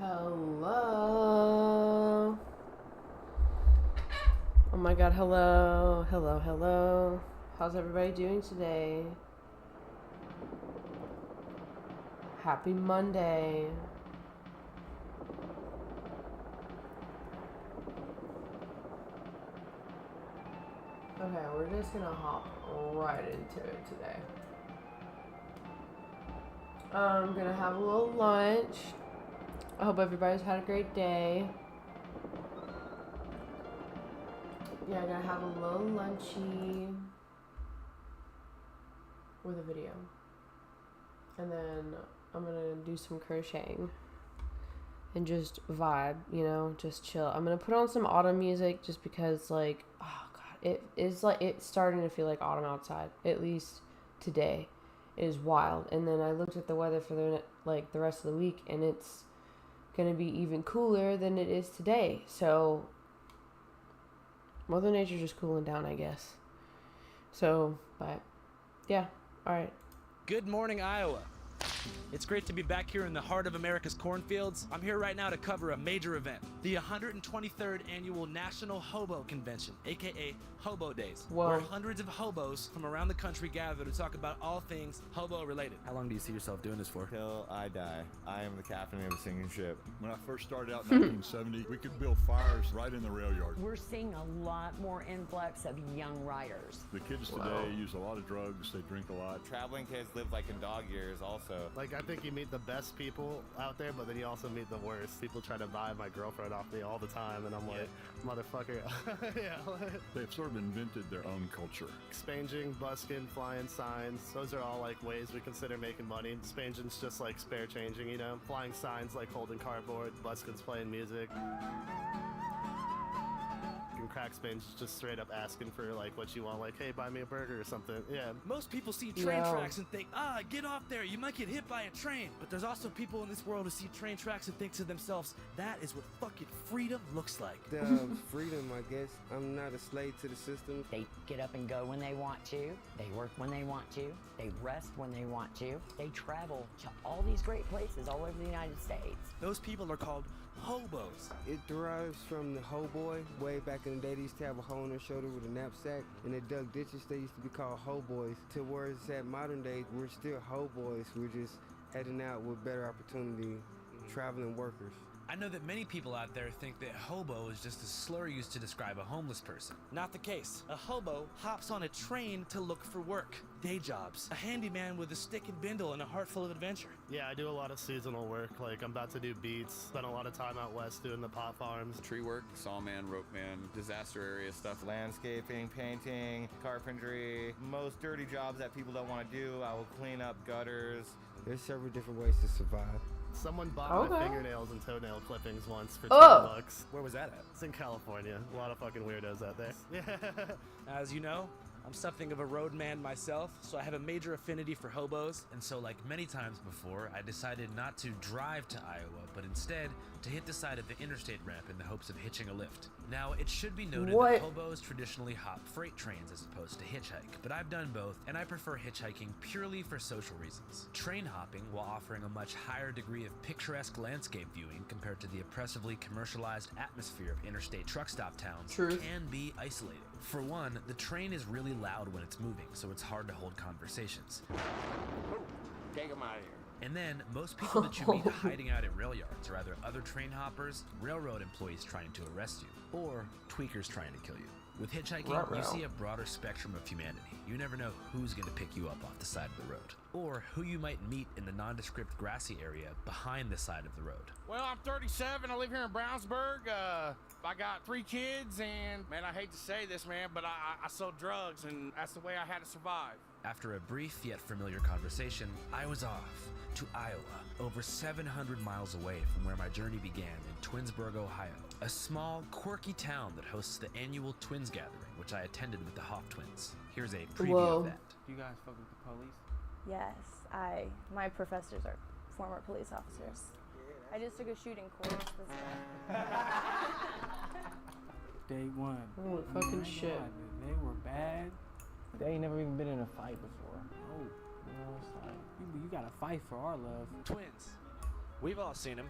Hello. Oh my god, hello. Hello, hello. How's everybody doing today? Happy Monday. Okay, we're just gonna hop right into it today. I'm gonna have a little lunch. I hope everybody's had a great day. Yeah, I'm gonna have a little lunchy with a video. And then I'm gonna do some crocheting and just vibe, you know, just chill. I'm gonna put on some autumn music just because, like, oh god, it is like it's starting to feel like autumn outside. At least today, it is wild. And then I looked at the weather for the rest of the week, and it's gonna be even cooler than it is today. So Mother Nature's just cooling down, I guess. So, but yeah, all right. Good morning, Iowa. It's great to be back here in the heart of America's cornfields. I'm here right now to cover a major event, the 123rd Annual National Hobo Convention, aka Hobo Days, Whoa. where hundreds of hobos from around the country gather to talk about all things hobo related. How long do you see yourself doing this for? Till I die. I am the captain of the sinking ship. When I first started out in 1970, we could build fires right in the rail yard. We're seeing a lot more influx of young riders. The kids today use a lot of drugs, they drink a lot. Traveling kids live like in dog years also. Like, I think you meet the best people out there, but then you also meet the worst. People try to buy my girlfriend off me all the time, and I'm like, motherfucker. Yeah. They've sort of invented their own culture. Expanging, busking, flying signs. Those are all like ways we consider making money. Expanging's just like spare changing, you know? Flying signs like holding cardboard. Busking's playing music. Crack Spain's just straight up asking for like what you want, like, hey, buy me a burger or something. Yeah. Most people see train tracks and think, get off there, you might get hit by a train. But there's also people in this world who see train tracks and think to themselves, that is what fucking freedom looks like. Freedom, I guess. I'm not a slave to the system. They get up and go when they want to. They work when they want to. They rest when they want to. They travel to all these great places all over the United States. Those people are called hobos. It derives from the hoboy. Way back in the day, they used to have a hole on their shoulder with a knapsack, and they dug ditches. They used to be called hoboys. To where it's at modern day, we're still hoboys. We're just heading out with better opportunity, traveling workers. I know that many people out there think that hobo is just a slur used to describe a homeless person. Not the case. A hobo hops on a train to look for work, day jobs, a handyman with a stick and bindle and a heart full of adventure. Yeah, I do a lot of seasonal work. Like, I'm about to do beats. Spent a lot of time out west doing the pot farms. Tree work, sawman, rope man, disaster area stuff. Landscaping, painting, carpentry, most dirty jobs that people don't want to do. I will clean up gutters. There's several different ways to survive. Someone bought my Okay. fingernails and toenail clippings once for Oh. $10. Where was that at? It's in California. A lot of fucking weirdos out there. Yeah. As you know, I'm something of a roadman myself, so I have a major affinity for hobos. And so, like many times before, I decided not to drive to Iowa, but instead to hit the side of the interstate ramp in the hopes of hitching a lift. Now, it should be noted What? that hobos traditionally hop freight trains as opposed to hitchhike, but I've done both, and I prefer hitchhiking purely for social reasons. Train hopping, while offering a much higher degree of picturesque landscape viewing compared to the oppressively commercialized atmosphere of interstate truck stop towns, Truth. can be isolating. For one, the train is really loud when it's moving, so it's hard to hold conversations. Take him out of here. And then, most people that you meet hiding out at rail yards are either other train hoppers, railroad employees trying to arrest you, or tweakers trying to kill you. With hitchhiking, Ruh-roh. you see a broader spectrum of humanity. You never know who's going to pick you up off the side of the road, or who you might meet in the nondescript grassy area behind the side of the road. Well, I'm 37. I live here in Brownsburg. I got 3 kids, and man, I hate to say this, man, but I sold drugs, and that's the way I had to survive. After a brief yet familiar conversation, I was off to Iowa, over 700 miles away from where my journey began in Twinsburg, Ohio, a small, quirky town that hosts the annual Twins Gathering, which I attended with the Hoff twins. Here's a preview Whoa. of that. You guys fuck with the police? Yes, my professors are former police officers. I just took a shooting course this Day one. Holy fucking shit. They were bad. They ain't never even been in a fight before. Oh, you know, it's like you gotta fight for our love. Twins. We've all seen them.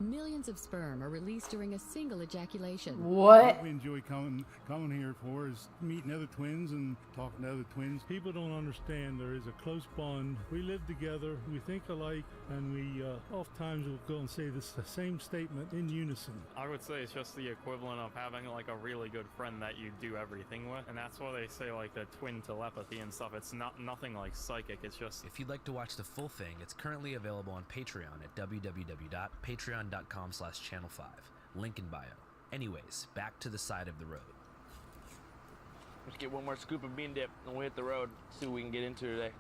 Millions of sperm are released during a single ejaculation. What? we enjoy coming here for is meeting other twins and talking to other twins. People don't understand there is a close bond. We live together, we think alike, and we oftentimes will go and say the same statement in unison. I would say it's just the equivalent of having like a really good friend that you do everything with, and that's why they say like the twin telepathy and stuff. It's nothing like psychic, it's just... If you'd like to watch the full thing, it's currently available on Patreon at www.patreon.com/channel5. Link in bio. Anyways, back to the side of the road. Let's get one more scoop of bean dip and we'll hit the road, see what we can get into today.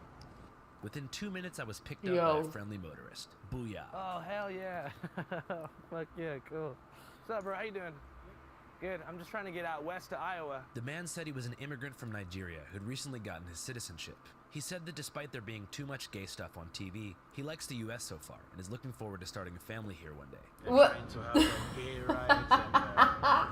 Within 2 minutes, I was picked up by a friendly motorist. Booyah. Oh, hell yeah. Fuck yeah, cool. What's up, bro? How you doing? Good. I'm just trying to get out west to Iowa. The man said he was an immigrant from Nigeria who'd recently gotten his citizenship. He said that despite there being too much gay stuff on TV, he likes the US so far and is looking forward to starting a family here one day. What? Trying to have gay rights and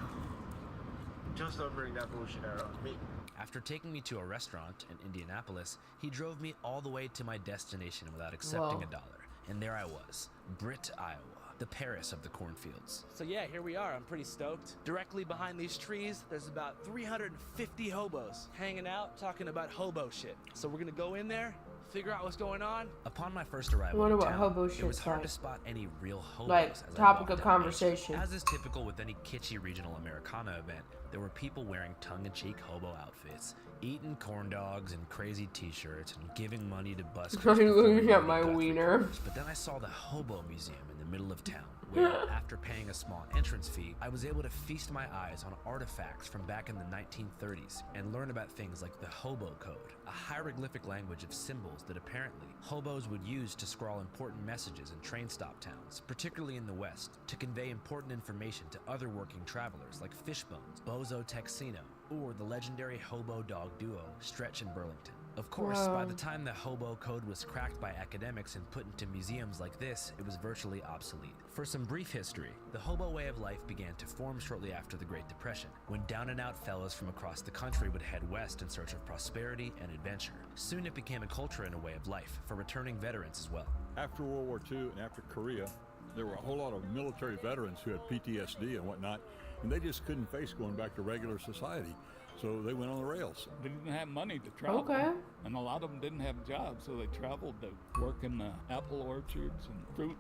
just don't bring that bullshit around me. After taking me to a restaurant in Indianapolis, he drove me all the way to my destination without accepting $1. And there I was, Britt, Iowa, the Paris of the cornfields. So yeah, here we are. I'm pretty stoked. Directly behind these trees, there's about 350 hobos hanging out, talking about hobo shit. So we're gonna go in there, figure out what's going on. Upon my first arrival I wonder in what town, hobo it was shit's hard like. to spot any real hobos. Like, as I topic walked of down conversation. Main Street. As is typical with any kitschy regional Americana event, there were people wearing tongue-in-cheek hobo outfits, eating corn dogs and crazy t-shirts, and giving money to buskers. I'm looking before at my wiener. But then I saw the Hobo Museum in the middle of town, where, after paying a small entrance fee, I was able to feast my eyes on artifacts from back in the 1930s and learn about things like the Hobo Code, a hieroglyphic language of symbols that apparently hobos would use to scrawl important messages in train stop towns, particularly in the West, to convey important information to other working travelers like Fishbones, Bozo Texino, or the legendary hobo dog duo Stretch and Burlington. Of course, by the time the Hobo Code was cracked by academics and put into museums like this, it was virtually obsolete. For some brief history, the hobo way of life began to form shortly after the Great Depression, when down-and-out fellows from across the country would head west in search of prosperity and adventure. Soon it became a culture and a way of life for returning veterans as well. After World War II and after Korea, there were a whole lot of military veterans who had PTSD and whatnot, and they just couldn't face going back to regular society. So they went on the rails. They didn't have money to travel. Okay. And a lot of them didn't have jobs, so they traveled to work in the apple orchards and fruit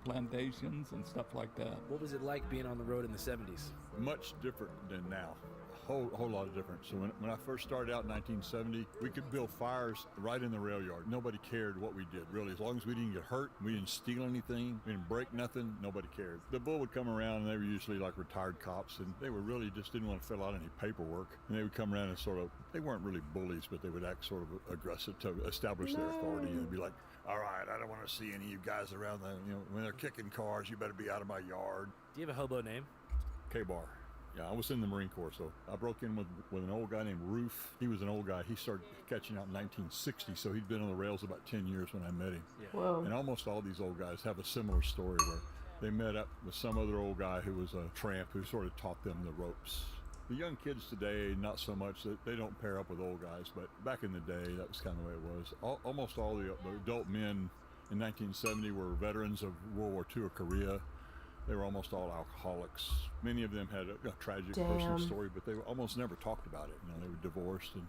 plantations and stuff like that. What was it like being on the road in the 70s? Much different than now. Whole lot of difference. So when I first started out in 1970, we could build fires right in the rail yard. Nobody cared what we did, really. As long as we didn't get hurt, we didn't steal anything, we didn't break nothing, nobody cared. The bull would come around, and they were usually like retired cops, and they were really just didn't want to fill out any paperwork. And they would come around and sort of, they weren't really bullies, but they would act sort of aggressive to establish their authority. And they'd be like, all right, I don't want to see any of you guys around when they're kicking cars, you better be out of my yard. Do you have a hobo name? K-Bar. Yeah, I was in the Marine Corps, so I broke in with an old guy named Roof. He was an old guy. He started catching out in 1960, so he'd been on the rails about 10 years when I met him. Yeah. Whoa. And almost all these old guys have a similar story where they met up with some other old guy who was a tramp who sort of taught them the ropes. The young kids today, not so much. They don't pair up with old guys, but back in the day, that was kind of the way it was. Almost all the adult men in 1970 were veterans of World War II or Korea. They were almost all alcoholics. Many of them had a tragic personal story, but they almost never talked about it. They were divorced and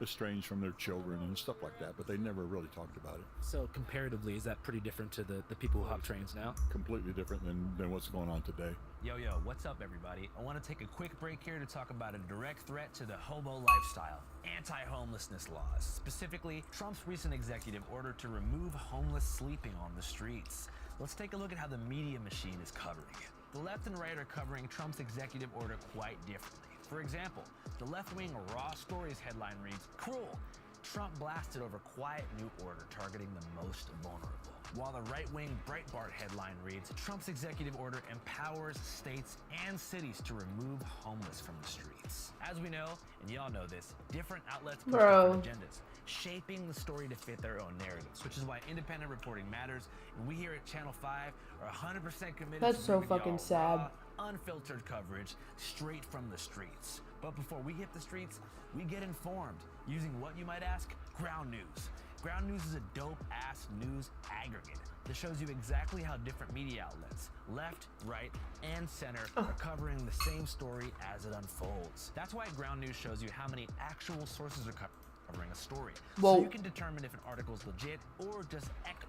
estranged from their children and stuff like that, but they never really talked about it. So comparatively, is that pretty different to the people who hop trains now? Completely different than what's going on today. Yo, what's up, everybody? I want to take a quick break here to talk about a direct threat to the hobo lifestyle: anti-homelessness laws. Specifically, Trump's recent executive order to remove homeless sleeping on the streets. Let's take a look at how the media machine is covering it. The left and right are covering Trump's executive order quite differently. For example, the left-wing Raw Stories headline reads, "Cruel. Trump blasted over quiet new order targeting the most vulnerable." While the right-wing Breitbart headline reads, "Trump's executive order empowers states and cities to remove homeless from the streets." As we know, and y'all know this, different outlets push different agendas, shaping the story to fit their own narratives, which is why independent reporting matters, and we here at Channel 5 are 100% committed That's to so bringing fucking y'all sad. raw, unfiltered coverage straight from the streets. But before we hit the streets, we get informed using what you might ask, ground news. Ground News is a dope-ass news aggregate that shows you exactly how different media outlets, left, right, and center, are covering the same story as it unfolds. That's why Ground News shows you how many actual sources are covering a story. Whoa. So you can determine if an article is legit or just echo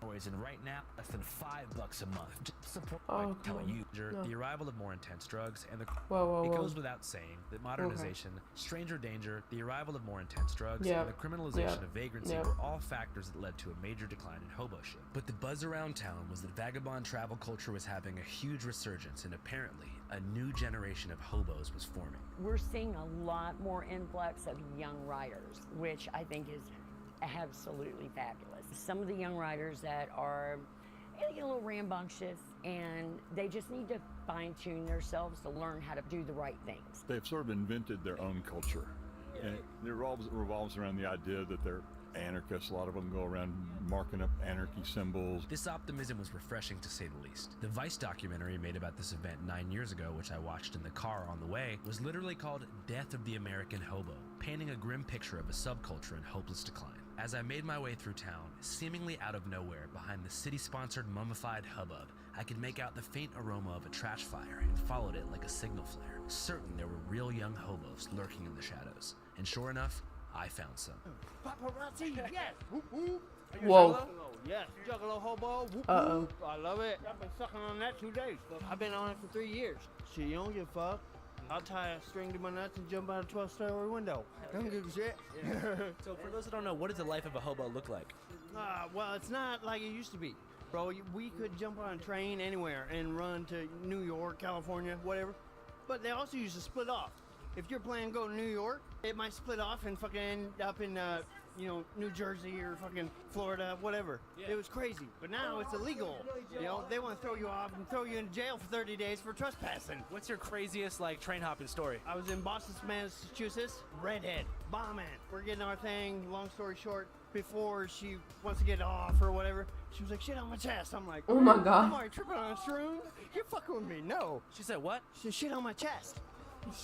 stories. And right now, less than $5 a month. Just support by telling you the arrival of more intense drugs and the it goes without saying that modernization, stranger danger, the arrival of more intense drugs, and the criminalization of vagrancy were all factors that led to a major decline in hoboship. But the buzz around town was that vagabond travel culture was having a huge resurgence, and apparently a new generation of hobos was forming. We're seeing a lot more influx of young riders, which I think is absolutely fabulous. Some of the young riders that are a little rambunctious and they just need to fine-tune themselves to learn how to do the right things. They've sort of invented their own culture. And it revolves around the idea that they're anarchists. A lot of them go around marking up anarchy symbols. This optimism was refreshing to say the least. The Vice documentary made about this event 9 years ago, which I watched in the car on the way, was literally called Death of the American Hobo, painting a grim picture of a subculture in hopeless decline. As I made my way through town, seemingly out of nowhere behind the city-sponsored mummified hubbub, I could make out the faint aroma of a trash fire and followed it like a signal flare. Certain there were real young hobos lurking in the shadows. And sure enough, I found some. Paparazzi, yes! Whoop, whoop. Whoa. Juggalo? Yes, Juggalo hobo. Whoop, Uh-oh. whoop. I love it. I've been sucking on that 2 days. I've been on it for 3 years. Shit, you don't give a fuck. I'll tie a string to my nuts and jump out a 12-story window. Don't give a shit. So for those that don't know, what does the life of a hobo look like? Well, it's not like it used to be. Bro, we could jump on a train anywhere and run to New York, California, whatever. But they also used to split off. If you're planning to go to New York, it might split off and fucking end up in, New Jersey or fucking Florida, whatever. It was crazy. But now it's illegal. You know, they want to throw you off and throw you in jail for 30 days for trespassing. What's your craziest, train hopping story? I was in Boston, Massachusetts, redhead, bombing. We're getting our thing, long story short, before she wants to get off or whatever, she was like, shit on my chest. I'm like, oh my God. I'm already tripping on shrooms? You're fucking with me. No. She said what? She said, shit on my chest.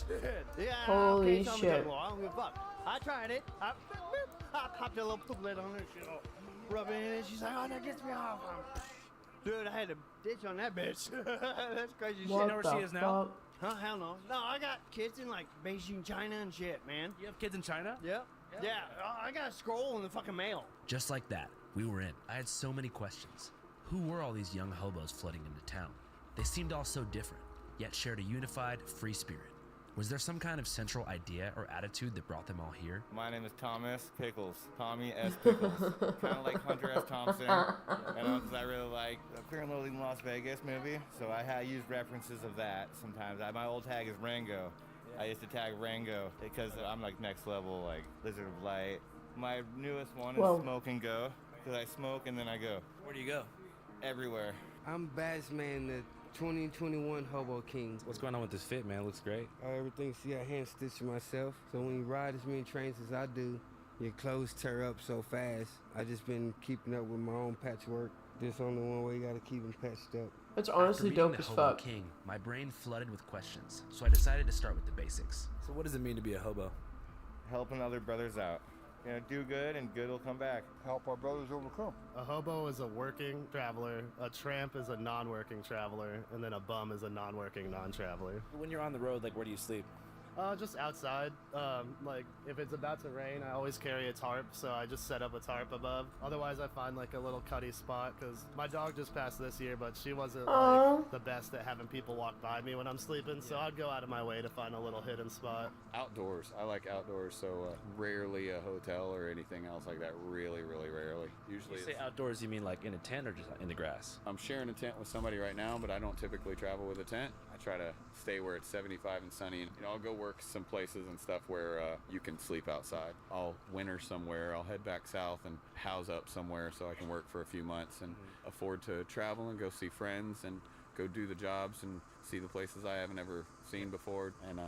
Shit. Yeah, Holy okay, so I'm shit. a I don't give a fuck. I tried it. I popped a little pooplet on her, shit, rub it in it. She's like, oh, that gets me off. Dude, I had to ditch on that bitch. That's crazy shit. What You know where she is now? Huh? Hell no. No, I got kids in Beijing, China and shit, man. You have kids in China? Yeah. Yeah. I got a scroll in the fucking mail. Just like that, we were in. I had so many questions. Who were all these young hobos flooding into town? They seemed all so different, yet shared a unified, free spirit. Was there some kind of central idea or attitude that brought them all here? My name is Thomas Pickles. Tommy S. Pickles. Kind of like Hunter S. Thompson. Because I really like the Fear and Loathing in Las Vegas movie. So I use references of that sometimes. My old tag is Rango. I used to tag Rango because I'm next level, Lizard of Light. My newest one is Smoke and Go. Because I smoke and then I go. Where do you go? Everywhere. I'm Bassman, the 2021 Hobo King. What's going on with this fit, man? Looks great. Everything, see, I hand stitch myself. So when you ride as many trains as I do, your clothes tear up so fast. I just been keeping up with my own patchwork. This only one way you gotta keep them patched up. It's honestly After dope meeting as the Hobo fuck. King, my brain flooded with questions, so I decided to start with the basics. So what does it mean to be a hobo? Helping other brothers out. Do good and good will come back. Help our brothers overcome. A hobo is a working traveler, a tramp is a non-working traveler, and then a bum is a non-working non-traveler. When you're on the road, where do you sleep? Just outside. If it's about to rain, I always carry a tarp, so I just set up a tarp above. Otherwise, I find a little cuddy spot, because my dog just passed this year, but she wasn't the best at having people walk by me when I'm sleeping, so I'd go out of my way to find a little hidden spot. Outdoors. I like outdoors, so rarely a hotel or anything else like that. Really, really rarely. Usually You say outdoors, you mean in a tent or just in the grass? I'm sharing a tent with somebody right now, but I don't typically travel with a tent. I try to stay where it's 75 and sunny, and I'll go work some places and stuff where you can sleep outside. I'll winter somewhere. I'll head back south and house up somewhere so I can work for a few months and afford to travel and go see friends and go do the jobs and see the places I haven't ever seen before and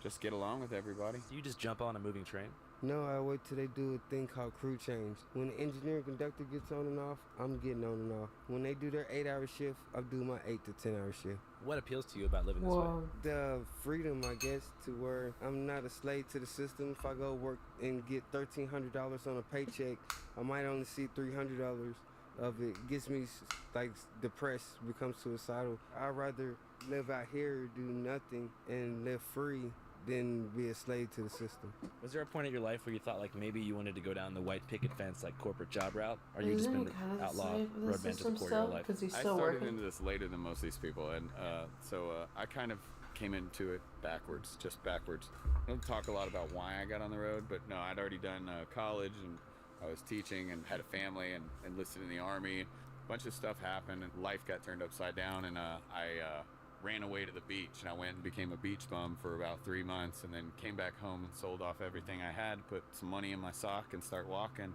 just get along with everybody. Do you just jump on a moving train? No, I wait till they do a thing called crew change. When the engineering conductor gets on and off, I'm getting on and off. When they do their 8-hour shift, I do my 8 to 10-hour shift. What appeals to you about living this way? The freedom, I guess, to where I'm not a slave to the system. If I go work and get $1,300 on a paycheck, I might only see $300 of it. It gets me like depressed, become suicidal. I'd rather live out here, do nothing, and live free than be a slave to the system. Was there a point in your life where you thought like maybe you wanted to go down the white picket fence like corporate job route, or you just been outlaw roadman to the core of your life? I started into this later than most of these people, and so I kind of came into it backwards, just backwards. I don't talk a lot about why I got on the road, but no, I'd already done college, and I was teaching and had a family and enlisted in the Army. A bunch of stuff happened, and life got turned upside down, and I ran away to the beach, and I went and became a beach bum for about 3 months, and then came back home and sold off everything I had, put some money in my sock and start walking.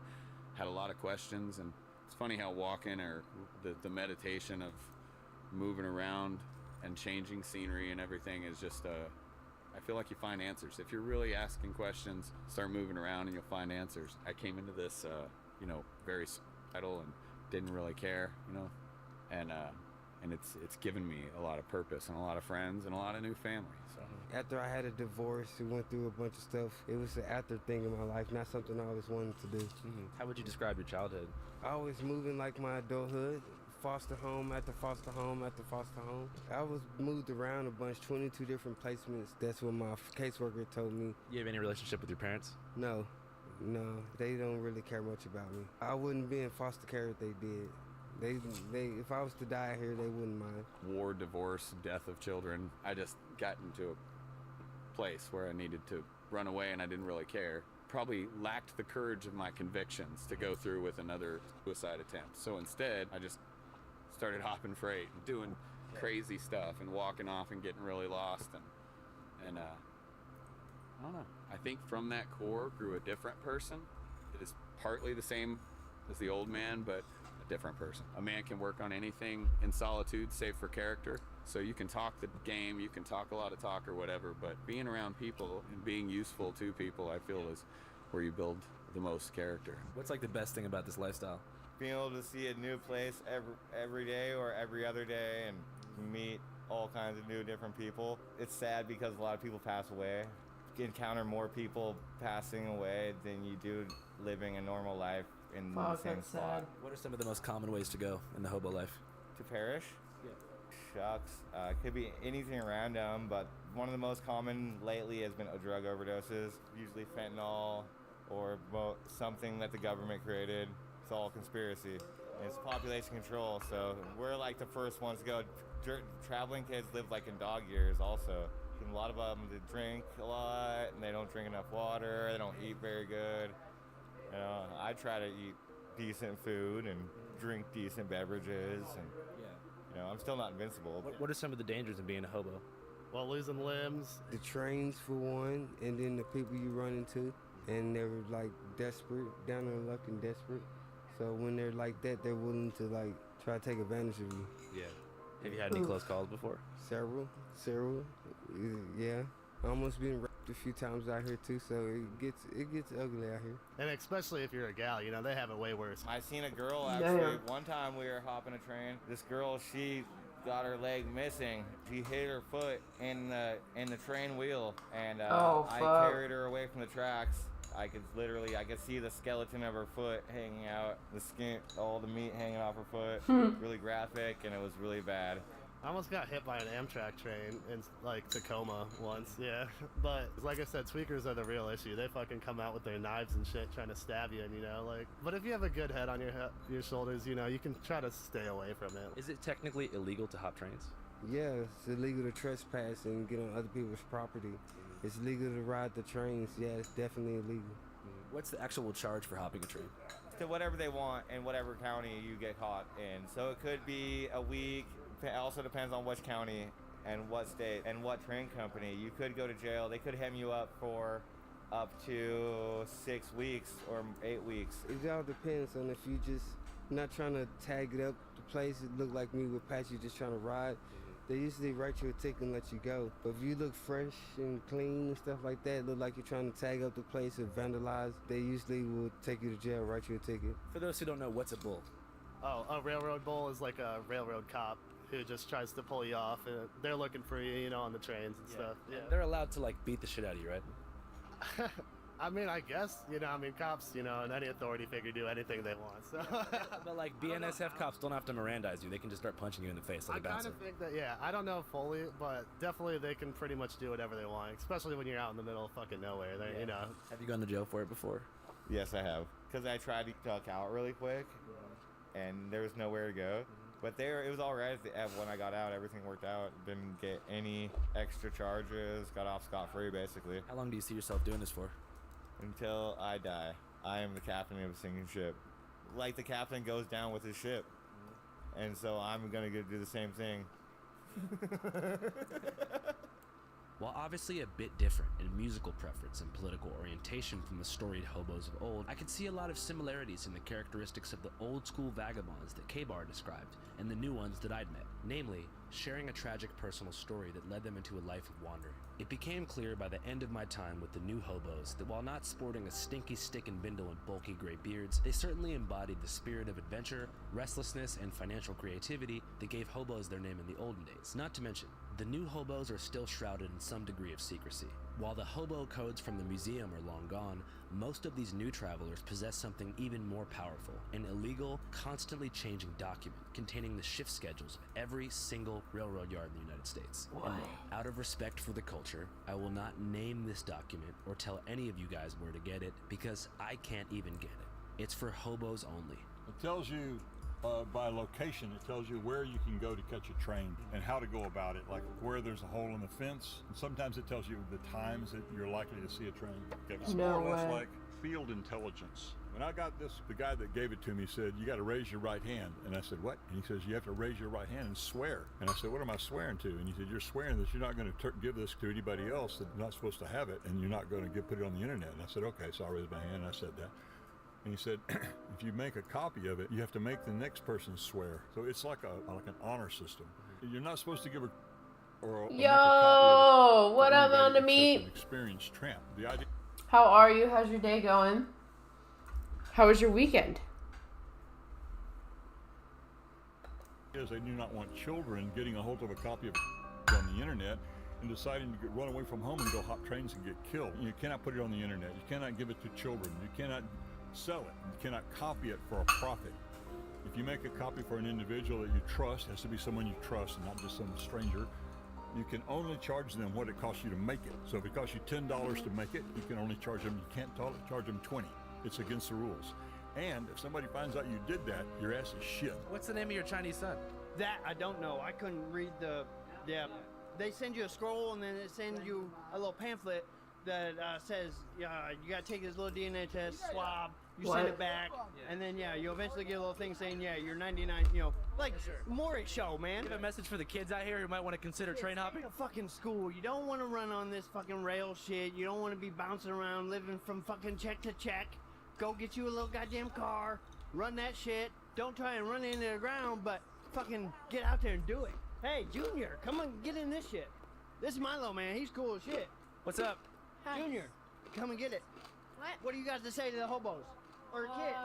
Had a lot of questions, and it's funny how walking or the meditation of moving around and changing scenery and everything is just I feel like you find answers. If you're really asking questions, start moving around and you'll find answers. I came into this, very idle and didn't really care, and it's given me a lot of purpose and a lot of friends and a lot of new family. So after I had a divorce and went through a bunch of stuff, it was an after thing in my life, not something I always wanted to do. How would you describe your childhood? I was moving like my adulthood, foster home after foster home after foster home. I was moved around a bunch, 22 different placements. That's what my caseworker told me. You have any relationship with your parents? No, they don't really care much about me. I wouldn't be in foster care if they did. They if I was to die here, they wouldn't mind. War, divorce, death of children. I just got into a place where I needed to run away, and I didn't really care. Probably lacked the courage of my convictions to go through with another suicide attempt. So instead, I just started hopping freight and doing crazy stuff and walking off and getting really lost. And I don't know. I think from that core grew a different person. It is partly the same as the old man, but different person. A man can work on anything in solitude save for character. So you can talk the game, you can talk a lot of talk or whatever, but being around people and being useful to people, I feel, is where you build the most character. What's like the best thing about this lifestyle? Being able to see a new place every day or every other day and meet all kinds of new different people. It's sad because a lot of people pass away. You encounter more people passing away than you do living a normal life in the same spot. What are some of the most common ways to go in the hobo life? To perish? Yeah. Shucks. Could be anything random, but one of the most common lately has been drug overdoses, usually fentanyl or something that the government created. It's all conspiracy. And it's population control, so we're like the first ones to go. Traveling kids live like in dog years also. And a lot of them drink a lot, and they don't drink enough water, they don't eat very good. I try to eat decent food and drink decent beverages, and I'm still not invincible. What are some of the dangers of being a hobo? Well, losing limbs. The trains for one, and then the people you run into, and they're like desperate, down on luck and desperate. So when they're like that, they're willing to like try to take advantage of you. Yeah. Have you had any close calls before? Several. Yeah. Almost been raped a few times out here too, so it gets ugly out here. And especially if you're a gal, they have it way worse. I seen a girl actually. One time we were hopping a train. This girl, she got her leg missing. She hit her foot in the train wheel, and I carried her away from the tracks. I could see the skeleton of her foot hanging out, the skin, all the meat hanging off her foot. Really graphic, and it was really bad. I almost got hit by an Amtrak train in like Tacoma once, yeah. But like I said, tweakers are the real issue. They fucking come out with their knives and shit trying to stab you, and But if you have a good head on your shoulders, you can try to stay away from it. Is it technically illegal to hop trains? Yeah, it's illegal to trespass and get on other people's property. It's legal to ride the trains. Yeah, it's definitely illegal. What's the actual charge for hopping a train? To whatever they want in whatever county you get caught in. So it could be a week. It also depends on which county and what state and what train company. You could go to jail. They could hem you up for up to 6 weeks or 8 weeks. It all depends on if you just not trying to tag it up the place. It look like me with Pat, you just trying to ride. They usually write you a ticket and let you go. But if you look fresh and clean and stuff like that, look like you're trying to tag up the place or vandalize, they usually will take you to jail, write you a ticket. For those who don't know, what's a bull? Oh, a railroad bull is like a railroad cop. who just tries to pull you off, and they're looking for you, you know, on the trains and stuff. Yeah. They're allowed to like beat the shit out of you, right? I mean, I guess, you know, I mean, cops, you know, and any authority figure do anything they want. So. But like BNSF cops don't have to Mirandize you; they can just start punching you in the face like a bouncer. I kind of think that, yeah, I don't know fully, but definitely they can pretty much do whatever they want, especially when you're out in the middle of fucking nowhere. You know. Have you gone to jail for it before? Yes, I have. Because I tried to duck out really quick, and there was nowhere to go. But it was all right when I got out. Everything worked out. Didn't get any extra charges. Got off scot-free, basically. How long do you see yourself doing this for? Until I die. I am the captain of a sinking ship. Like the captain goes down with his ship. And so I'm going to do the same thing. While obviously a bit different in musical preference and political orientation from the storied hobos of old, I could see a lot of similarities in the characteristics of the old school vagabonds that K-Bar described and the new ones that I'd met, namely, sharing a tragic personal story that led them into a life of wandering. It became clear by the end of my time with the new hobos that while not sporting a stinky stick and bindle and bulky gray beards, they certainly embodied the spirit of adventure, restlessness, and financial creativity that gave hobos their name in the olden days. Not to mention, the new hobos are still shrouded in some degree of secrecy. While the hobo codes from the museum are long gone, most of these new travelers possess something even more powerful, an illegal, constantly changing document containing the shift schedules of every single railroad yard in the United States. And out of respect for the culture, I will not name this document or tell any of you guys where to get it because I can't even get it. It's for hobos only. It tells you by location, it tells you where you can go to catch a train and how to go about it, like where there's a hole in the fence. And sometimes it tells you the times that you're likely to see a train. It's more or less like field intelligence. When I got this, the guy that gave it to me said, "You got to raise your right hand." And I said, "What?" And he says, "You have to raise your right hand and swear." And I said, "What am I swearing to?" And he said, "You're swearing that you're not going to give this to anybody else that's not supposed to have it, and you're not going to put it on the internet." And I said, "Okay." So I raised my hand and I said that. And he said, if you make a copy of it, you have to make the next person swear. So it's like an honor system. You're not supposed to give a make a copy of it what up, on the meet? An experienced tramp. The idea. How are you? How's your day going? How was your weekend? Is they do not want children getting a hold of a copy of it on the internet and deciding to run away from home and go hop trains and get killed. You cannot put it on the internet. You cannot give it to children. You cannot sell it. You cannot copy it for a profit. If you make a copy for an individual that you trust, it has to be someone you trust and not just some stranger, you can only charge them what it costs you to make it. So if it costs you $10 to make it, you can only charge them, you can't charge them $20. It's against the rules. And if somebody finds out you did that, your ass is shit. What's the name of your Chinese son? That I don't know. I couldn't read the. Yeah, they send you a scroll and then it sends you a little pamphlet that says, you gotta take this little DNA test, swab, you send it back, and then you eventually get a little thing saying, you're 99, like Maury show, man. You have a message for the kids out here who might want to consider train hopping? A fucking school. You don't want to run on this fucking rail shit. You don't want to be bouncing around, living from fucking check to check. Go get you a little goddamn car, run that shit. Don't try and run into the ground, but fucking get out there and do it. Hey, Junior, come on, get in this shit. This is Milo, man. He's cool as shit. What's up? Hi. Junior, come and get it. What do you got to say to the hobos? Or kids?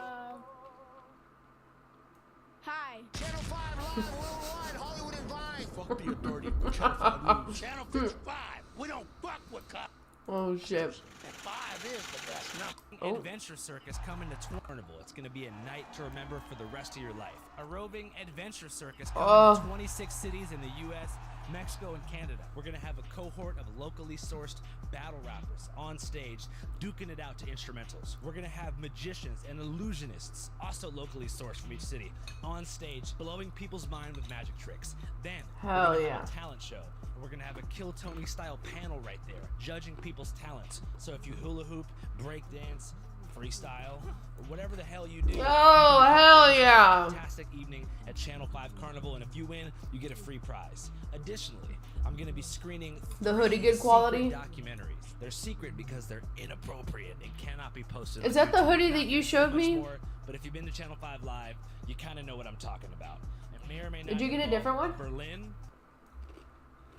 Hi. Channel 5 live worldwide, Hollywood and Vine. Fuck the authority. Channel 5 rules. Channel 55. We don't fuck with cops. Oh shit. 5 is the best number. Adventure Circus coming to Carnival. It's going to be a night to remember for the rest of your life. A roving adventure circus coming to 26 cities in the U.S., Mexico, and Canada. We're going to have a cohort of locally sourced battle rappers on stage, duking it out to instrumentals. We're going to have magicians and illusionists, also locally sourced from each city, on stage, blowing people's mind with magic tricks. Then, we're going to have a talent show. We're going to have a Kill Tony style panel right there, judging people's talents. So if you hula hoop, break dance, freestyle, or whatever the hell you do. Oh, hell yeah. Fantastic evening at Channel 5 Carnival, and if you win, you get a free prize. Additionally, I'm going to be screening the hoodie good quality documentaries. They're secret because they're inappropriate and cannot be posted. Is that the hoodie that you showed me? More, but if you've been to Channel 5 Live, you kind of know what I'm talking about. It may or may not. Did you get a different one? Berlin.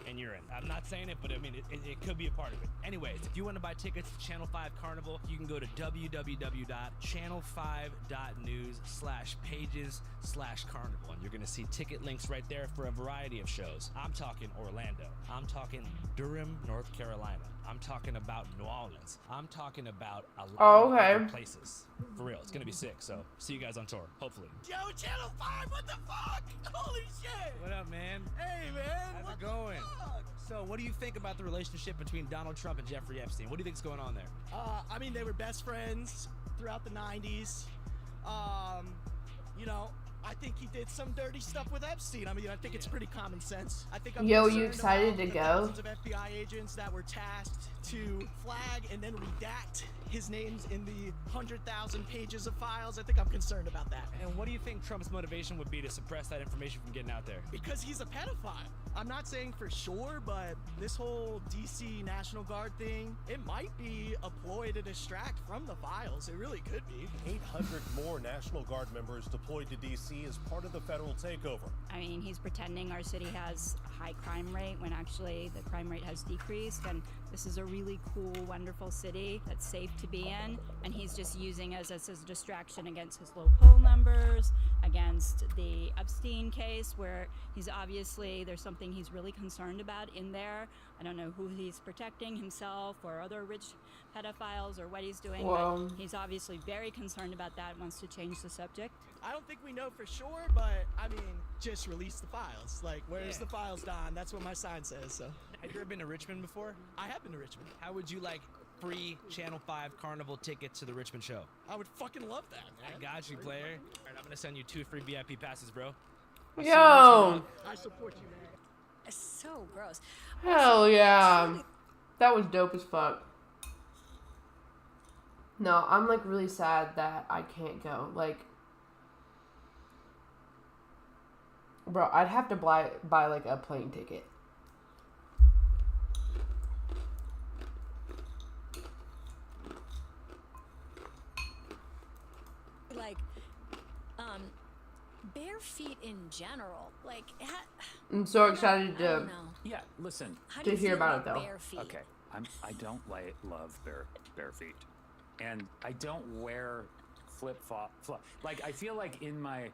and you're in. I'm not saying it, but I mean, it could be a part of it. Anyways, if you want to buy tickets to Channel 5 Carnival, you can go to www.channel5.news/pages/carnival, and you're going to see ticket links right there for a variety of shows. I'm talking Orlando. I'm talking Durham, North Carolina. I'm talking about New Orleans. I'm talking about a lot of other places. For real, it's going to be sick. So see you guys on tour, hopefully. Yo, Channel 5, what the fuck? Holy shit! What up, man? Hey, man! How's it going? So, what do you think about the relationship between Donald Trump and Jeffrey Epstein? What do you think's going on there? I mean, they were best friends throughout the 90s. You know, I think he did some dirty stuff with Epstein. I mean, I think it's pretty common sense. I think I'm Yo, concerned you excited about to the go? thousands of FBI agents that were tasked to flag and then redact his names in the 100,000 pages of files. I think I'm concerned about that. And what do you think Trump's motivation would be to suppress that information from getting out there? Because he's a pedophile. I'm not saying for sure, but this whole DC National Guard thing, it might be a ploy to distract from the files. It really could be. 800 more National Guard members deployed to DC as part of the federal takeover. I mean, he's pretending our city has a high crime rate when actually the crime rate has decreased, and this is a really cool, wonderful city that's safe to be in, and he's just using us as a distraction against his low poll numbers, against the Epstein case, where he's obviously, there's something he's really concerned about in there. I don't know who he's protecting, himself or other rich pedophiles, or what he's doing, Well, but he's obviously very concerned about that, wants to change the subject. I don't think we know for sure, but I mean, just release the files. Like, where's the files, Don? That's what my sign says, so. Have you ever been to Richmond before? I have been to Richmond. How would you like free Channel 5 Carnival tickets to the Richmond show? I would fucking love that, man. I got you, player. All right, I'm gonna send you 2 free VIP passes, bro. Yo! I support you, man. It's so gross. Hell yeah. That was dope as fuck. No, I'm like really sad that I can't go. Like, bro, I'd have to buy like a plane ticket. Like, bare feet in general. Like, I'm so excited I don't to know. Yeah, listen. How do you hear feel about it though. bare feet? Okay, I don't love bare feet, and I don't wear flip flop. Like, I feel like in my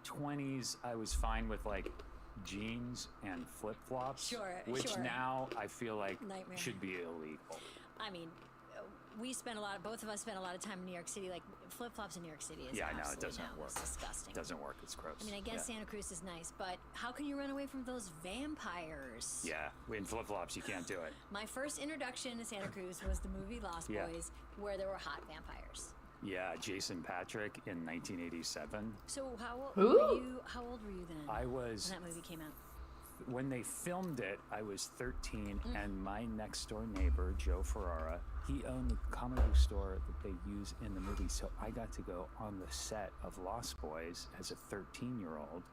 20s I was fine with like jeans and flip flops, which sure. now I feel like Nightmare. should be illegal. I mean, both of us spent a lot of time in New York City. Like, flip-flops in New York City is Yeah, I know, it absolutely doesn't no, work. It's disgusting. Doesn't work. It's gross. I mean, I guess Yeah. Santa Cruz is nice, but how can you run away from those vampires? Yeah, in flip flops you can't do it. My first introduction to Santa Cruz was the movie Lost Yeah. Boys, where there were hot vampires. Yeah, Jason Patrick in 1987. So how old Who? were you? How old were you then? I was- when that movie came out. When they filmed it, I was 13, Mm. and my next door neighbor, Joe Ferrara, he owned the comic book store that they use in the movie. So I got to go on the set of Lost Boys as a 13-year-old,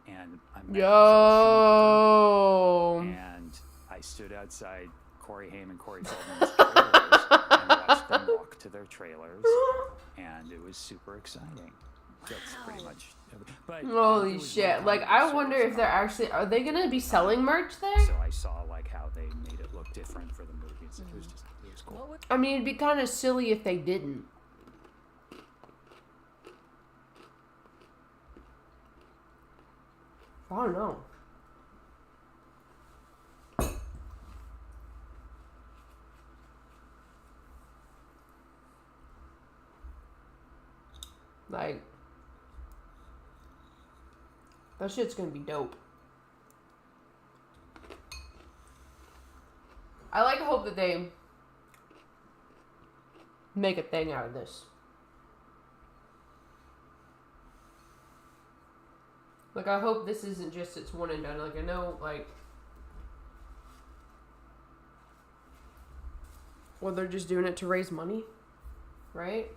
and I met Yo. Joe Schumacher, and I stood outside Corey Haim and Corey Feldman's trailers and watched them walk to their trailers, and it was super exciting. That's pretty much. But Holy it was shit. one Like, time I so wonder it's if they're not- actually, are they gonna be selling merch there? So I saw like how they made it look different for the movies. It was just, it was cool. I mean, it'd be kind of silly if they didn't. I don't know. Like, that shit's gonna be dope. I like hope that they make a thing out of this. Like, I hope this isn't just it's one and done. Like, I know, like, well, they're just doing it to raise money, right?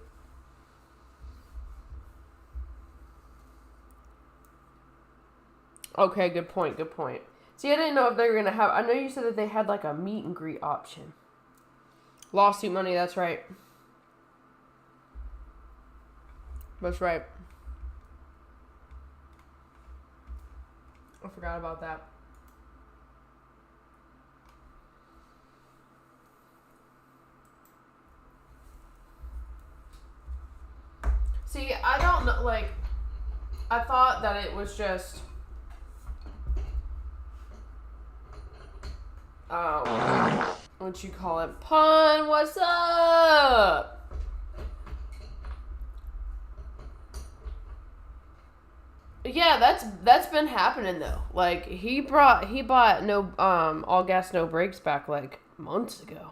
Okay, good point, good point. See, I didn't know if they were going to have... I know you said that they had, like, a meet and greet option. Lawsuit money, that's right. That's right. I forgot about that. like, I thought that it was just, what you call it? Pun, what's up? Yeah, that's been happening though. Like he bought no All Gas No Brakes back like months ago.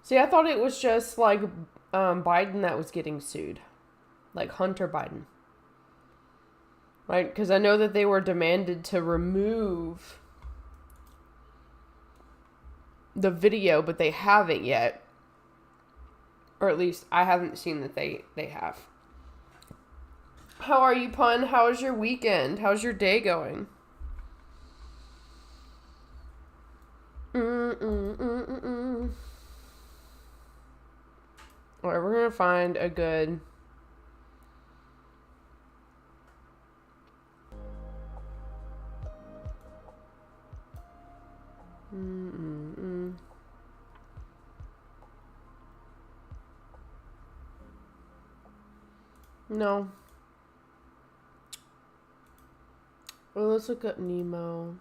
See, I thought it was just like Biden that was getting sued, like Hunter Biden, right? Because I know that they were demanded to remove the video, but they haven't yet, or at least I haven't seen that they have. How are you, Pun? How was your weekend? How's your day going? Alright, we're gonna find a good No. Well, let's look up Nemo.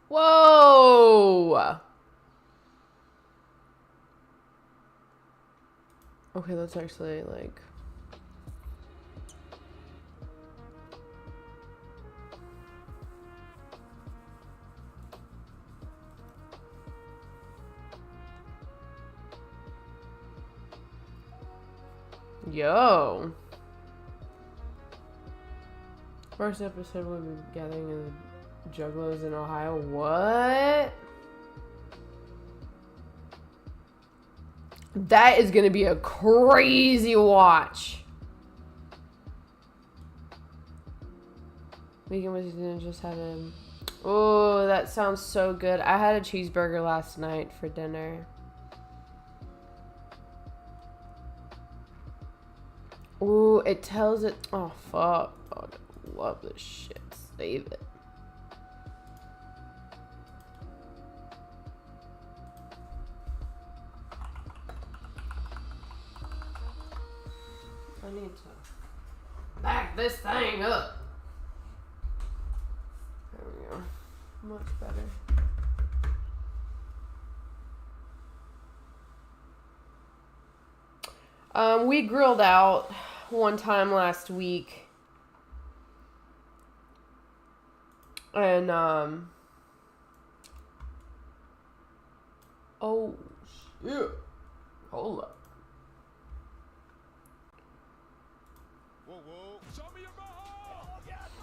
Whoa! Okay, that's actually like... Yo! First episode we'll be gathering in the Juggalos in Ohio. What? That is gonna be a crazy watch. Weekend was just having... Oh, that sounds so good. I had a cheeseburger last night for dinner. Ooh, it tells it... Oh, fuck. Oh, I love this shit. Save it. I need to back this thing up. There we go. Much better. We grilled out one time last week. And, oh, shit. Hold up.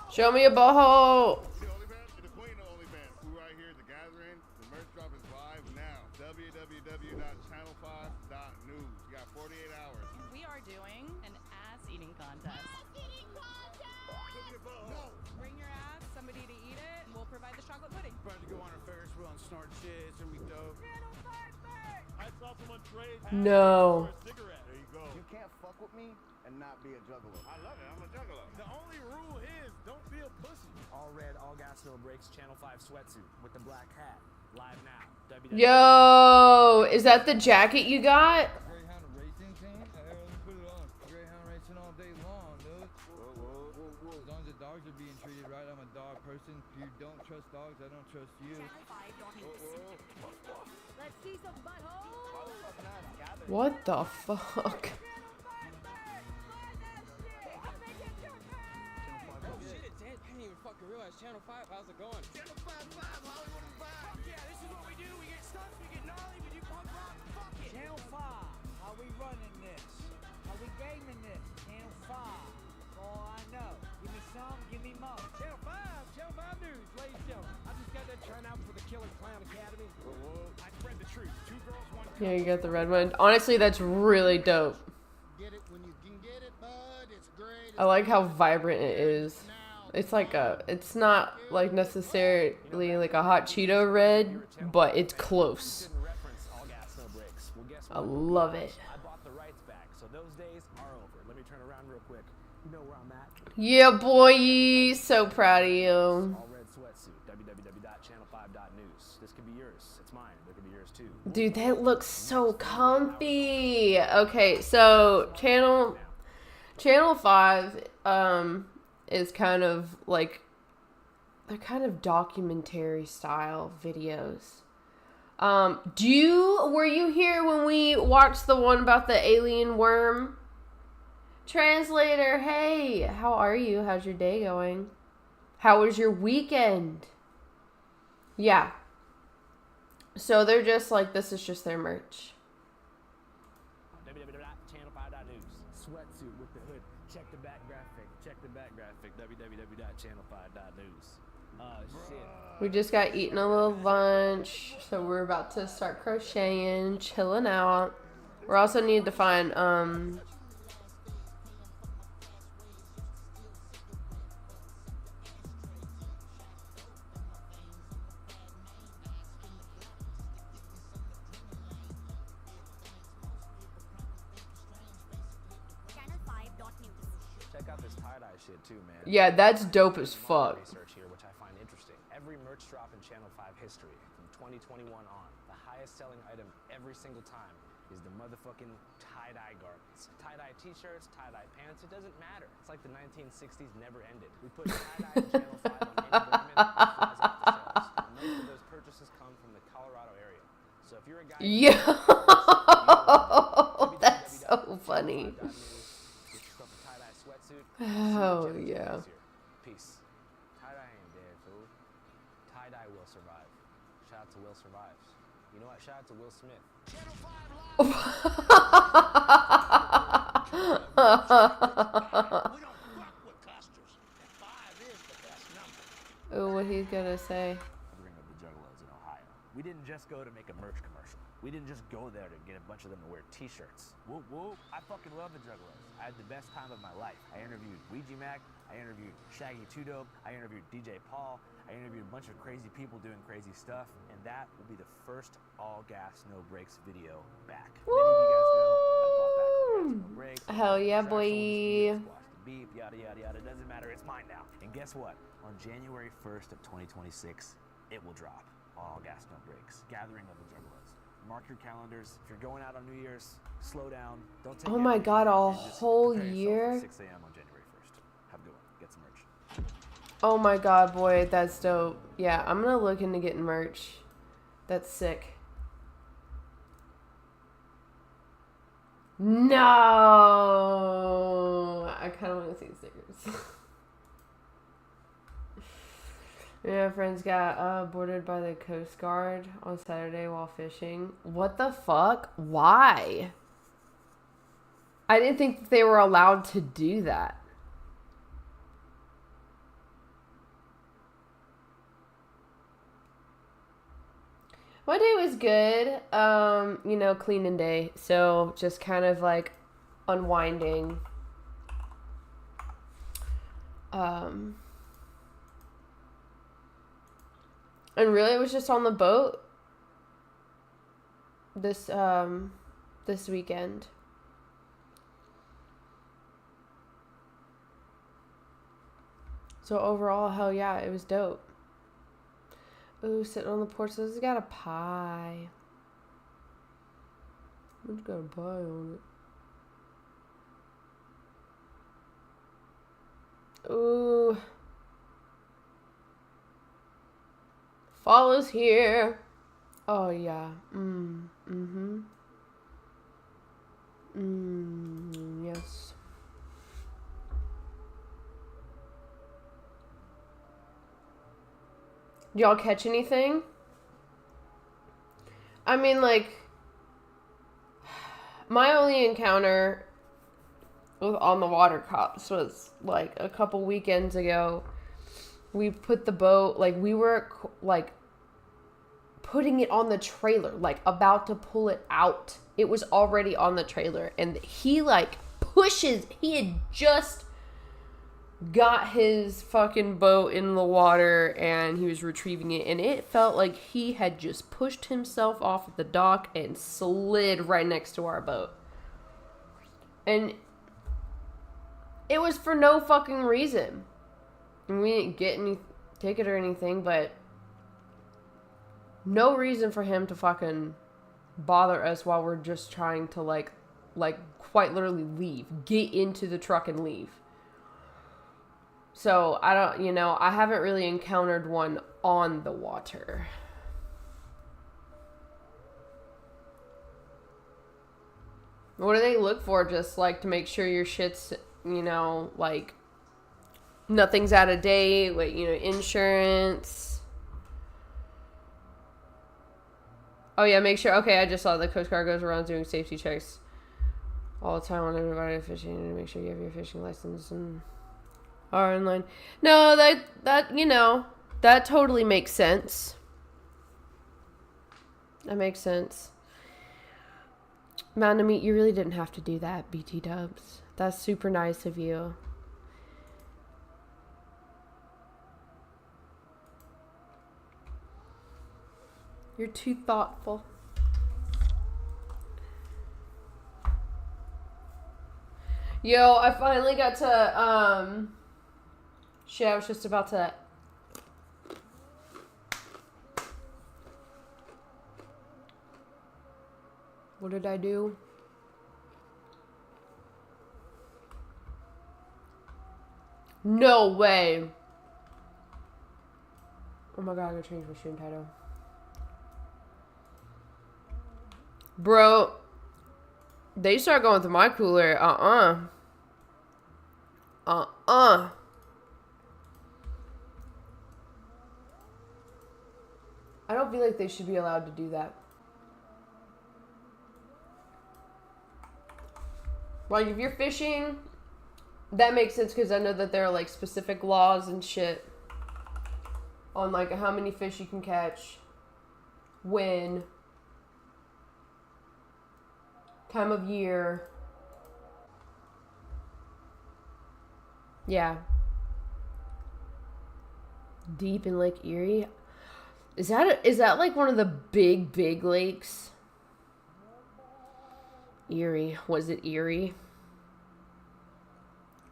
Show me a boho. The Queen of OnlyFans. We're right here at the gathering. The merch drop is live now. www.channel5.news. You got 48 hours. We are doing an ass eating contest. No. Bring your ass, somebody to eat it, and we'll provide the chocolate pudding. About to go on a Ferris wheel and snort shit. It's gonna be dope. I saw someone trade No. for a cigarette. There you go. You can't fuck with me and not be a juggalo. I love it. I'm a juggalo. The only rule is don't be a pussy. All red, all gas, no brakes, Channel 5 sweatsuit with the black hat. Live now. Yo, is that the jacket you got? Greyhound racing team? Let me put it on. Greyhound racing all day long, dude. Whoa. As long as the dogs are being treated right, I'm a dog person. If you don't trust dogs, I don't trust you. Let's see some butthole. What the fuck? Channel 5, how's it going? Channel 5, Hollywood and Vibe. Yeah, this is what we do. We get stunts, we get gnarly, we do punk rock. Fuck it. Channel 5, how we running this? How we gaming this? Channel 5, that's all I know. Give me some, give me more. Channel 5 News, ladies and gentlemen. I just got that turnout for the Killer Clown Academy. I spread the truth. 2 girls, 1 Yeah, you got the red one. Honestly, that's really dope. Get it when you can get it, bud. It's great. I like how vibrant it is. It's like it's not like necessarily like a hot Cheeto red, but it's close. I love it. I bought the rights back, so those days are over. Let me turn around real quick. You know where I'm at. Yeah, boy, so proud of you. Dude, that looks so comfy. Okay, so Channel 5 is kind of like, they're kind of documentary style videos. Were you here when we watched the one about the alien worm? Translator, hey, how are you? How's your day going? How was your weekend? Yeah. So they're just like, this is just their merch. www.channel5.news. Sweatsuit with the hood. Check the back graphic. Check the back graphic. www.channel5.news. Oh, shit. We just got eaten a little lunch, so we're about to start crocheting, chilling out. We also need to find, Check out this tie-dye shit too, man. yeah, that's dope as fuck. Research here, which I find interesting. Every merch drop in Channel 5 history from 2021 on, the highest selling item every single time is the motherfucking tie-dye garments. Tie-dye t-shirts, tie-dye pants, it doesn't matter. It's like the 1960s never ended. We put tie-dye in Channel 5 on any garment, it flies off the shelves. And most of those purchases come from the Colorado area. So if you're a guy... Yeah. That's so funny. Oh, yeah. Peace. Tie-dye ain't dead, fool. Tie-dye will survive. Shout out to Will Survives. You know what? Shout out to Will Smith. Oh, what he's gonna say. Bring up the Juggalos in Ohio. We didn't just go to make a merch commercial. We didn't just go there to get a bunch of them to wear t-shirts. Whoop whoop. I fucking love the Juggalos. I had the best time of my life. I interviewed Ouija Mac. I interviewed Shaggy 2 Dope. I interviewed DJ Paul. I interviewed a bunch of crazy people doing crazy stuff. And that will be the first all gas, no brakes video back. Many of you guys know I brought back all gas, no brakes. Hell yeah, boy. Squash the beep, yada yada yada. It doesn't matter. It's mine now. And guess what? On January 1st of 2026, it will drop. All gas, no brakes. Gathering of the Juggalos. Mark your calendars. If you're going out on New Year's, slow down. Don't take Oh my god, a whole year? 6 a.m. on January 1st. Have a good one. Get some merch. Oh my god, boy, that's dope. Yeah, I'm gonna look into getting merch. That's sick. No! I kind of want to see stickers. Yeah, friends got boarded by the Coast Guard on Saturday while fishing. What the fuck? Why? I didn't think they were allowed to do that. My day was good. You know, cleaning day. So just kind of like unwinding. And really, it was just on the boat this weekend. So overall, hell yeah, it was dope. Ooh, sitting on the porch. So this has got a pie. It's got a pie on it. Ooh. Fall is here. Oh yeah. Yes. Y'all catch anything? I mean, like, my only encounter with on the water cops was like a couple weekends ago. We put the boat, like, we were like putting it on the trailer, like about to pull it out. It was already on the trailer, and he like pushes. He had just got his fucking boat in the water and he was retrieving it, and it felt like he had just pushed himself off the dock and slid right next to our boat. And it was for no fucking reason. And we didn't get any ticket or anything, but no reason for him to fucking bother us while we're just trying to like quite literally leave, get into the truck and leave. So I don't, you know, I haven't really encountered one on the water. What do they look for? Just like to make sure your shit's, you know, like nothing's out of date, like, you know, insurance. Oh yeah, make sure. Okay, I just saw the Coast Guard goes around doing safety checks all the time on everybody fishing, and make sure you have your fishing license and are in line. No, that you know, that totally makes sense. That makes sense. Mountain Meat, you really didn't have to do that, BT Dubs. That's super nice of you. You're too thoughtful. Yo, I finally got to, shit, I was just about to... What did I do? No way. Oh my god, I gotta change my stream title. Bro, they start going through my cooler. I don't feel like they should be allowed to do that. Like, if you're fishing, that makes sense because I know that there are, like, specific laws and shit on, like, how many fish you can catch, when, time of year. Yeah. Deep in Lake Erie? Is that like one of the big lakes? Erie. Was it Erie?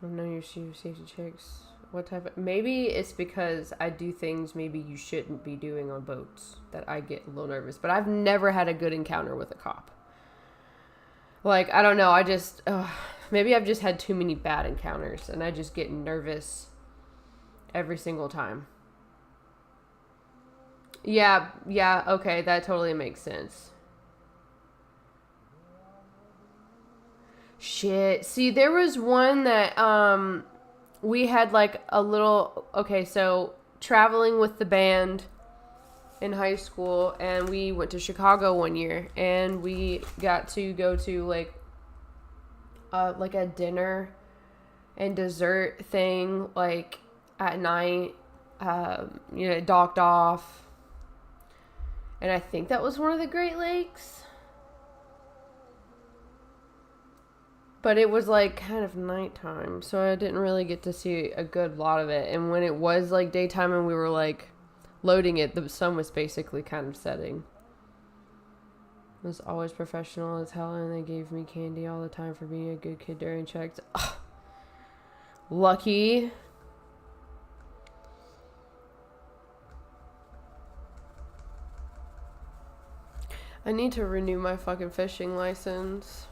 I don't know your safety checks. What type of... Maybe it's because I do things maybe you shouldn't be doing on boats that I get a little nervous. But I've never had a good encounter with a cop. Like, I don't know. I just... maybe I've just had too many bad encounters. And I just get nervous every single time. Yeah, okay. That totally makes sense. Shit. See, there was one that we had like a little... Okay, so traveling with the band in high school, and we went to Chicago one year, and we got to go to like a dinner and dessert thing like at night. You know, docked off, and I think that was one of the Great Lakes. But it was like kind of nighttime, so I didn't really get to see a good lot of it. And when it was like daytime and we were like loading it, the sun was basically kind of setting. It was always professional as hell, and they gave me candy all the time for being a good kid during checks. Ugh. Lucky. I need to renew my fucking fishing license.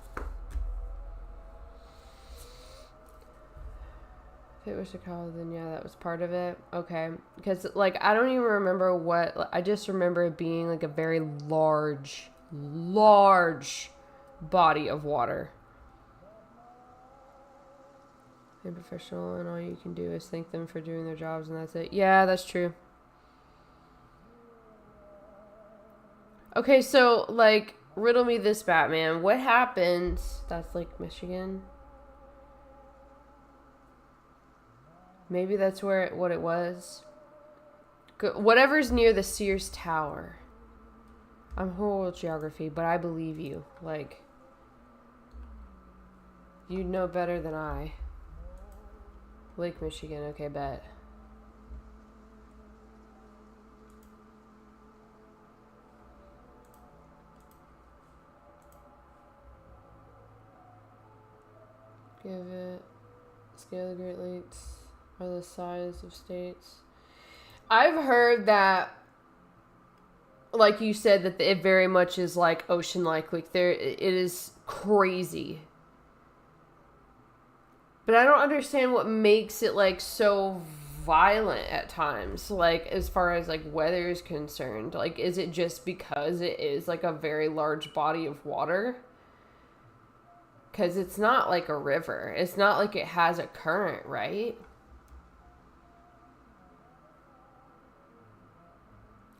If it was Chicago, then yeah, that was part of it. Okay. Because, like, I don't even remember what... I just remember it being, like, a very large body of water. They're professional, and all you can do is thank them for doing their jobs, and that's it. Yeah, that's true. Okay, so, like, riddle me this, Batman. What happens... That's, like, Michigan... Maybe that's what it was. Whatever's near the Sears Tower. I'm horrible at geography, but I believe you. Like, you know better than I. Lake Michigan. Okay, bet. Give it... Scale of the Great Lakes... Are the size of states. I've heard that like you said, that it very much is like ocean-like. Like it is crazy. But I don't understand what makes it like so violent at times. Like as far as like weather is concerned, like is it just because it is like a very large body of water? Because it's not like a river. It's not like it has a current, right?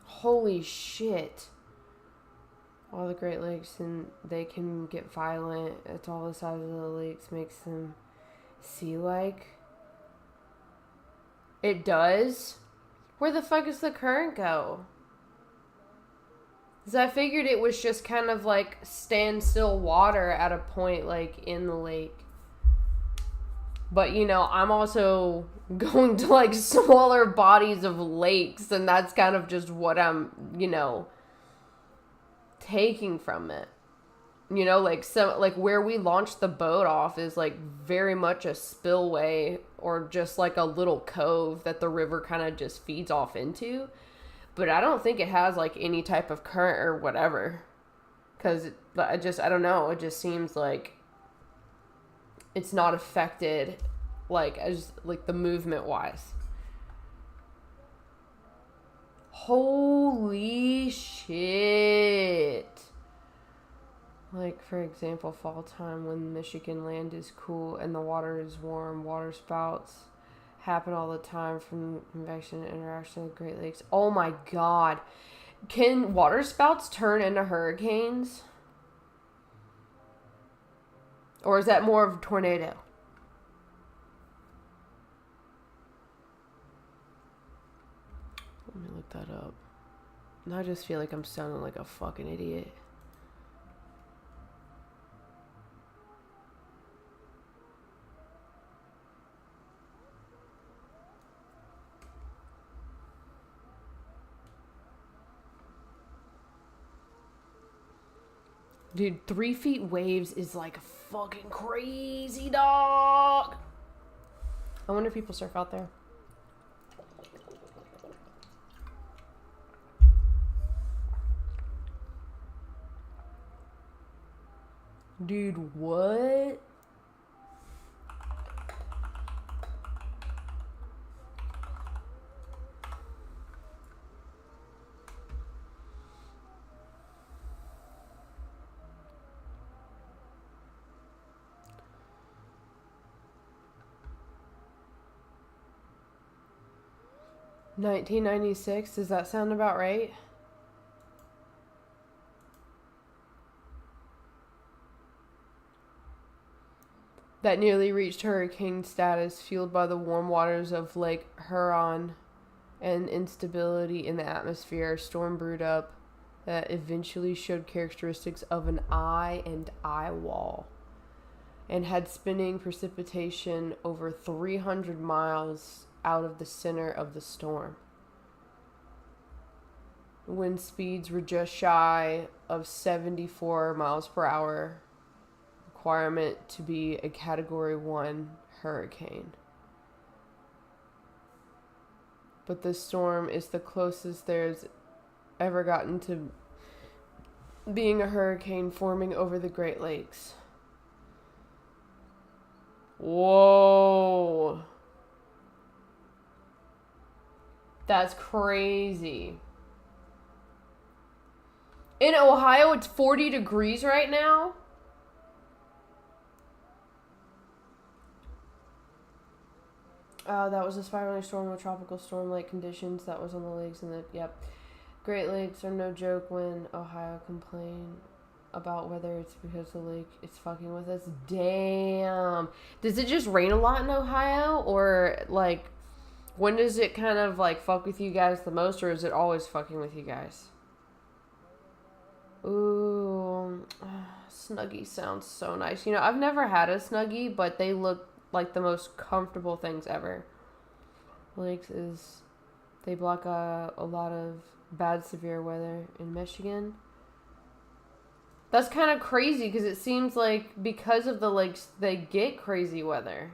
Holy shit. All the Great Lakes, and they can get violent. It's all the size of the lakes makes them sea-like. It does? Where the fuck does the current go? Because I figured it was just kind of like standstill water at a point like in the lake. But you know, I'm also going to like smaller bodies of lakes, and that's kind of just what I'm, you know, taking from it. You know, like some like where we launched the boat off is like very much a spillway or just like a little cove that the river kind of just feeds off into. But I don't think it has like any type of current or whatever. Cause I don't know. It just seems like it's not affected like as like the movement wise. Holy shit. Like, for example, fall time when Michigan land is cool and the water is warm, water spouts happen all the time from convection and interaction with Great Lakes. Oh my god. Can water spouts turn into hurricanes? Or is that more of a tornado? Let me look that up. And I just feel like I'm sounding like a fucking idiot. Dude, 3 feet waves is like fucking crazy, dog. I wonder if people surf out there. Dude, what? $1996, does that sound about right? That nearly reached hurricane status, fueled by the warm waters of Lake Huron and instability in the atmosphere. A storm brewed up that eventually showed characteristics of an eye and eye wall and had spinning precipitation over 300 miles out of the center of the storm. Wind speeds were just shy of 74 miles per hour, requirement to be a Category 1 hurricane. But this storm is the closest there's ever gotten to being a hurricane forming over the Great Lakes. Whoa. That's crazy. In Ohio, it's 40 degrees right now. That was a spiraling storm with tropical storm-like conditions that was on the lakes and the, yep. Great Lakes are no joke when Ohio complain about whether it's because the lake is fucking with us. Damn. Does it just rain a lot in Ohio? Or, like, when does it kind of, like, fuck with you guys the most? Or is it always fucking with you guys? Ooh. Snuggie sounds so nice. You know, I've never had a Snuggie, but they look like the most comfortable things ever. Lakes is... They block a lot of bad severe weather in Michigan. That's kind of crazy because it seems like because of the lakes, they get crazy weather.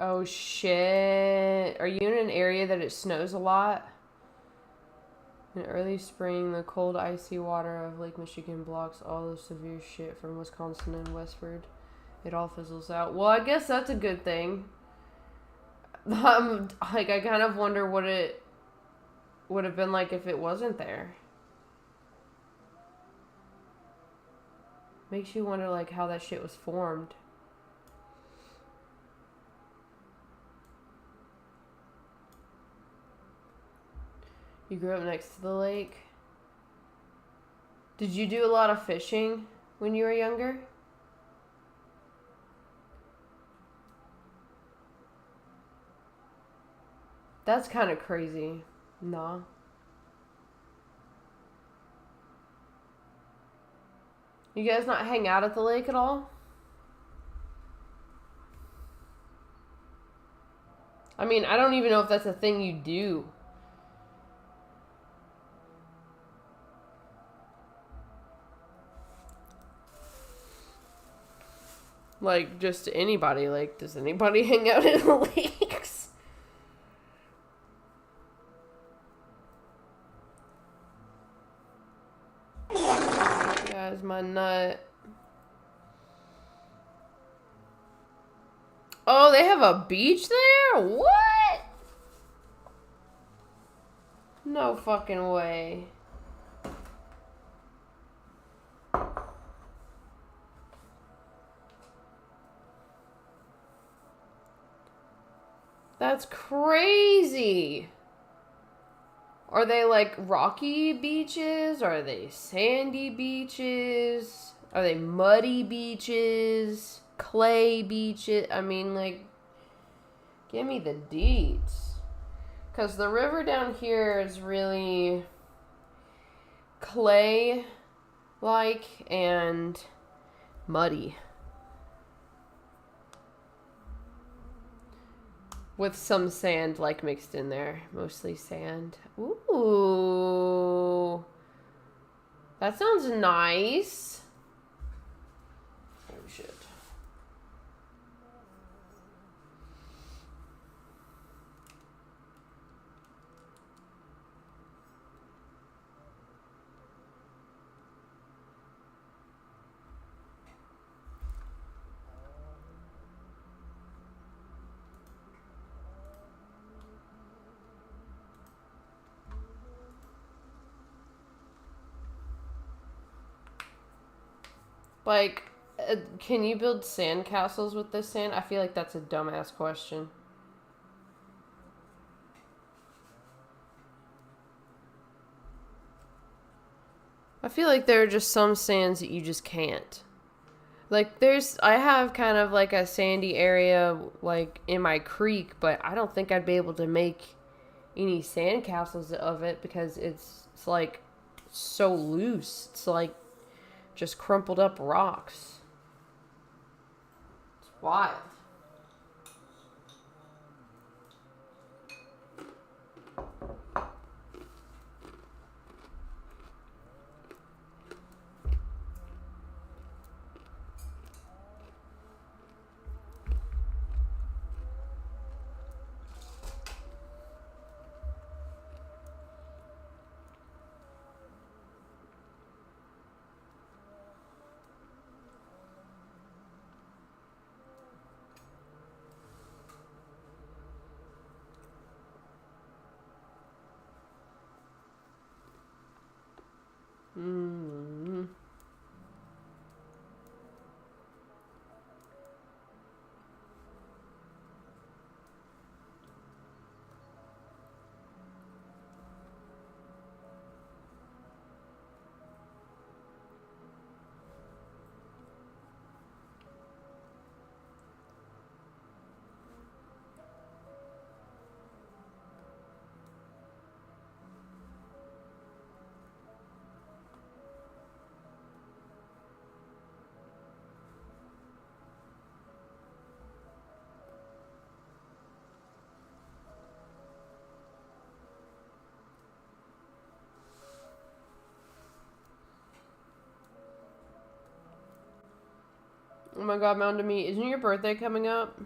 Oh shit. Are you in an area that it snows a lot? In early spring, the cold, icy water of Lake Michigan blocks all the severe shit from Wisconsin and westward. It all fizzles out. Well, I guess that's a good thing. Like, I kind of wonder what it would have been like if it wasn't there. Makes you wonder, like, how that shit was formed. You grew up next to the lake? Did you do a lot of fishing when you were younger? That's kind of crazy. Nah. You guys not hang out at the lake at all? I mean, I don't even know if that's a thing you do. Like, just anybody. Like, does anybody hang out in the lakes? Guys, my nut. Oh, they have a beach there? What? No fucking way. That's crazy. Are they like rocky beaches? Are they sandy beaches? Are they muddy beaches? Clay beaches? I mean, like, give me the deets. Because the river down here is really clay-like and muddy. With some sand, like, mixed in there. Mostly sand. Ooh. That sounds nice. Oh, shit. Like, can you build sand castles with this sand? I feel like that's a dumbass question. I feel like there are just some sands that you just can't. Like, I have kind of like a sandy area, like, in my creek, but I don't think I'd be able to make any sand castles of it because it's like, so loose. It's like just crumpled up rocks. It's wild. Mm-hmm. Oh my god, Mountain Meat, isn't your birthday coming up?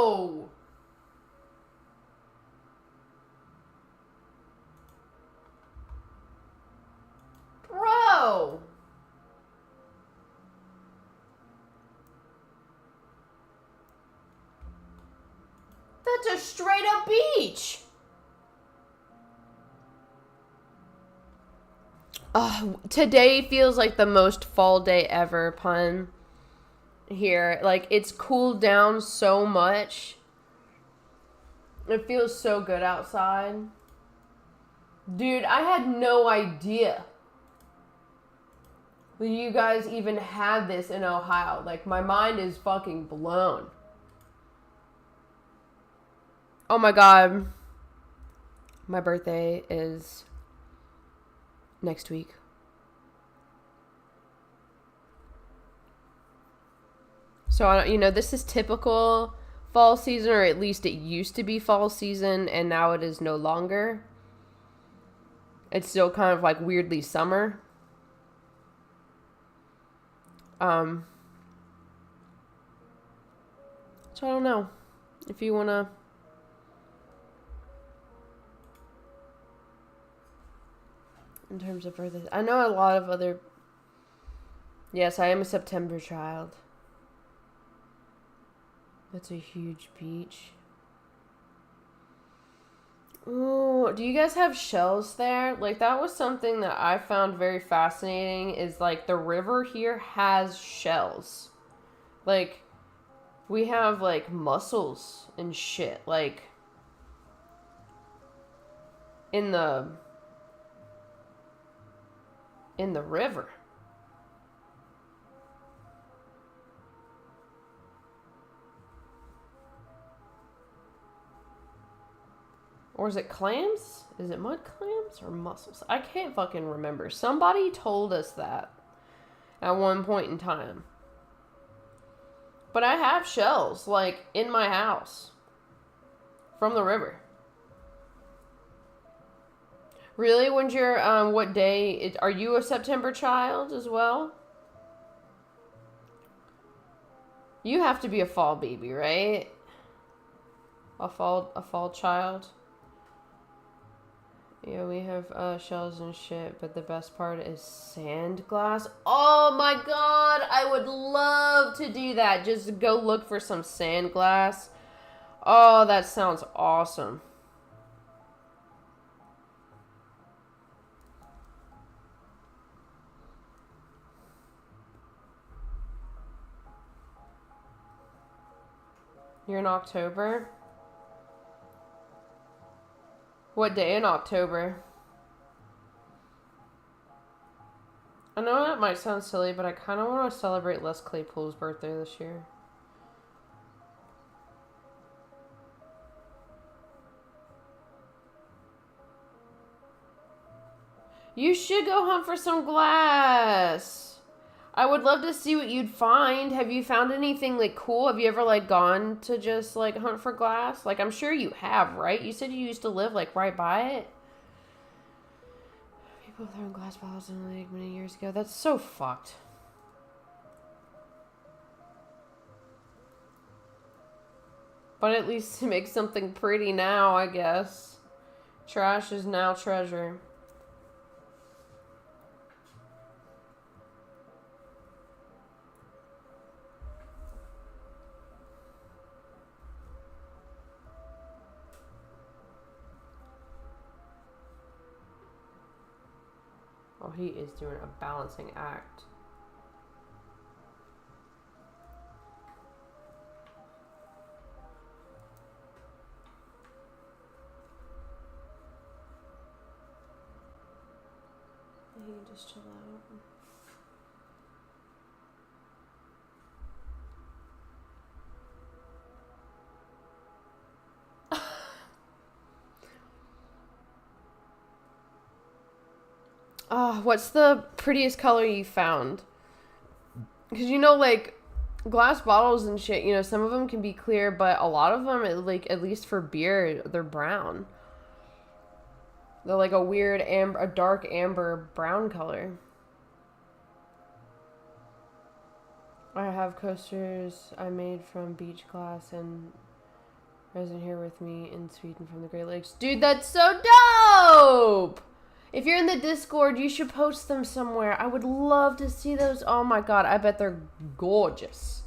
Bro! Bro! That's a straight up beach! Today feels like the most fall day ever, pun. Here. Like, it's cooled down so much. It feels so good outside. Dude, I had no idea that you guys even had this in Ohio. Like, my mind is fucking blown. Oh my god. My birthday is next week. So, you know, this is typical fall season, or at least it used to be fall season, and now it is no longer. It's still kind of like weirdly summer. So I don't know if you want to in terms of birthdays. I know a lot of other. Yes, I am a September child. That's a huge beach. Ooh, do you guys have shells there? Like, that was something that I found very fascinating, is like the river here has shells. Like, we have like mussels and shit, like in the river. Or is it clams? Is it mud clams or mussels? I can't fucking remember. Somebody told us that at one point in time. But I have shells, like, in my house. From the river. Really? When's your, what day? Are you a September child as well? You have to be a fall baby, right? A fall child? Yeah, we have shells and shit, but the best part is sand glass. Oh my god, I would love to do that. Just go look for some sand glass. Oh, that sounds awesome. You're in October? What day in October? I know that might sound silly, but I kind of want to celebrate Les Claypool's birthday this year. You should go hunt for some glass. I would love to see what you'd find. Have you found anything, like, cool? Have you ever, like, gone to just, like, hunt for glass? Like, I'm sure you have, right? You said you used to live, like, right by it. People throwing glass bottles in the lake many years ago. That's so fucked. But at least to make something pretty now, I guess. Trash is now treasure. Oh, he is doing a balancing act. He can just chill out. What's the prettiest color you found? Because, you know, like, glass bottles and shit, you know, some of them can be clear, but a lot of them, like, at least for beer, they're brown. They're like a weird a dark amber brown color. I have coasters I made from beach glass and Resident here with me in Sweden from the Great Lakes. Dude, that's so dope! If you're in the Discord, you should post them somewhere. I would love to see those. Oh my god, I bet they're gorgeous.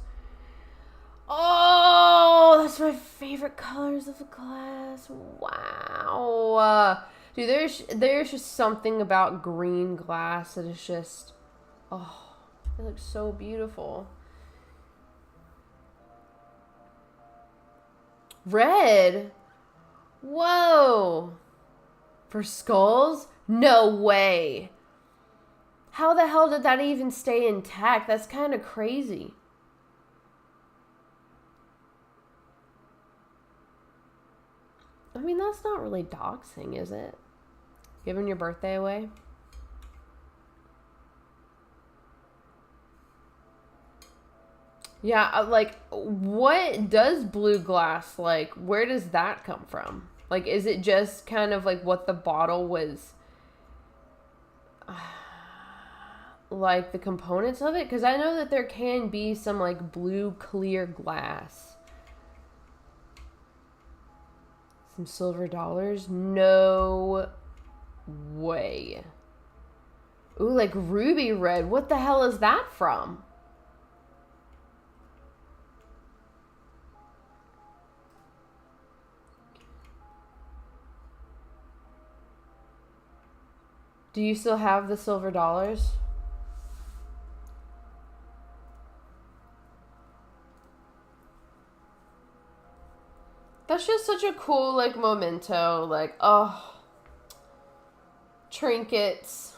Oh, that's my favorite colors of the glass. Wow. Dude, there's just something about green glass that is just, oh, it looks so beautiful. Red? Whoa. For skulls? No way. How the hell did that even stay intact? That's kind of crazy. I mean, that's not really doxing, is it? Giving your birthday away? Yeah, like, what does blue glass, like, where does that come from? Like, is it just kind of like what the bottle was, like, the components of it? Because I know that there can be some, like, blue clear glass. Some silver dollars? No way. Ooh, like ruby red. What the hell is that from? Do you still have the silver dollars? That's just such a cool, like, memento. Like, oh. Trinkets.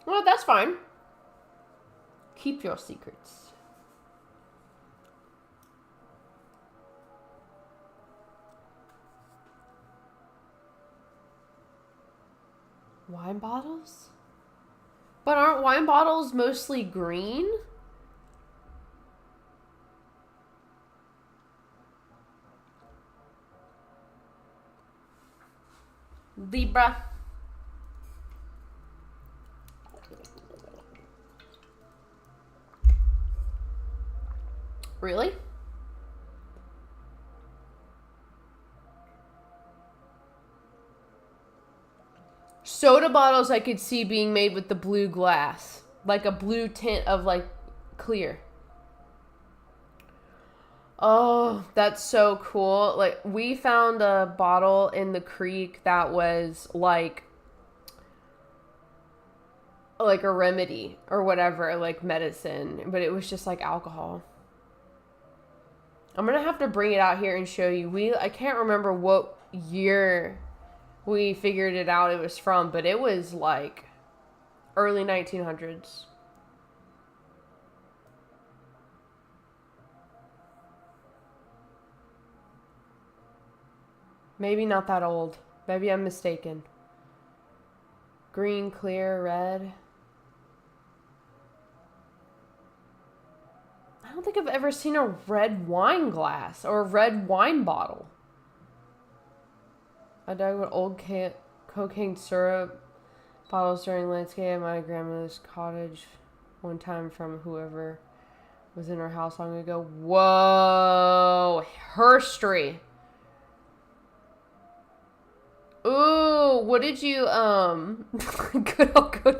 Well, that's fine. Keep your secrets. Wine bottles? But aren't wine bottles mostly green? Libra. Really? Soda bottles I could see being made with the blue glass. Like a blue tint of, like, clear. Oh, that's so cool. Like, we found a bottle in the creek that was like a remedy or whatever, like medicine, but it was just like alcohol. I'm gonna have to bring it out here and show you. I can't remember what year we figured it out it was from, but it was like early 1900s. Maybe not that old. Maybe I'm mistaken. Green, clear, red. I don't think I've ever seen a red wine glass or a red wine bottle. I dug with old cocaine syrup bottles during landscape at my grandmother's cottage one time from whoever was in her house long ago. Whoa! Herstory. Ooh, what did you, good old go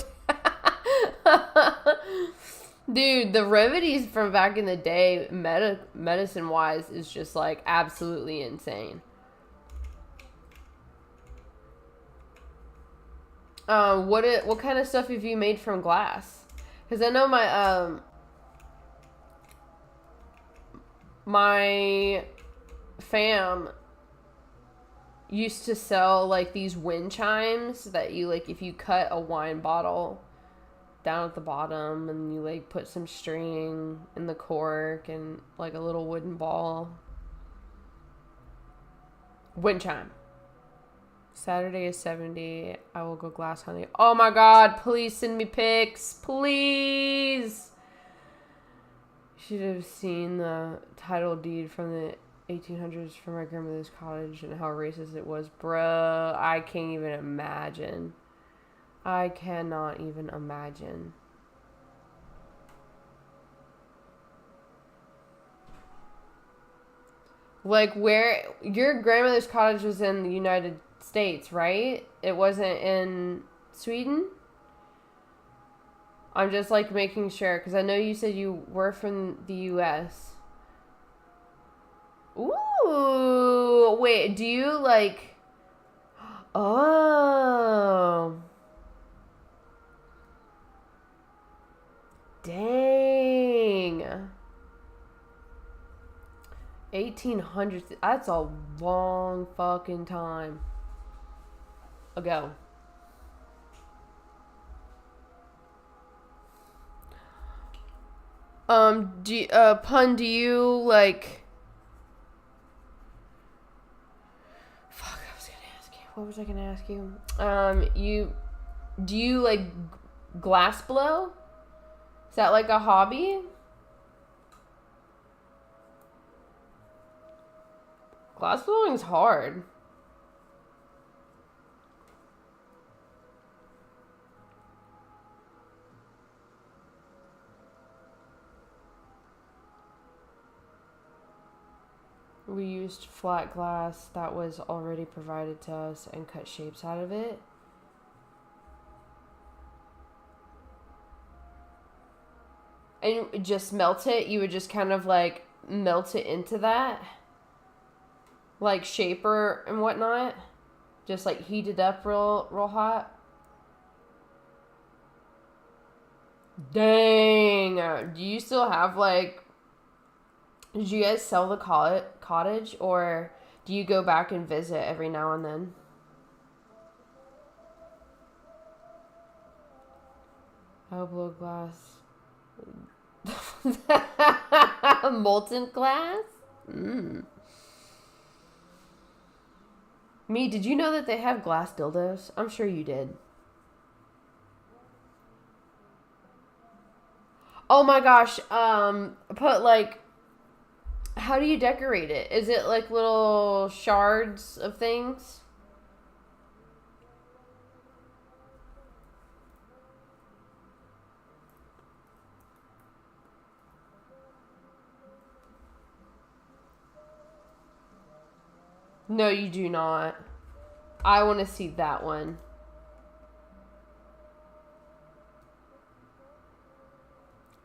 Dude, the remedies from back in the day, medicine-wise, is just, like, absolutely insane. What kind of stuff have you made from glass? Because I know my fam used to sell, like, these wind chimes that you, like, if you cut a wine bottle down at the bottom and you, like, put some string in the cork and, like, a little wooden ball. Wind chime. Saturday is 70. I will go glass hunting. Oh my god, please send me pics. Please. You should have seen the title deed from the 1800s from my grandmother's cottage and how racist it was. Bruh, I can't even imagine. I cannot even imagine. Like, where your grandmother's cottage was in the United States, right? It wasn't in Sweden? I'm just, like, making sure, because I know you said you were from the U.S. Ooh, wait, do you, like... Oh. Dang. 1800s. That's a long fucking time ago. Pun, do you, like... Fuck, I was gonna ask you. What was I gonna ask you? Do you, like, glass blow? Is that, like, a hobby? Glass blowing's hard. We used flat glass that was already provided to us and cut shapes out of it. And just melt it? You would just kind of like melt it into that? Like shaper and whatnot? Just like heat it up real hot? Dang! Do you still have like... Did you guys sell the cottage, or do you go back and visit every now and then? I'll blow glass. Molten glass? Me, did you know that they have glass dildos? I'm sure you did. Oh my gosh, put like... How do you decorate it? Is it like little shards of things? No, you do not. I want to see that one.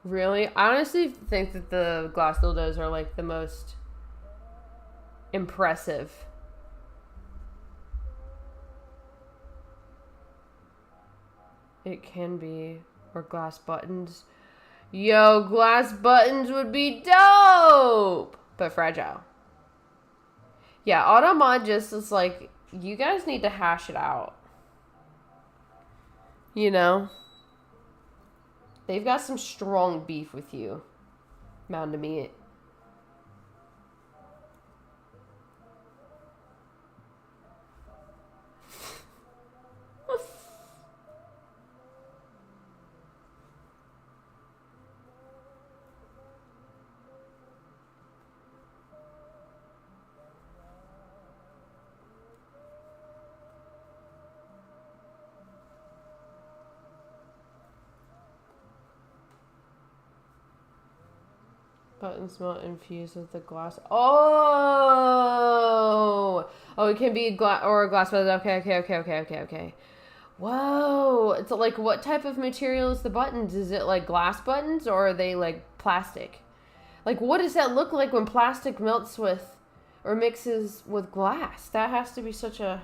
Really? I honestly think that the glass dildos are like the most impressive. It can be. Or glass buttons. Yo, glass buttons would be dope! But fragile. Yeah, Automod just is like, you guys need to hash it out. You know? They've got some strong beef with you. Mound to meat. Buttons melt infused with the glass. Oh, it can be glass or a glass button. Okay. Whoa, it's like, what type of material is the buttons? Is it like glass buttons, or are they like plastic? Like, what does that look like when plastic melts with or mixes with glass? That has to be such a...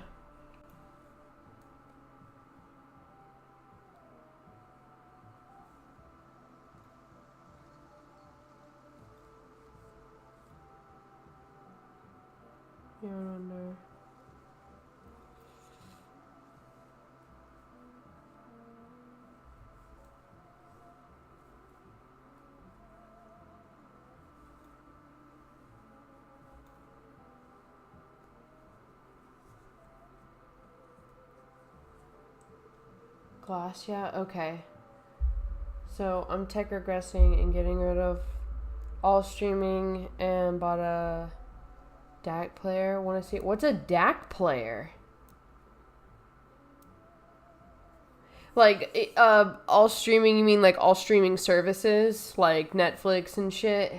Yarn under. Glass, yeah, okay. So I'm tech regressing and getting rid of all streaming and bought a DAC player. Want to see what's a DAC player? Like all streaming, you mean like all streaming services like Netflix and shit?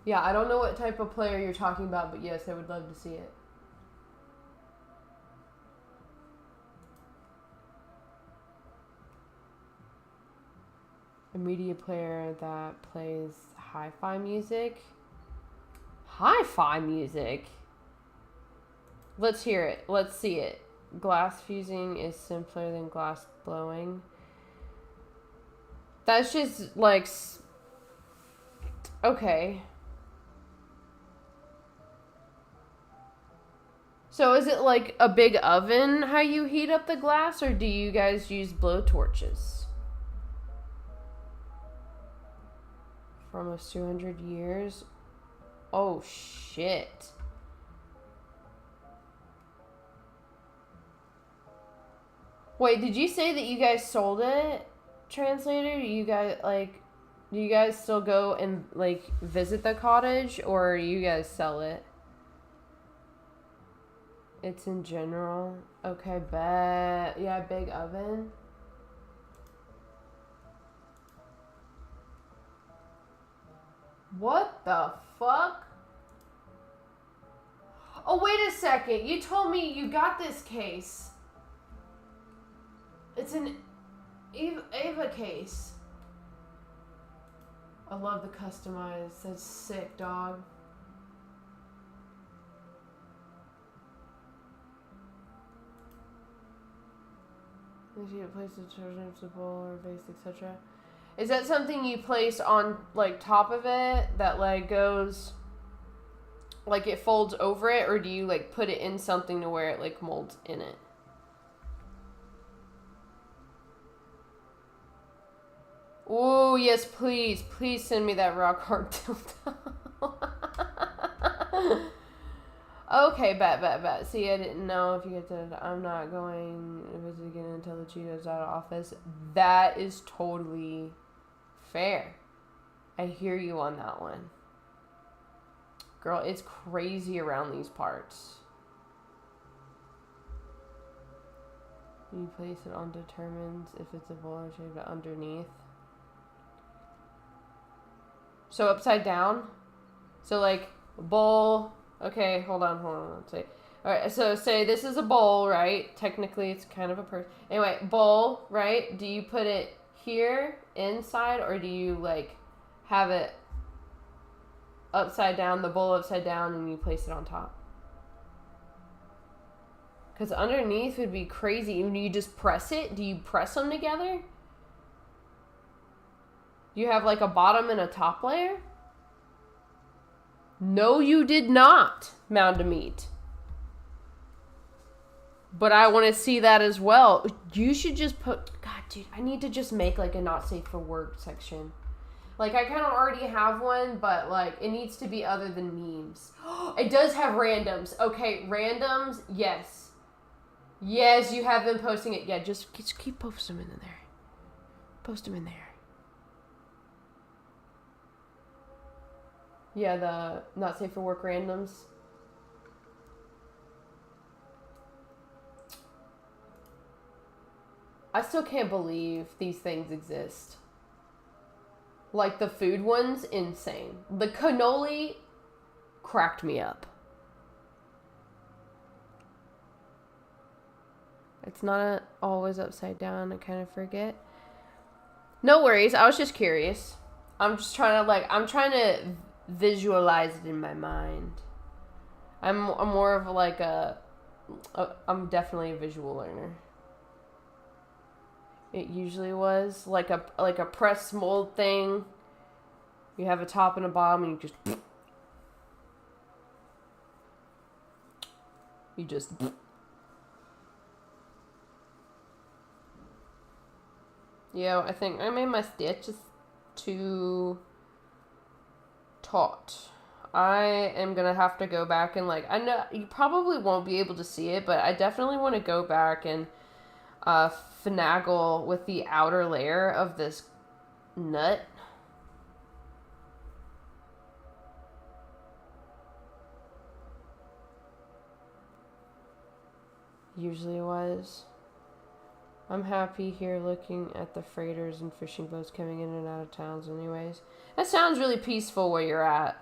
Yeah, I don't know what type of player you're talking about, but yes, I would love to see it. A media player that plays hi-fi music. Hi-fi music? Let's hear it. Let's see it. Glass fusing is simpler than glass blowing. That's just like... Okay. So is it like a big oven how you heat up the glass, or do you guys use blowtorches? For almost 200 years? Oh, shit. Wait, did you say that you guys sold it, translator? Do you guys, like, do you guys still go and, like, visit the cottage, or you guys sell it? It's in general. Okay, bet. Yeah, big oven. What the fuck? Oh, wait a second. You told me you got this case. It's an Ava case. I love the customized. That's sick, dog. You see it placed in children's bowl or vase, etc. Is that something you place on, like, top of it that, like, goes, like, it folds over it, or do you, like, put it in something to where it, like, molds in it? Oh, yes, please. Please send me that rock hard dildo. Okay, bet. See, I didn't know if you get to... I'm not going to visit again until the Cheeto's out of office. That is totally fair. I hear you on that one. Girl, it's crazy around these parts. You place it on determines if it's a bowl or shaped underneath. So upside down? So like, bowl... Okay, hold on. Let's see. Alright, so say this is a bowl, right? Technically, it's kind of a person. Anyway, bowl, right? Do you put it here, inside, or do you, like, have it upside down, the bowl upside down, and you place it on top? Because underneath would be crazy. When you just press it, do you press them together? Do you have, like, a bottom and a top layer? No, you did not, Mound of Meat. But I want to see that as well. You should just put... God, dude, I need to just make, like, a not safe for work section. Like, I kind of already have one, but, like, it needs to be other than memes. It does have randoms. Okay, randoms, yes. Yes, you have been posting it. Yeah, just keep posting them in there. Post them in there. Yeah, the not safe for work randoms. I still can't believe these things exist. Like the food ones, insane. The cannoli cracked me up. It's not always upside down, I kind of forget. No worries, I was just curious. I'm trying to visualize it in my mind. I'm more of like I'm definitely a visual learner. It usually was like a press mold thing. You have a top and a bottom, and you just yeah, I think I made my stitches too taut. I am gonna have to go back and I know you probably won't be able to see it, but I definitely want to go back and finagle with the outer layer of this nut. Usually was. I'm happy here looking at the freighters and fishing boats coming in and out of towns anyways. That sounds really peaceful where you're at.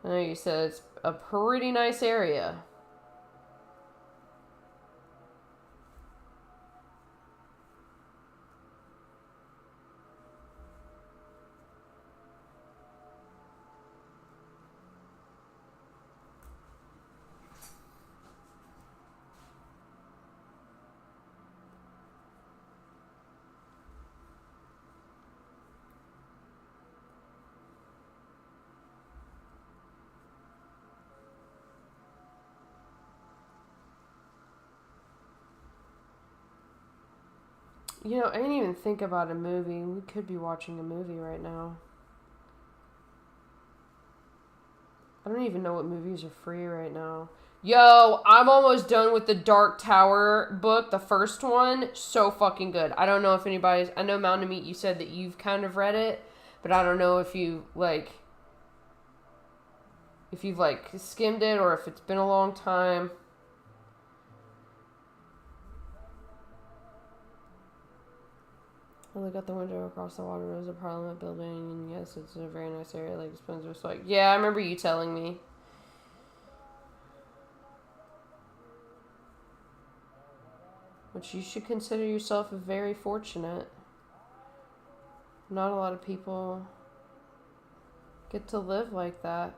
I know you said it's a pretty nice area. You know, I didn't even think about a movie. We could be watching a movie right now. I don't even know what movies are free right now. Yo, I'm almost done with the Dark Tower book, the first one. So fucking good. I don't know if anybody's... I know Mountain Meat, you said that you've kind of read it, but I don't know if you, like... if you've, like, skimmed it or if it's been a long time. I look out the window across the water. There's a Parliament building, and yes, it's a very nice area, like Spencer. So, like, yeah, I remember you telling me. Which you should consider yourself very fortunate. Not a lot of people get to live like that.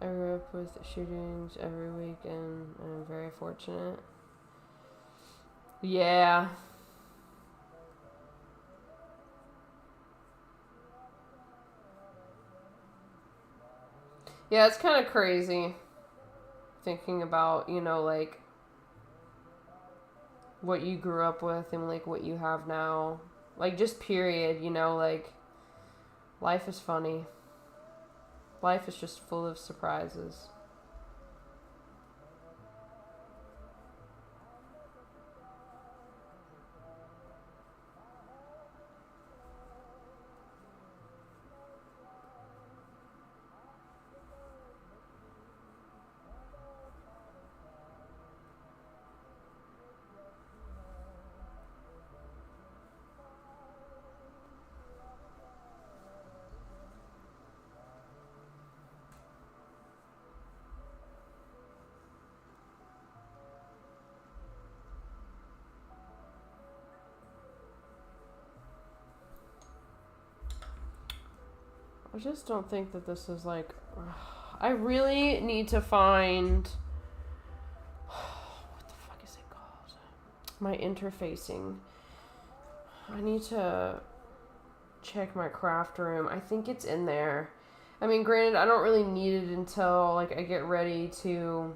I grew up with shootings every weekend, and I'm very fortunate. Yeah. Yeah, it's kind of crazy thinking about, you know, like, what you grew up with and, like, what you have now. Like, just period, you know, like, life is funny. Life is just full of surprises. I just don't think that this is like... I really need to find... What the fuck is it called? My interfacing. I need to check my craft room. I think it's in there. I mean, granted, I don't really need it until, like, I get ready to...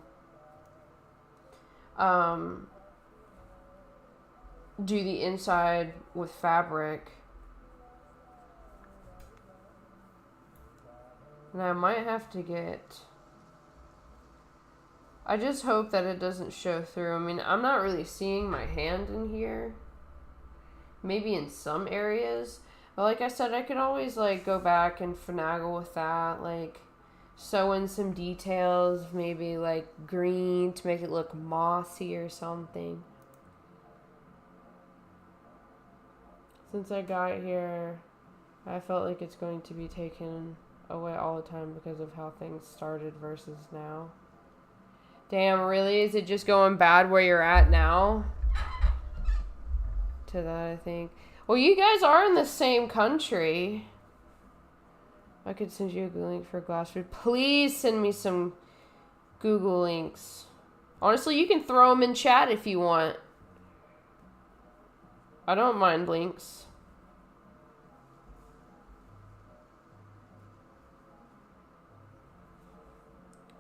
do the inside with fabric. And I might have to get... I just hope that it doesn't show through. I mean, I'm not really seeing my hand in here. Maybe in some areas. But like I said, I could always, like, go back and finagle with that. Like, sew in some details. Maybe, like, green to make it look mossy or something. Since I got here, I felt like it's going to be taken away all the time because of how things started versus now. Damn, really? Is it just going bad where you're at now? To that, I think. Well, you guys are in the same country. I could send you a Google link for Glassfood. Please send me some Google links. Honestly, you can throw them in chat if you want. I don't mind links.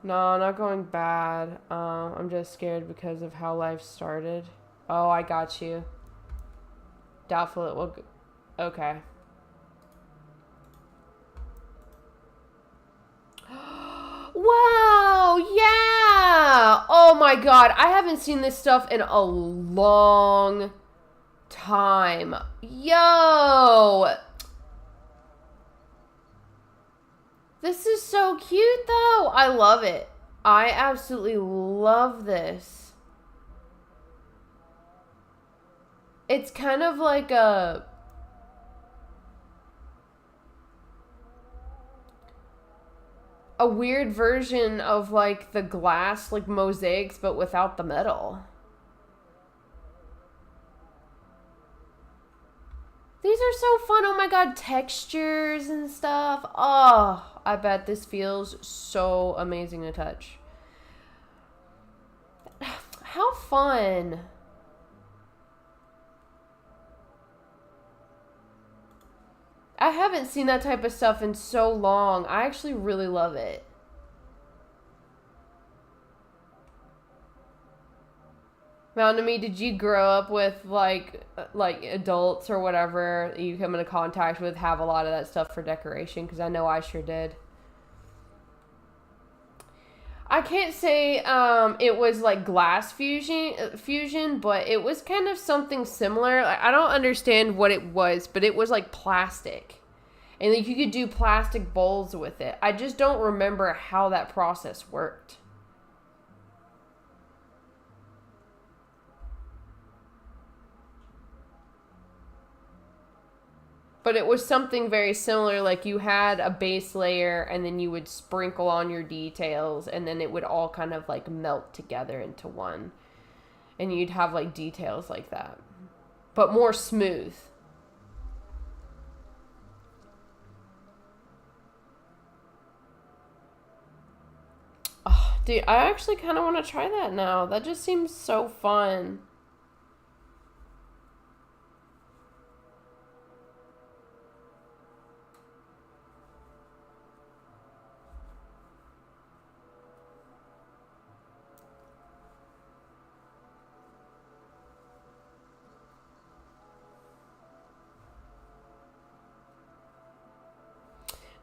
No, not going bad. I'm just scared because of how life started. Oh, I got you. Doubtful it will... Okay. Wow! my god, I haven't seen this stuff in a long time. Yo! This is so cute, though. I love it. I absolutely love this. It's kind of like a weird version of like the glass like mosaics but without the metal. These are so fun. Oh my god, textures and stuff. Oh, I bet this feels so amazing to touch. How fun. I haven't seen that type of stuff in so long. I actually really love it. Mountain Me, did you grow up with like adults or whatever you come into contact with have a lot of that stuff for decoration? Because I know I sure did. I can't say it was like glass fusion, but it was kind of something similar. Like, I don't understand what it was, but it was like plastic. And like you could do plastic bowls with it. I just don't remember how that process worked. But it was something very similar, like you had a base layer and then you would sprinkle on your details and then it would all kind of like melt together into one. And you'd have like details like that, but more smooth. Oh, dude, I actually kind of want to try that now. That just seems so fun.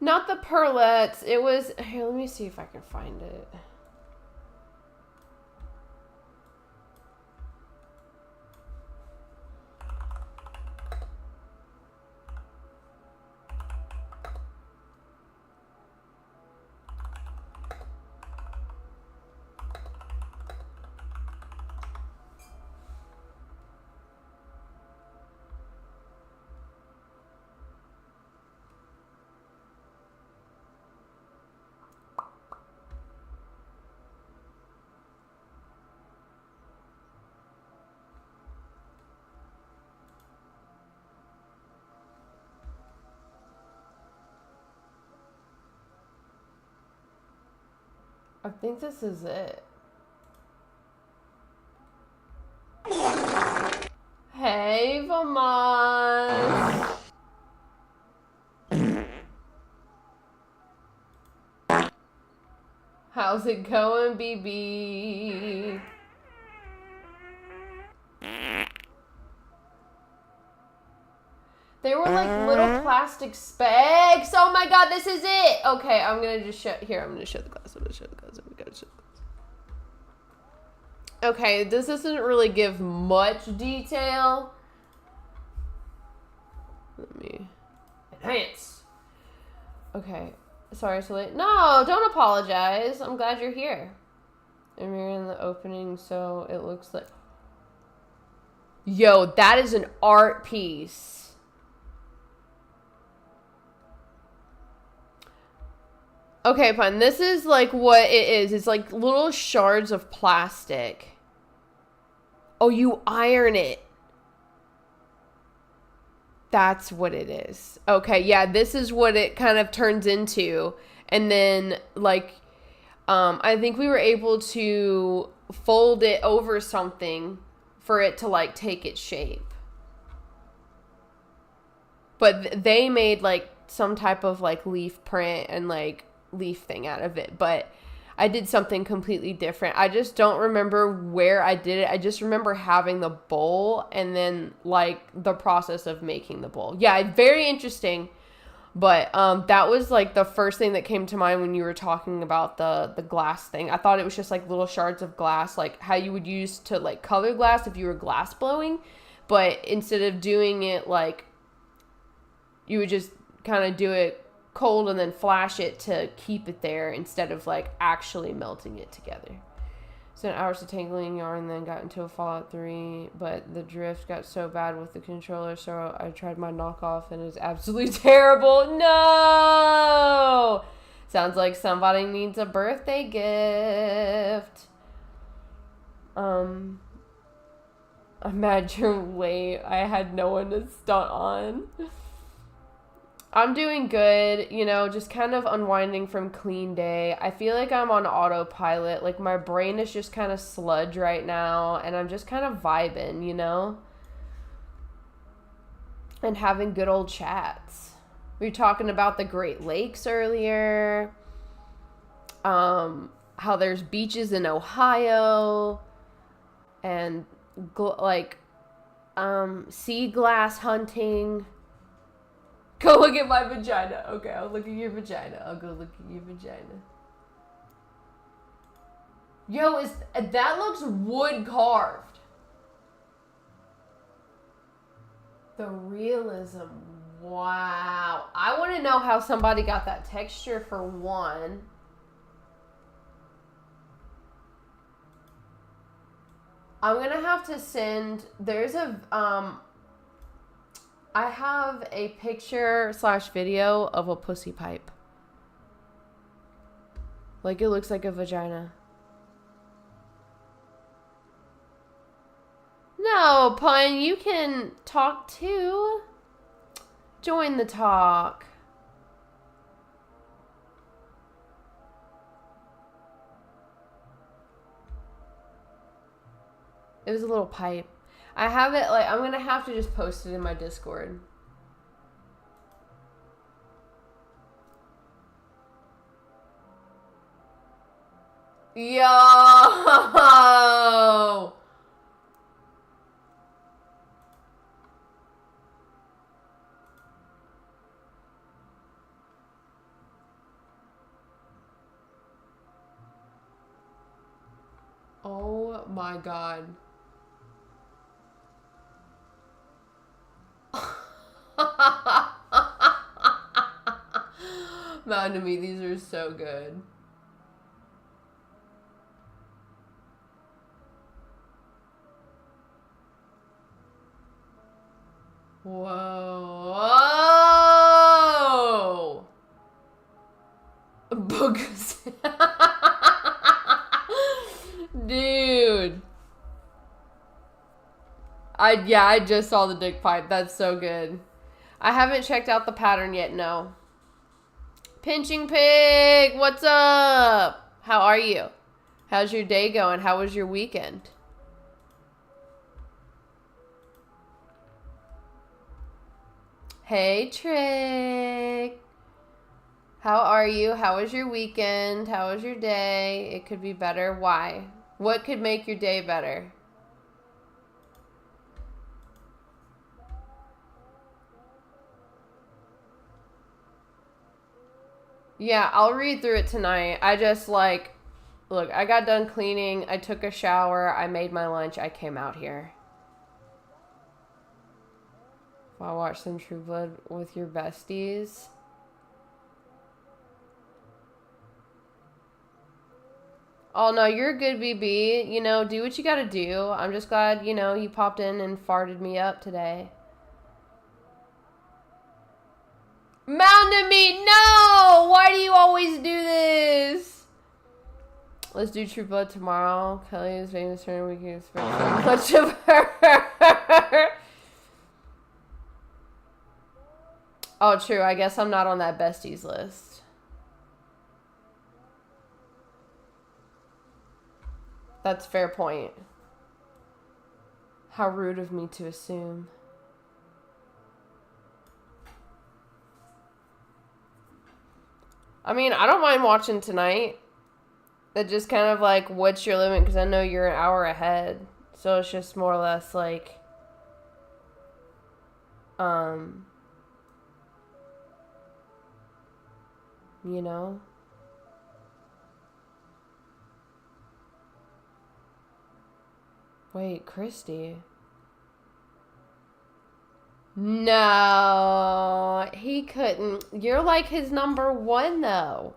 Not the perlettes. It was... Here, let me see if I can find it. I think this is it. Hey, Vamos. How's it going, BB? They were like little plastic specs. Oh my god, this is it. Okay, I'm gonna just show. Here, I'm gonna show the glass. I'm gonna show the glass. We gotta show the glass. Okay, this doesn't really give much detail. Let me enhance. Okay, sorry, so late. No, don't apologize. I'm glad you're here. And we're in the opening, so it looks like. Yo, that is an art piece. Okay, fine. This is like what it is. It's like little shards of plastic. Oh, you iron it. That's what it is. Okay, yeah, this is what it kind of turns into. And then, like, I think we were able to fold it over something for it to, like, take its shape. But they made, like, some type of, like, leaf print and, like, leaf thing out of it, but I did something completely different. I just don't remember where I did it. I just remember having the bowl and then like the process of making the bowl. Yeah, very interesting. But that was like the first thing that came to mind when you were talking about the glass thing. I thought it was just like little shards of glass, like how you would use to like color glass if you were glass blowing. But instead of doing it like, you would just kind of do it cold and then flash it to keep it there instead of like actually melting it together. Spent hours detangling yarn, then got into a Fallout 3, but the drift got so bad with the controller, so I tried my knockoff and it was absolutely terrible. No! Sounds like somebody needs a birthday gift. I'm mad you're late. I had no one to stunt on. I'm doing good, you know, just kind of unwinding from clean day. I feel like I'm on autopilot. Like, my brain is just kind of sludge right now, and I'm just kind of vibing, you know? And having good old chats. We were talking about the Great Lakes earlier. How there's beaches in Ohio. And, sea glass hunting. Go look at my vagina. Okay, I'll look at your vagina. I'll go look at your vagina. Yo, that looks wood carved. The realism. Wow. I want to know how somebody got that texture for one. I'm going to have to send... There's a... I have a picture/video of a pussy pipe. Like, it looks like a vagina. No, Pun, you can talk too. Join the talk. It was a little pipe. I have it, like, I'm gonna have to just post it in my Discord. Yo! Oh my god. Mountain to me, these are so good. Whoa! Books. Dude. I just saw the dick pipe. That's so good. I haven't checked out the pattern yet, no. Pinching Pig, what's up? How are you? How's your day going? How was your weekend? Hey, Trick. How are you? How was your weekend? How was your day? It could be better. Why? What could make your day better? Yeah, I'll read through it tonight. I just, like, look, I got done cleaning. I took a shower. I made my lunch. I came out here. I watched some True Blood with your besties. Oh, no, you're good, BB. You know, do what you gotta do. I'm just glad, you know, you popped in and farted me up today. Mountain Meat, no! Why do you always do this? Let's do True Blood tomorrow. Kelly is famous for we can expect so much of her. Oh, true. I guess I'm not on that besties list. That's a fair point. How rude of me to assume. I mean, I don't mind watching tonight. It just kind of like, what's your limit? Because I know you're an hour ahead. So it's just more or less like, you know? Wait, Christy. No, he couldn't. You're like his number one, though.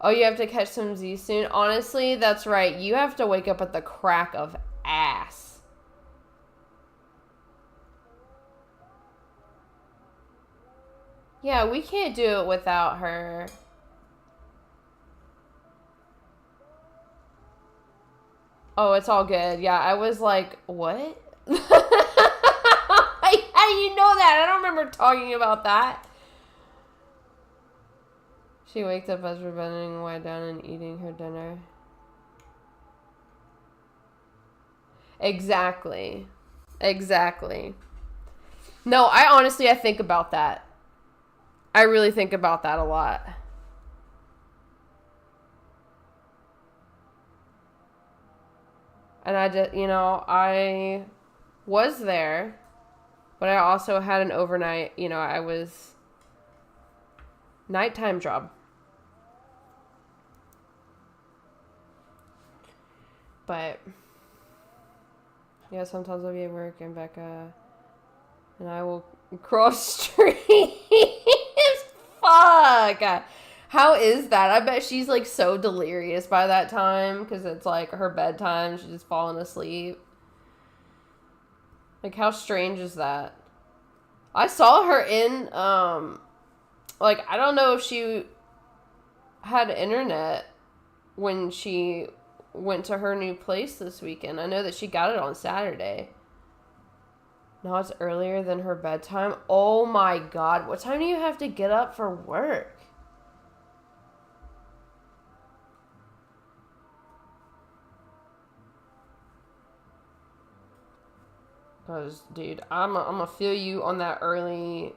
Oh, you have to catch some Z soon? Honestly, that's right. You have to wake up at the crack of ass. Yeah, we can't do it without her. Oh, it's all good. Yeah, I was like, what? How do you know that? I don't remember talking about that. She wakes up as we're bending away down and eating her dinner. Exactly. Exactly. No, I think about that. I really think about that a lot. And I just, I was there, but I also had an overnight, I was nighttime job. But yeah, sometimes I'll be at work and Becca and I will cross streams. Fuck. How is that? I bet she's like so delirious by that time because it's like her bedtime. She's just falling asleep. Like, how strange is that? I saw her in, like, I don't know if she had internet when she went to her new place this weekend. I know that she got it on Saturday. Now it's earlier than her bedtime. Oh my God. What time do you have to get up for work? Because, dude, I'm gonna feel you on that early.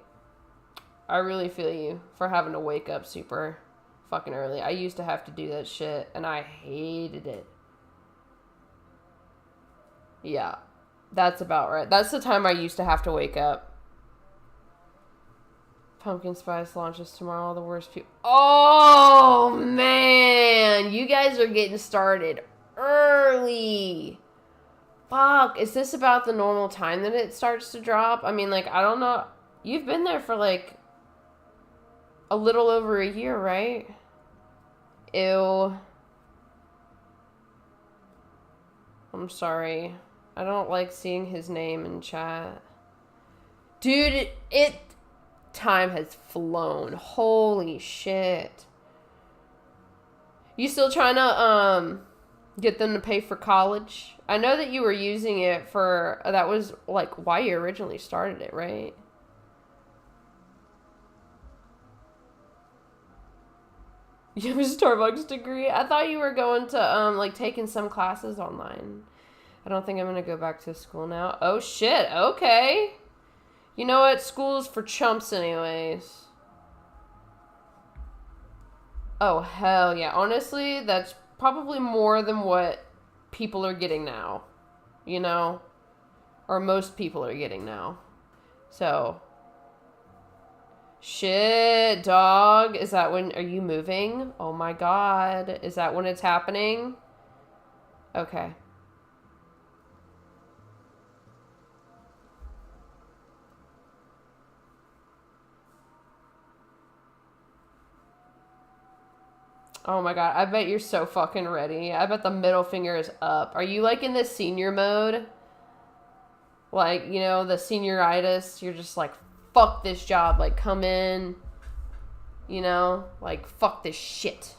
I really feel you for having to wake up super fucking early. I used to have to do that shit, and I hated it. Yeah, that's about right. That's the time I used to have to wake up. Pumpkin Spice launches tomorrow. The worst people. Oh, man. You guys are getting started early. Fuck, is this about the normal time that it starts to drop? I mean, like, I don't know. You've been there for, like, a little over a year, right? Ew. I'm sorry. I don't like seeing his name in chat. Dude, time has flown. Holy shit. You still trying to, get them to pay for college? I know that you were using it for, that was, like, why you originally started it, right? You have a Starbucks degree? I thought you were going to, like, taking some classes online. I don't think I'm going to go back to school now. Oh, shit. Okay. You know what? School is for chumps anyways. Oh, hell yeah. Honestly, that's probably more than what people are getting now. You know? Or most people are getting now. So. Shit, dog. Is that when... Are you moving? Oh my god. Is that when it's happening? Okay. Oh my god, I bet you're so fucking ready. I bet the middle finger is up. Are you like in the senior mode? Like, you know, the senioritis. You're just like, fuck this job. Like, come in. You know? Like, fuck this shit.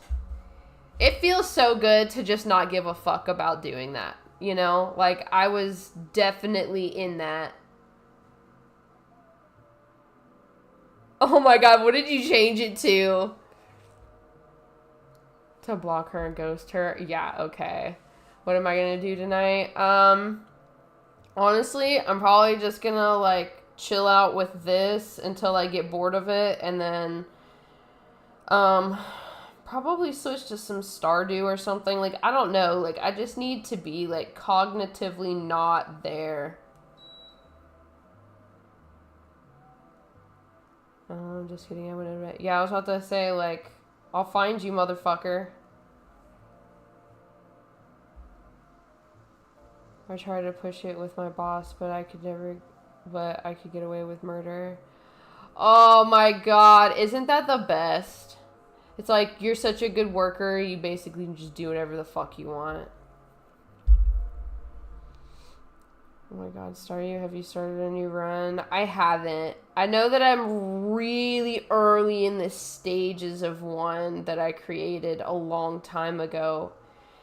It feels so good to just not give a fuck about doing that. You know? Like, I was definitely in that. Oh my god, what did you change it to? To block her and ghost her? Yeah, okay. What am I gonna do tonight? Honestly, I'm probably just gonna, like, chill out with this until I get bored of it, and then, probably switch to some Stardew or something. Like, I don't know. Like, I just need to be, like, cognitively not there. I'm just kidding. I'm gonna. Yeah, I was about to say, like, I'll find you, motherfucker. I tried to push it with my boss, but I could get away with murder. Oh my god, isn't that the best? It's like, you're such a good worker, you basically just do whatever the fuck you want. Oh my god, Staryu, have you started a new run? I haven't. I know that I'm really early in the stages of one that I created a long time ago.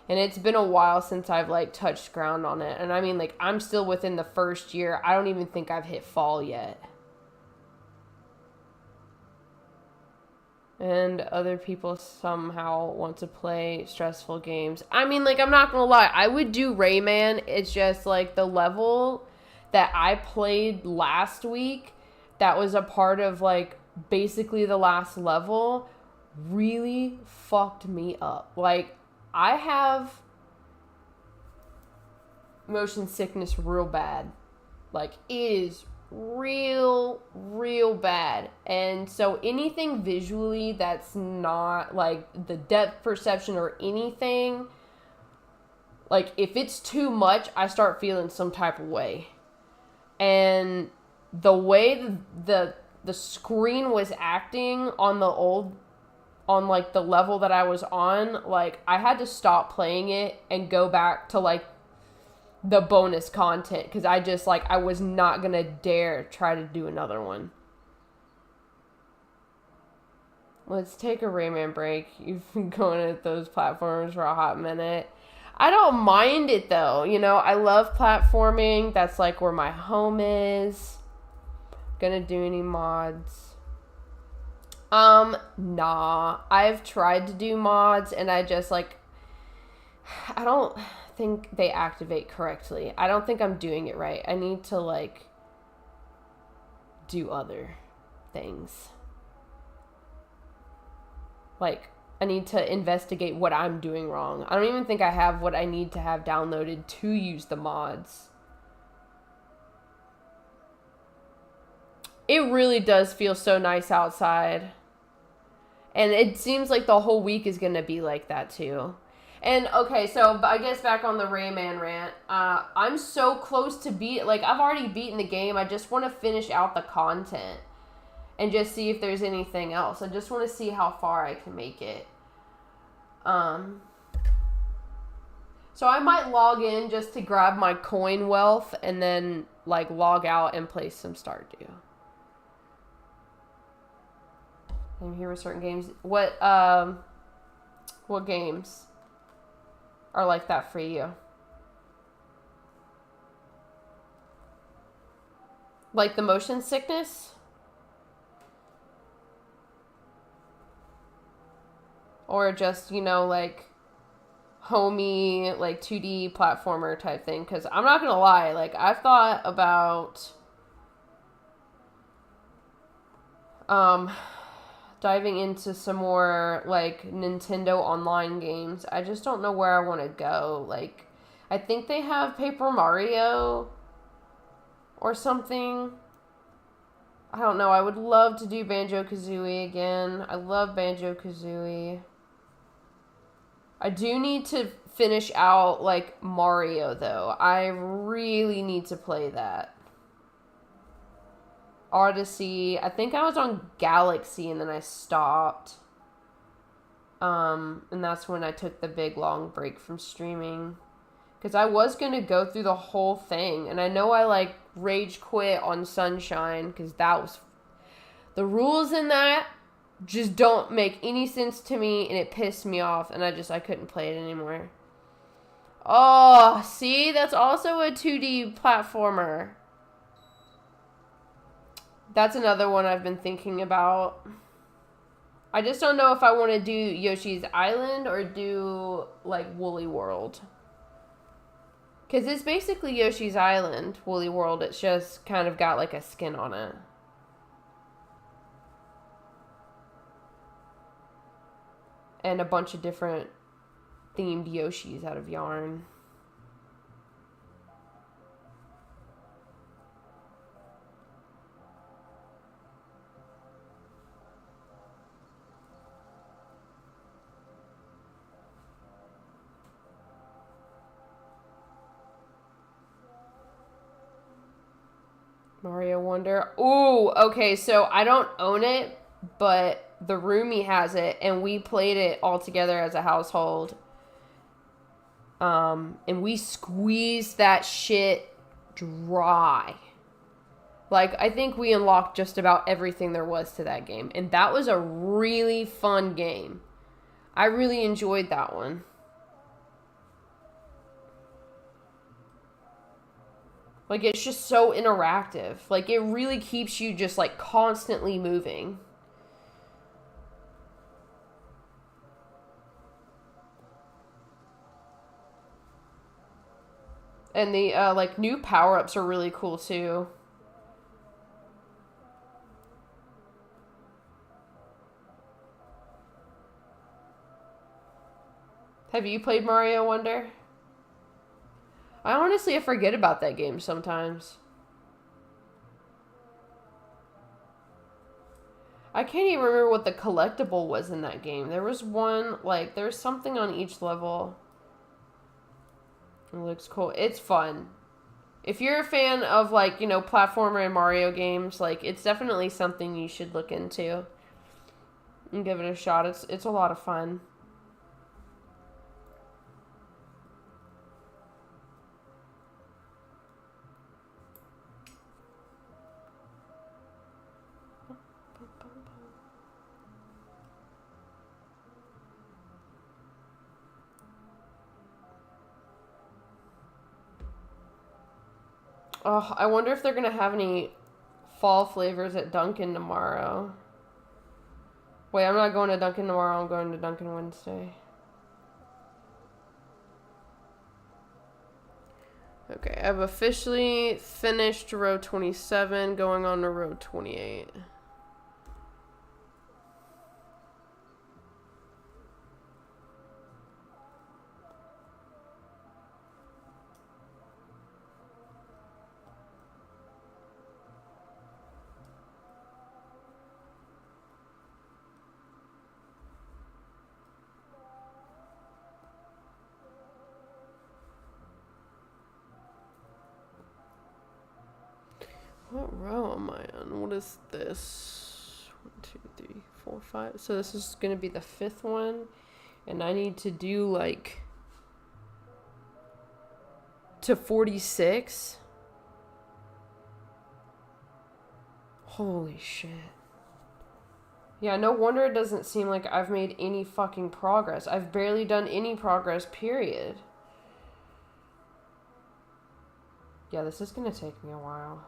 And it's been a while since I've, like, touched ground on it. And I mean, like, I'm still within the first year. I don't even think I've hit fall yet. And other people somehow want to play stressful games. I mean, like, I'm not gonna lie. I would do Rayman. It's just, like, the level that I played last week, that was a part of, like, basically the last level, really fucked me up. Like, I have motion sickness real bad. Like, it is real bad. And so anything visually that's not, like, the depth perception or anything, like, if it's too much, I start feeling some type of way. And the way the screen was acting on like, the level that I was on, like, I had to stop playing it and go back to, like, the bonus content, because I just, like, I was not gonna dare try to do another one. Let's take a Rayman break. You've been going at those platforms for a hot minute. I don't mind it, though. You know, I love platforming. That's, like, where my home is. Gonna do any mods? Nah. I've tried to do mods, and I just, like, I don't think they activate correctly. I don't think I'm doing it right. I need to, like, do other things. Like, I need to investigate what I'm doing wrong. I don't even think I have what I need to have downloaded to use the mods. It really does feel so nice outside. And it seems like the whole week is going to be like that too. And, okay, so I guess back on the Rayman rant. I'm so close to like, I've already beaten the game. I just want to finish out the content. And just see if there's anything else. I just want to see how far I can make it. So I might log in just to grab my coin wealth. And then, like, log out and play some Stardew. I'm here with certain games. What games are like that for you? Like the motion sickness? Or just, you know, like, homey, like, 2D platformer type thing? Because I'm not going to lie, like, I've thought about diving into some more, like, Nintendo online games. I just don't know where I want to go. Like, I think they have Paper Mario or something. I don't know. I would love to do Banjo-Kazooie again. I love Banjo-Kazooie. I do need to finish out, like, Mario, though. I really need to play that. Odyssey. I think I was on Galaxy and then I stopped. And that's when I took the big long break from streaming. Because I was going to go through the whole thing. And I know I, like, rage quit on Sunshine. Because that was... The rules in that just don't make any sense to me. And it pissed me off. And I couldn't play it anymore. Oh, see? That's also a 2D platformer. That's another one I've been thinking about. I just don't know if I want to do Yoshi's Island or do, like, Woolly World. Because it's basically Yoshi's Island, Woolly World. It's just kind of got, like, a skin on it. And a bunch of different themed Yoshis out of yarn. Mario Wonder. Ooh, okay, so I don't own it, but the roomie has it, and we played it all together as a household. And we squeezed that shit dry. Like, I think we unlocked just about everything there was to that game. And that was a really fun game. I really enjoyed that one. Like, it's just so interactive. Like, it really keeps you just, like, constantly moving. And the, like, new power-ups are really cool, too. Have you played Mario Wonder? I honestly forget about that game sometimes. I can't even remember what the collectible was in that game. There was one, like, there's something on each level. It looks cool. It's fun. If you're a fan of, like, you know, platformer and Mario games, like, it's definitely something you should look into and give it a shot. It's a lot of fun. Oh, I wonder if they're going to have any fall flavors at Dunkin' tomorrow. Wait, I'm not going to Dunkin' tomorrow. I'm going to Dunkin' Wednesday. Okay, I've officially finished row 27, going on to row 28. What row am I on? What is this? 1, 2, 3, 4, 5. So this is going to be the 5th one. And I need to do like to 46. Holy shit. Yeah, no wonder it doesn't seem like I've made any fucking progress. I've barely done any progress, period. Yeah, this is going to take me a while.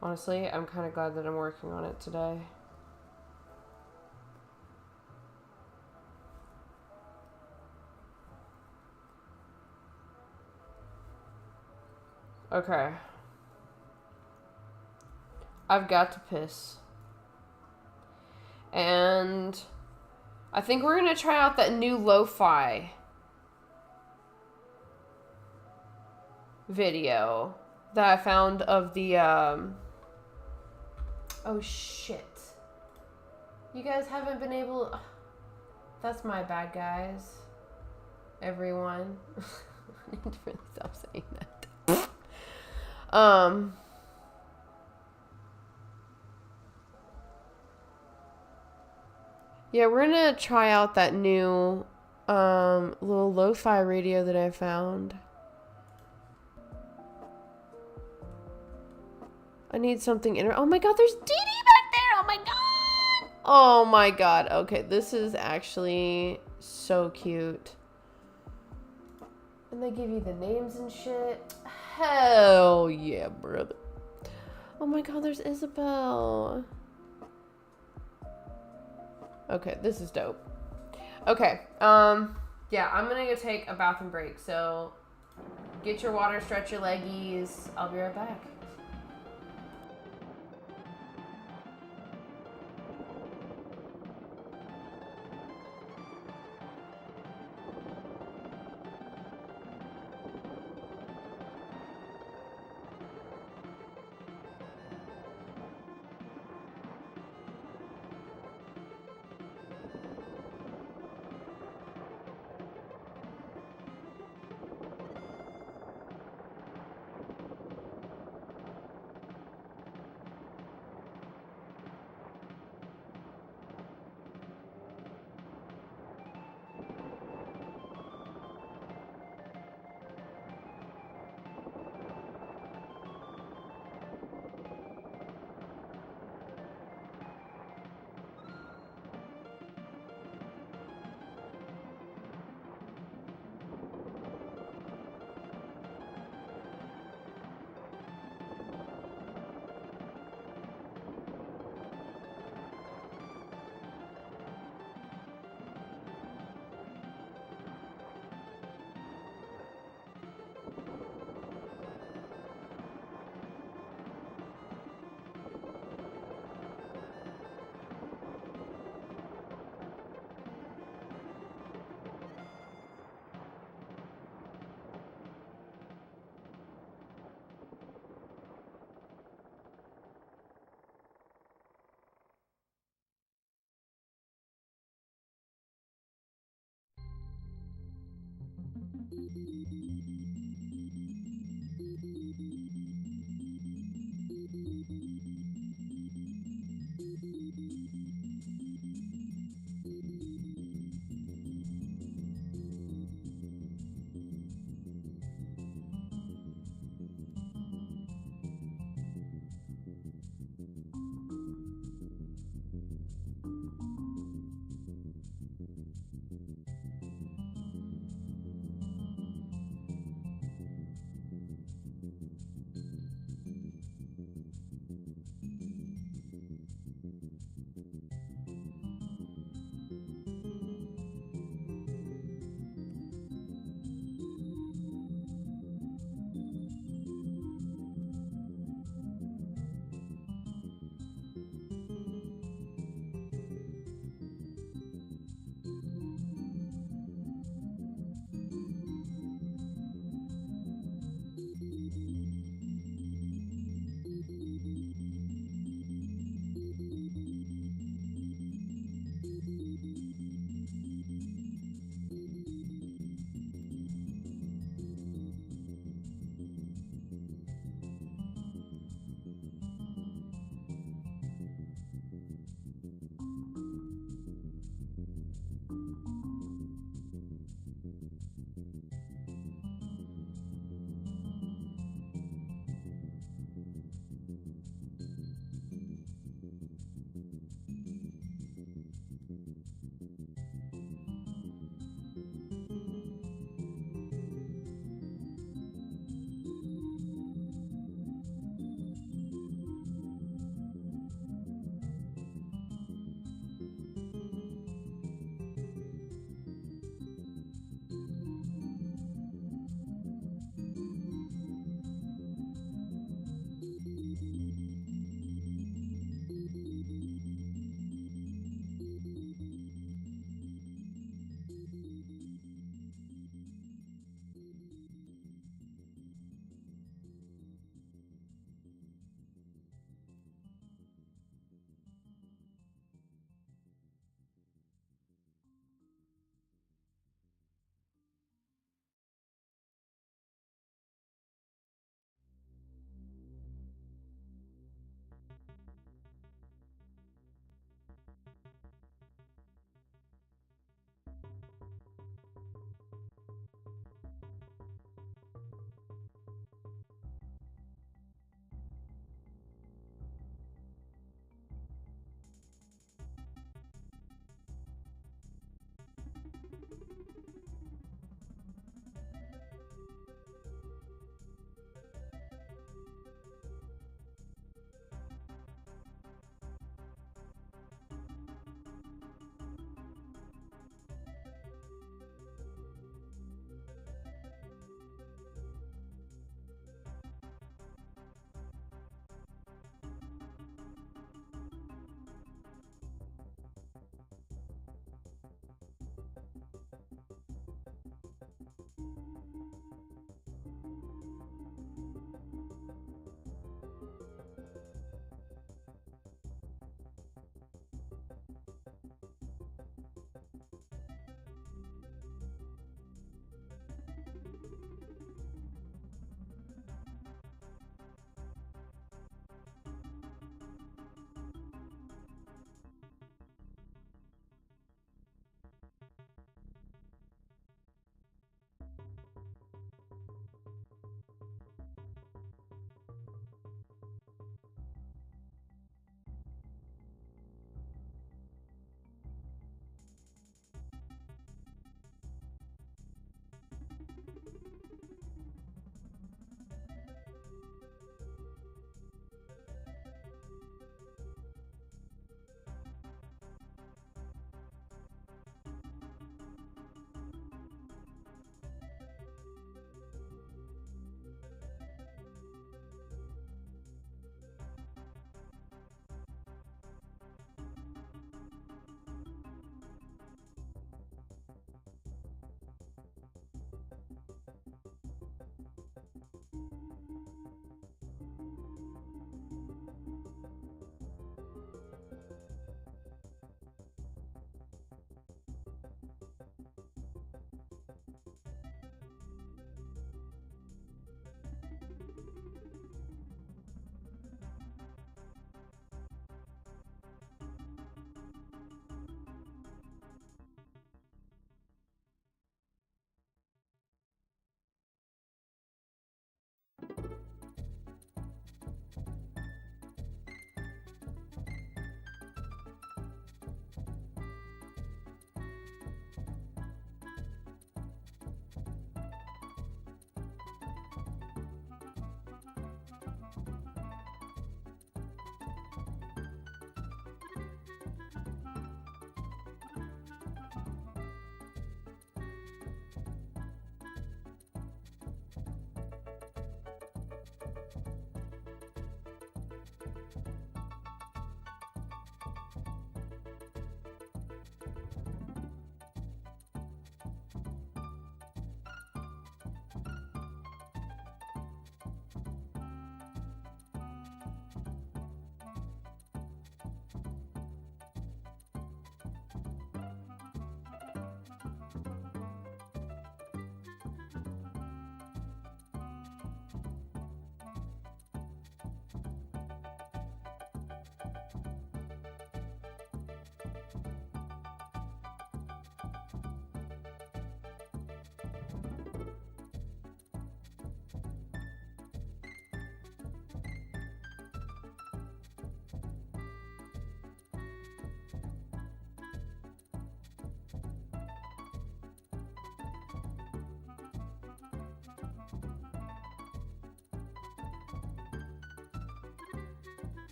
Honestly, I'm kind of glad that I'm working on it today. Okay. I've got to piss. And I think we're going to try out that new lo-fi video that I found of the, oh shit. You guys haven't been able... That's my bad, guys. Everyone. I need to really stop saying that. Yeah, we're gonna try out that new, little lo-fi radio that I found. I need something oh my god, there's Dee Dee back there! Oh my god! Oh my god. Okay, this is actually so cute. And they give you the names and shit. Hell yeah, brother. Oh my god, there's Isabel. Okay, this is dope. Okay, yeah, I'm gonna go take a bathroom break, so get your water, stretch your leggies. I'll be right back.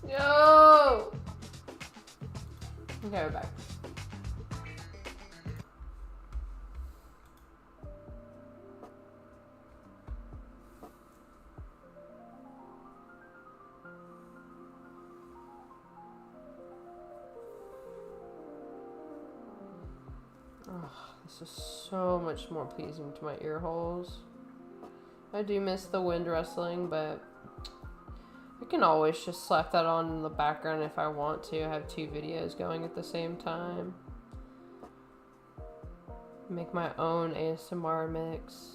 Yo! Okay, we're back. Oh, this is so much more pleasing to my ear holes. I do miss the wind rustling, but I can always just slap that on in the background if I want to. I have 2 videos going at the same time. Make my own ASMR mix.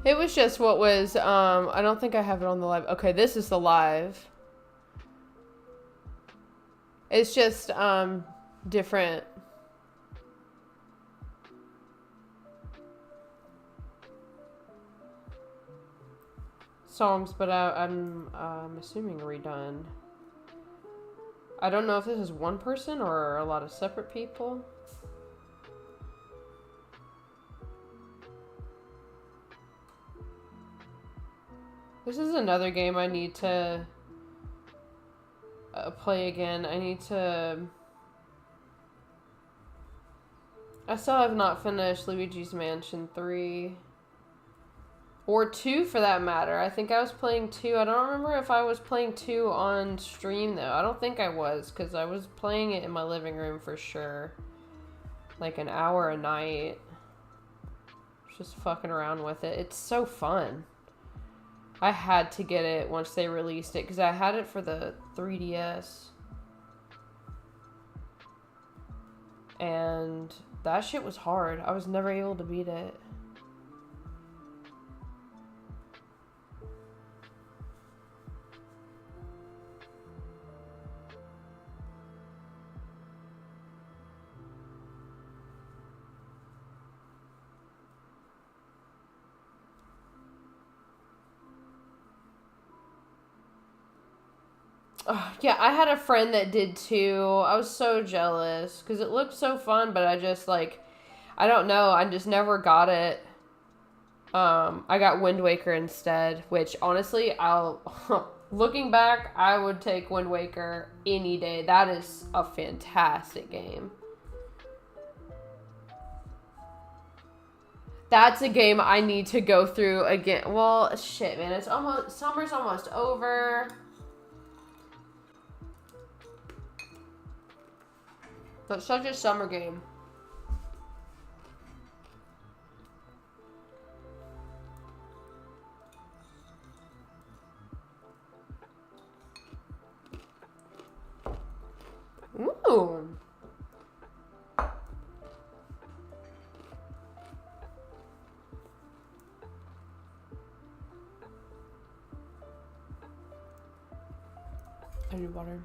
It was just what was, I don't think I have it on the live. Okay, this is the live. It's just, different. Songs, but I'm assuming redone. I don't know if this is one person or a lot of separate people. This is another game I need to play again. I still have not finished Luigi's Mansion 3. Or 2 for that matter. I think I was playing 2. I don't remember if I was playing 2 on stream though. I don't think I was, because I was playing it in my living room for sure. Like an hour a night. Just fucking around with it. It's so fun. I had to get it once they released it because I had it for the 3DS. And that shit was hard. I was never able to beat it. Oh, yeah, I had a friend that did too. I was so jealous because it looked so fun, but I just like, I don't know. I just never got it. I got Wind Waker instead, which honestly, looking back, I would take Wind Waker any day. That is a fantastic game. That's a game I need to go through again. Well, shit, man. Summer's almost over. That's such a summer game. Ooh. I need water.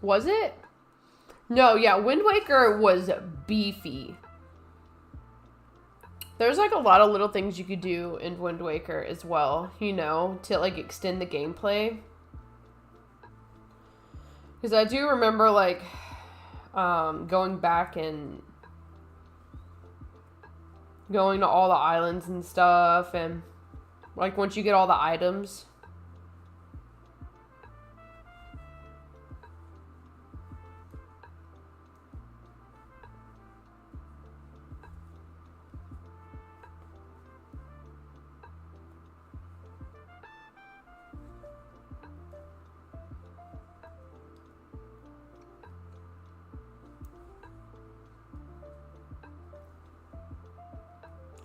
Was it? No, yeah, Wind Waker was beefy. There's like a lot of little things you could do in Wind Waker as well, you know, to like extend the gameplay. Because I do remember like going back and going to all the islands and stuff, and like once you get all the items.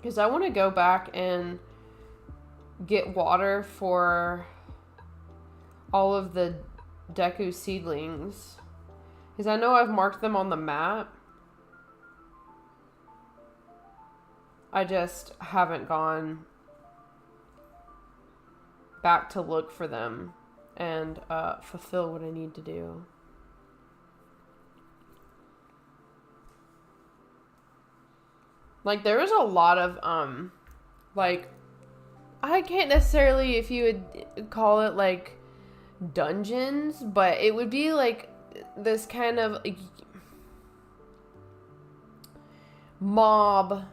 Because I want to go back and get water for all of the Deku seedlings. Because I know I've marked them on the map. I just haven't gone back to look for them and fulfill what I need to do. Like, there was a lot of, like, I can't necessarily, if you would call it, like, dungeons, but it would be, like, this kind of, like, mob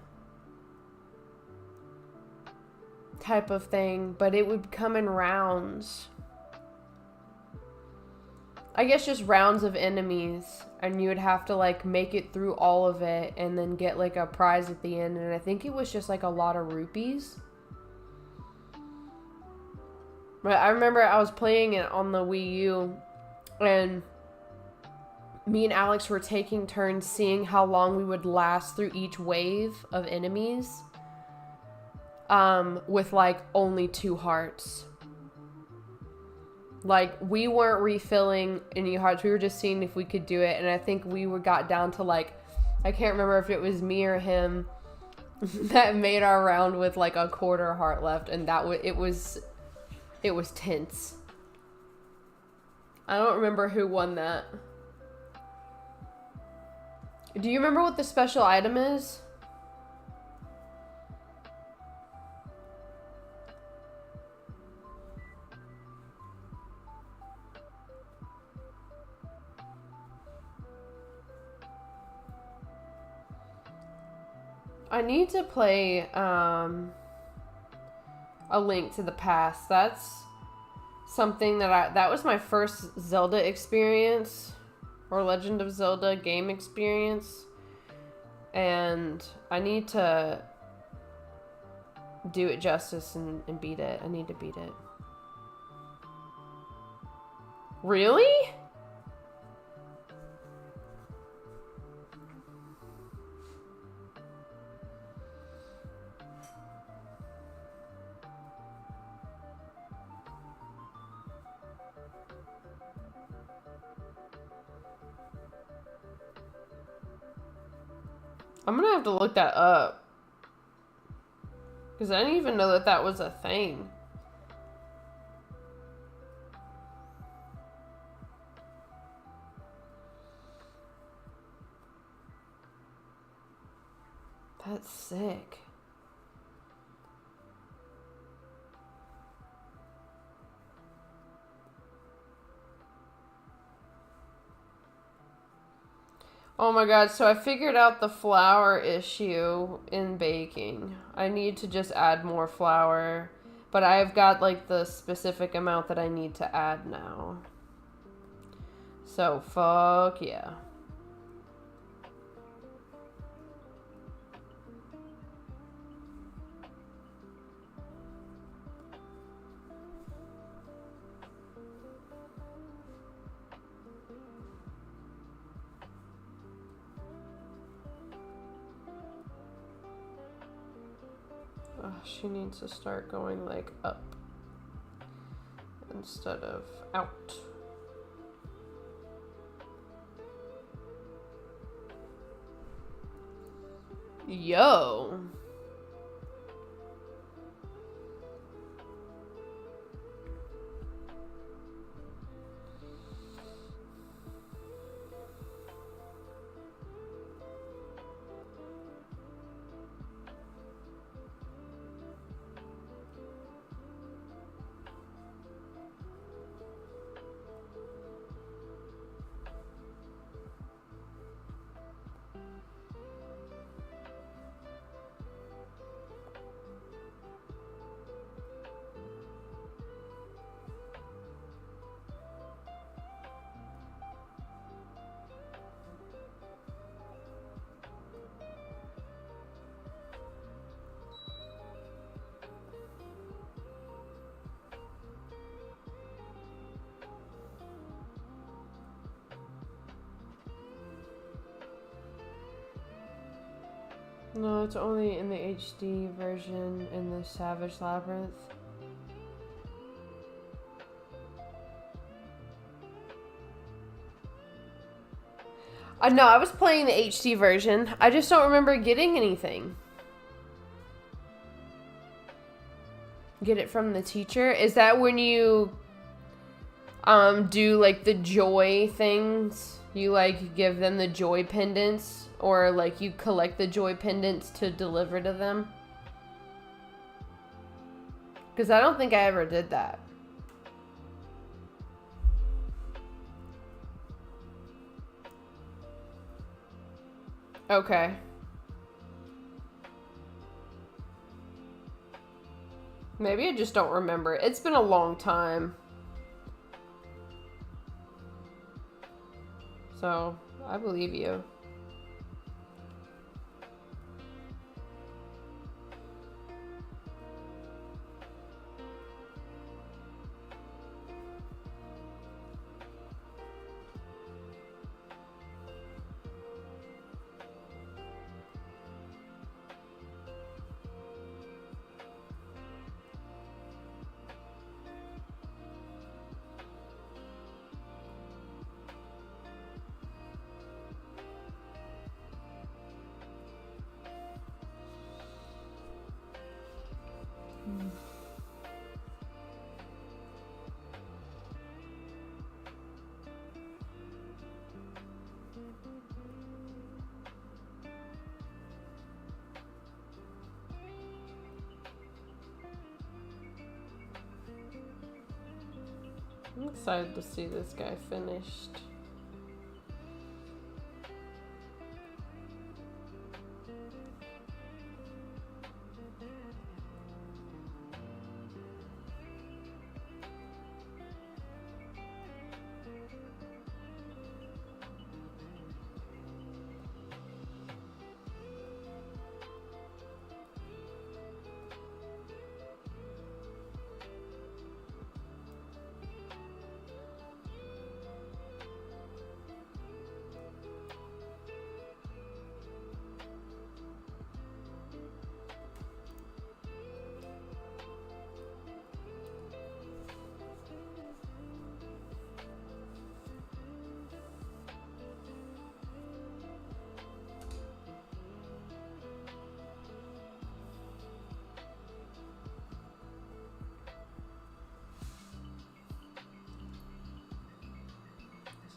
type of thing, but it would come in rounds. I guess just rounds of enemies, and you would have to like make it through all of it and then get like a prize at the end, and I think it was just like a lot of rupees. But I remember I was playing it on the Wii U, and me and Alex were taking turns seeing how long we would last through each wave of enemies with like only 2 hearts. Like, we weren't refilling any hearts. We were just seeing if we could do it. And I think we got down to, like, I can't remember if it was me or him that made our round with, like, a 1/4 heart left. And that it was tense. I don't remember who won that. Do you remember what the special item is? I need to play A Link to the Past. That's something that was my first Zelda experience, or Legend of Zelda game experience, and I need to do it justice and beat it. I need to beat it. Really? I'm gonna have to look that up. Because I didn't even know that was a thing. That's sick. Oh my god, so I figured out the flour issue in baking. I need to just add more flour, but I've got like the specific amount that I need to add now. So, fuck yeah. She needs to start going like up instead of out. Yo. No, it's only in the HD version in the Savage Labyrinth. No, I was playing the HD version. I just don't remember getting anything. Get it from the teacher? Is that when you do like the joy things? You like give them the joy pendants, or like you collect the joy pendants to deliver to them? Because I don't think I ever did that. Okay. Maybe I just don't remember. It's been a long time. So, I believe you. I'm excited to see this guy finished.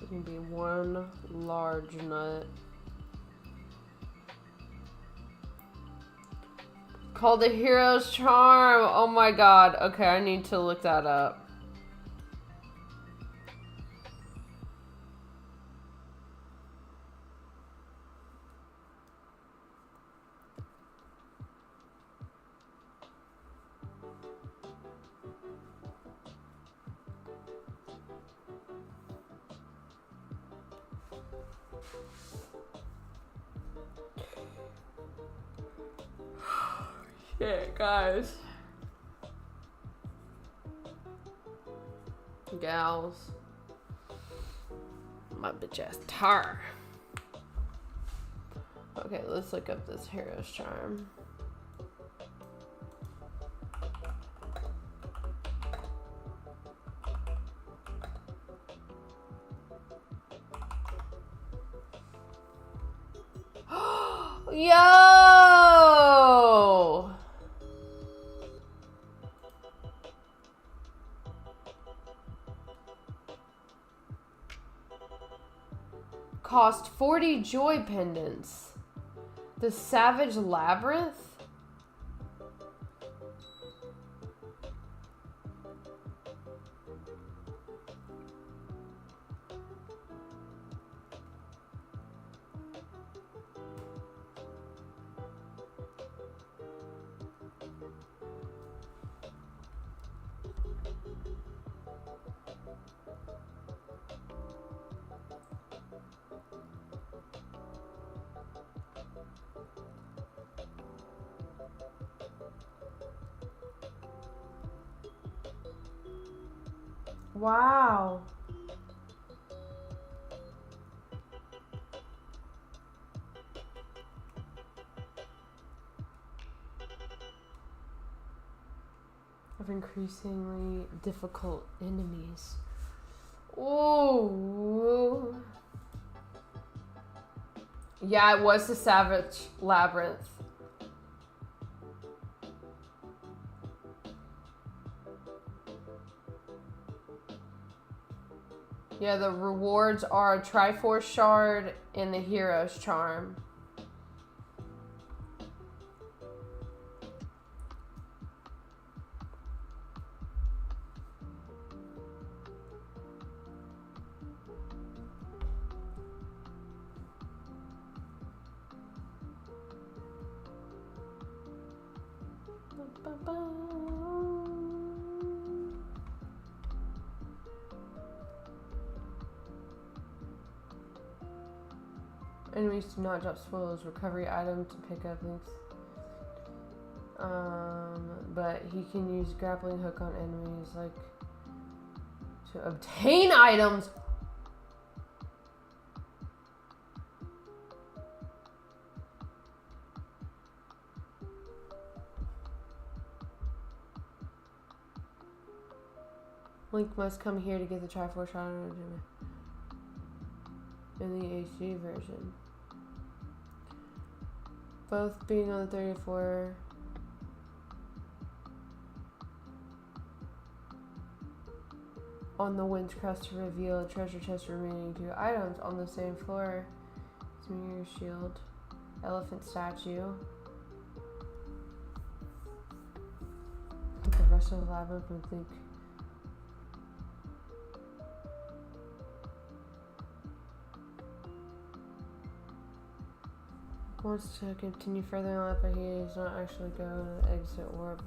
This is gonna be one large nut. Called the Hero's Charm. Oh my god. Okay, I need to look that up. Shit, guys. Gals. My bitch ass tar. Okay, let's look up this Hero's Charm. Yo! Cost 40 joy pendants. The Savage Labyrinth? Wow. of increasingly difficult enemies. Oh. Yeah, it was the Savage Labyrinth. Yeah, the rewards are a Triforce Shard and the Hero's Charm. Enemies do not drop spoils, recovery items to pick up links. But he can use grappling hook on enemies, like to obtain items. Link must come here to get the Triforce shot in the HD version. Both being on the 34. On the Wind's Crest to reveal a treasure chest remaining 2 items on the same floor. Smear shield. Elephant statue. The rest of the labyrinth would think. Wants to continue further on, but he does not actually go to the exit orb.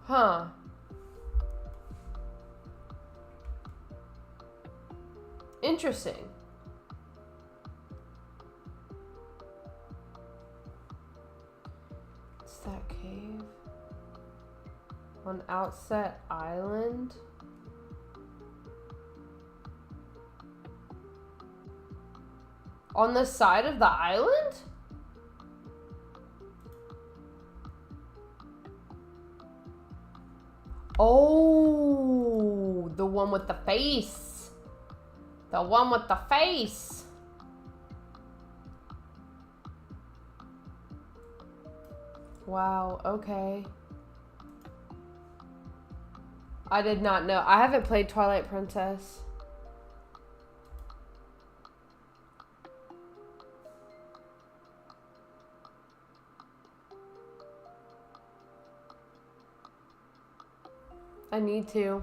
Huh. Interesting. It's that cave on Outset Island. On the side of the island? Oh, the one with the face. The one with the face. Wow, okay. I did not know. I haven't played Twilight Princess. I need to.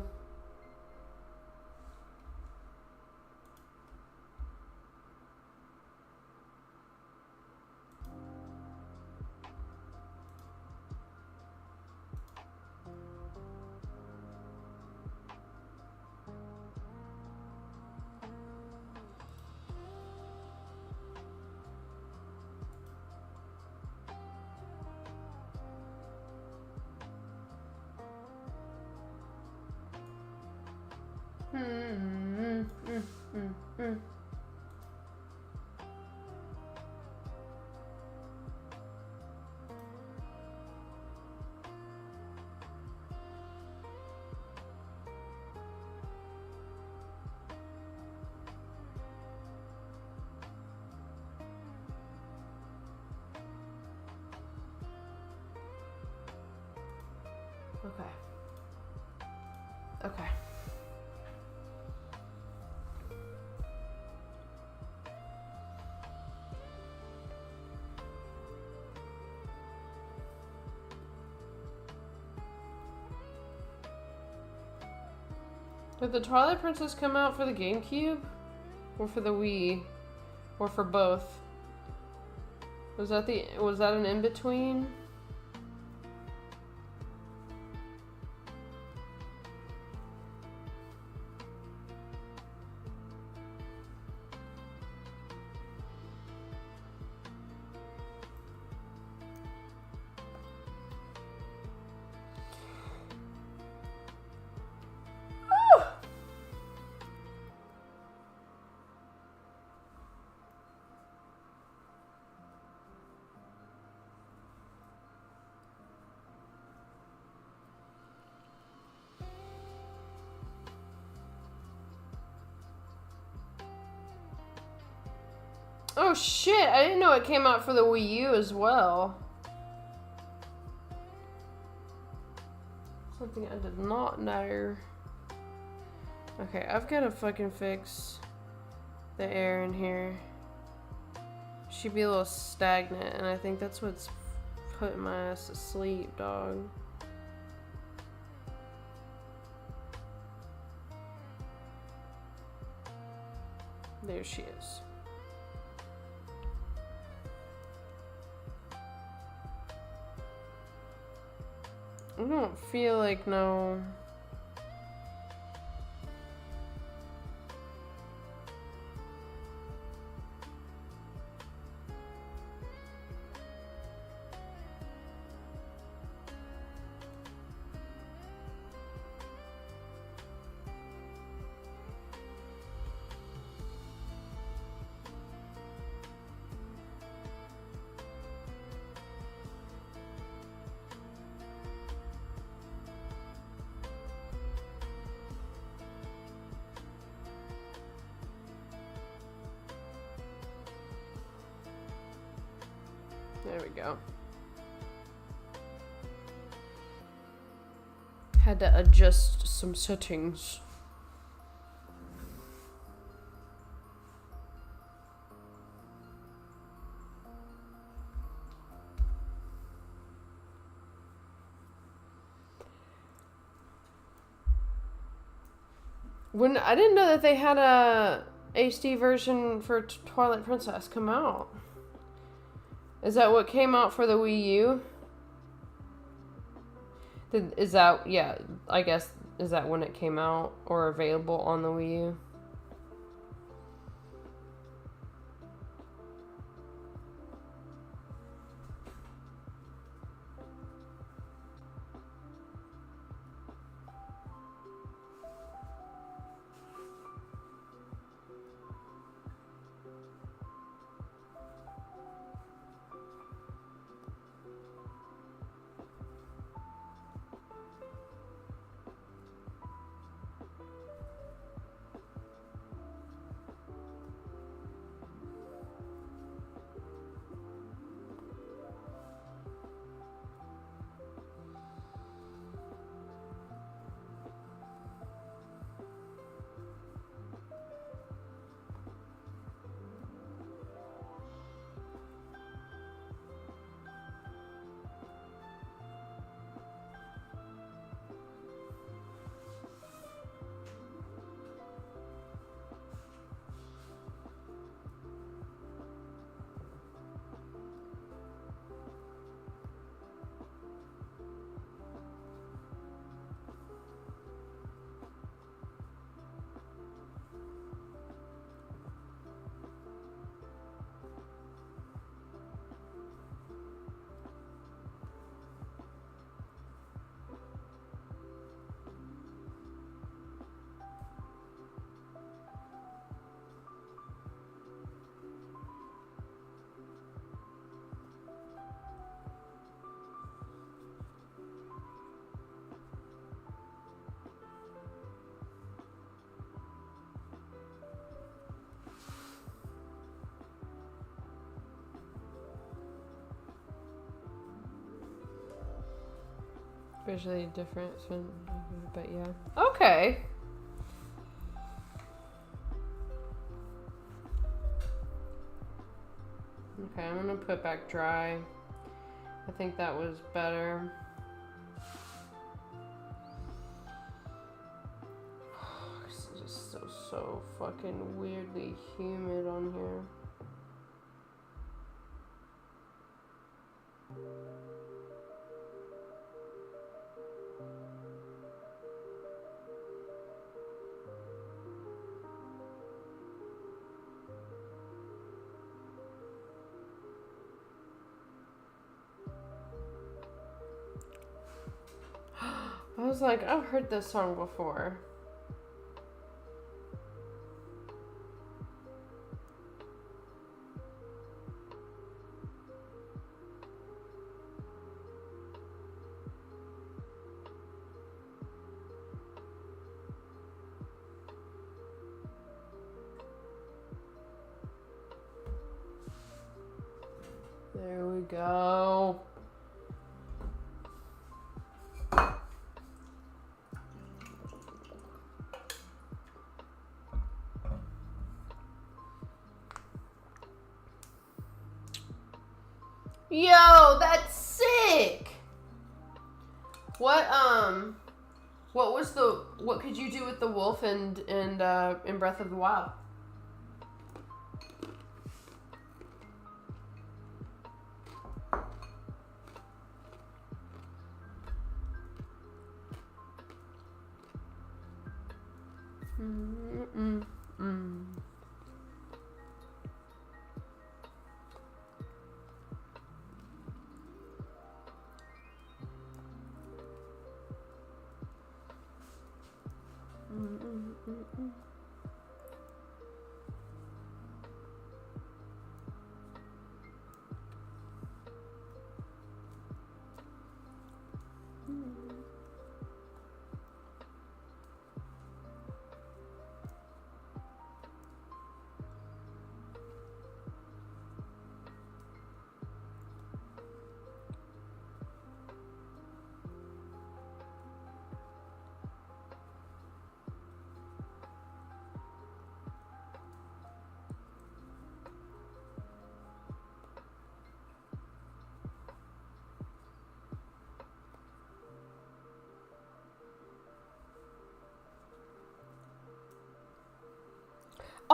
Okay. Okay. Did the Twilight Princess come out for the GameCube? Or for the Wii? Or for both? Was that an in-between? Oh shit, I didn't know it came out for the Wii U as well. Something I did not know. Okay, I've got to fucking fix the air in here. Should be a little stagnant, and I think that's what's putting my ass to sleep, dog. There she is. I don't feel like no. There we go. Had to adjust some settings. When I didn't know that they had a HD version for Twilight Princess come out. Is that what came out for the Wii U? Is that, yeah, I guess, is that when it came out or available on the Wii U? Visually different, so, but yeah. Okay. Okay, I'm gonna put back dry. I think that was better. It's just so fucking weirdly humid on here. I was like, I've heard this song before. There we go. Yo, that's sick. What could you do with the wolf and in Breath of the Wild?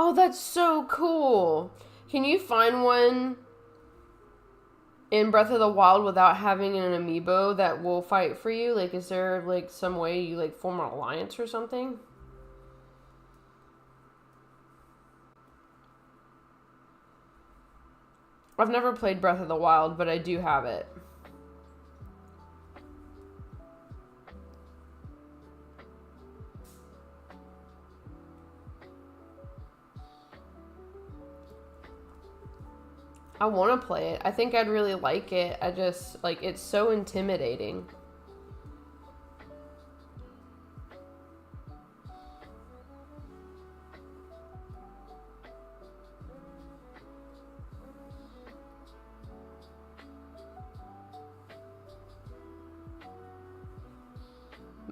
Oh, that's so cool. Can you find one in Breath of the Wild without having an amiibo that will fight for you? Like, is there, like, some way you, like, form an alliance or something? I've never played Breath of the Wild, but I do have it. I want to play it. I think I'd really like it. I just, like, it's so intimidating.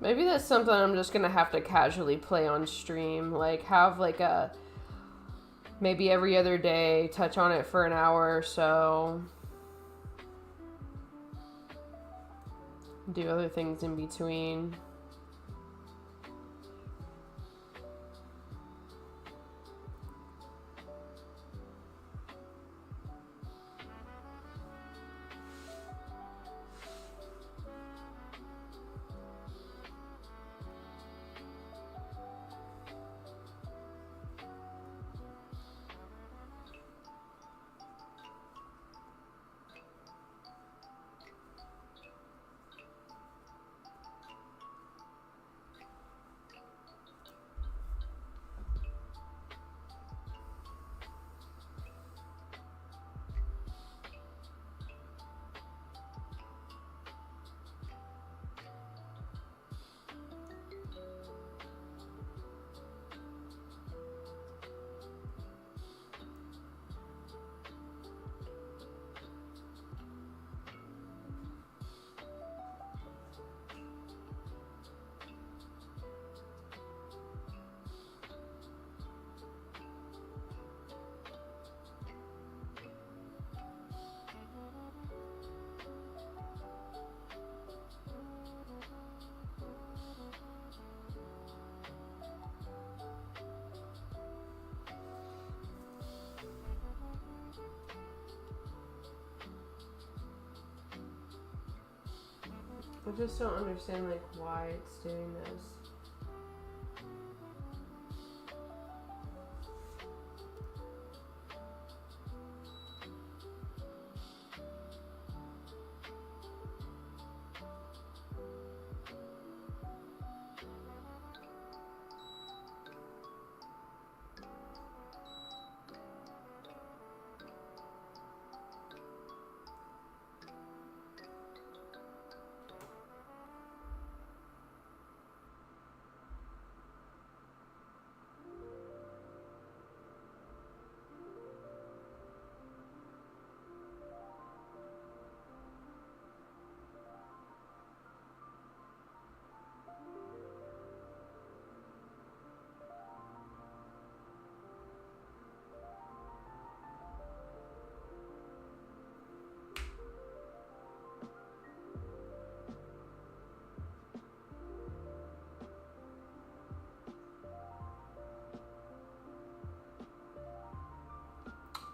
Maybe that's something I'm just gonna have to casually play on stream. Like, have, like, a... maybe every other day, touch on it for an hour or so. Do other things in between. I just don't understand, like, why it's doing this.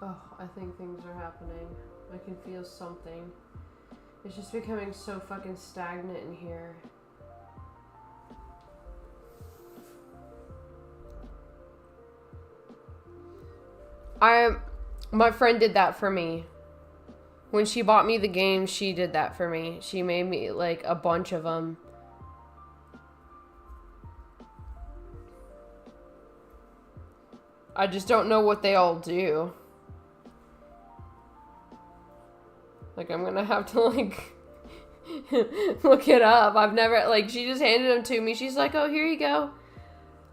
Oh, I think things are happening. I can feel something. It's just becoming so fucking stagnant in here. My friend did that for me. When she bought me the game, she did that for me. She made me like a bunch of them. I just don't know what they all do. Like, I'm gonna have to, like, look it up. I've never, like, she just handed them to me. She's like, oh, here you go.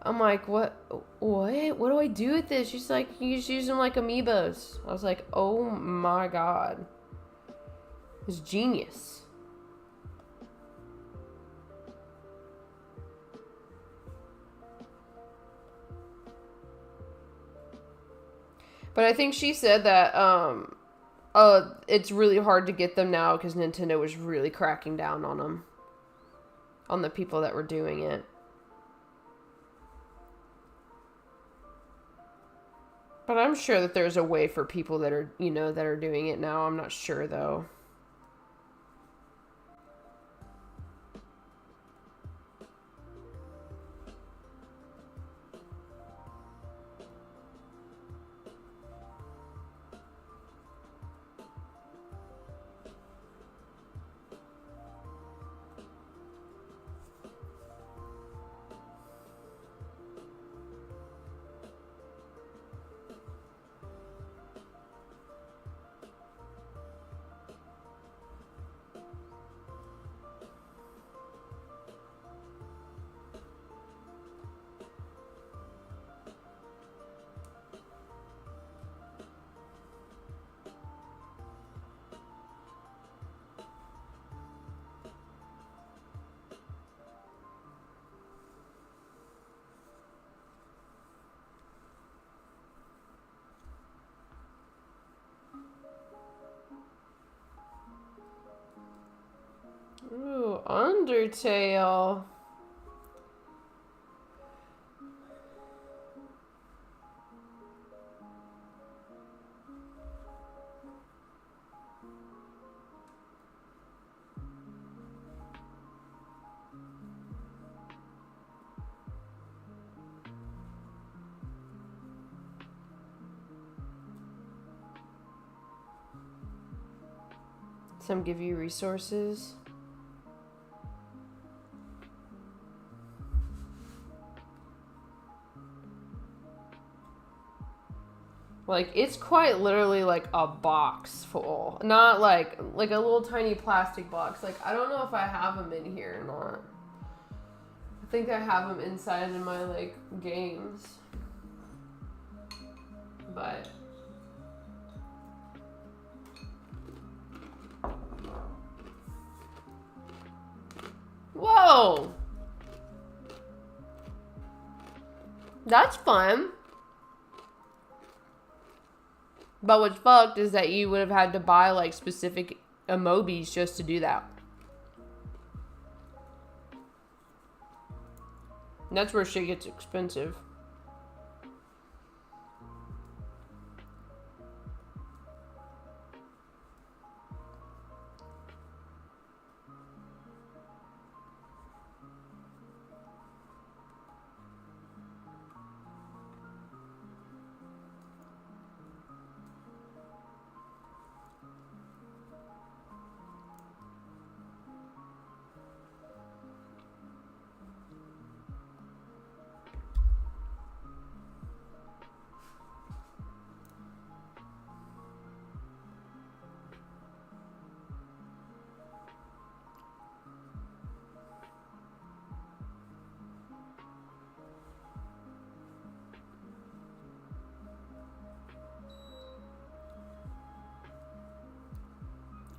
I'm like, what? What do I do with this? She's like, you just use them like amiibos. I was like, oh my god. It's genius. But I think she said that, it's really hard to get them now because Nintendo was really cracking down on them. On the people that were doing it. But I'm sure that there's a way for people that are, you know, that are doing it now. I'm not sure, though. Ooh, Undertale. Some give you resources. Like, it's quite literally like a box full. Not like a little tiny plastic box. Like, I don't know if I have them in here or not. I think I have them inside in my, like, games. But... Whoa! That's fun. But what's fucked is that you would have had to buy, like, specific emojis just to do that. And that's where shit gets expensive.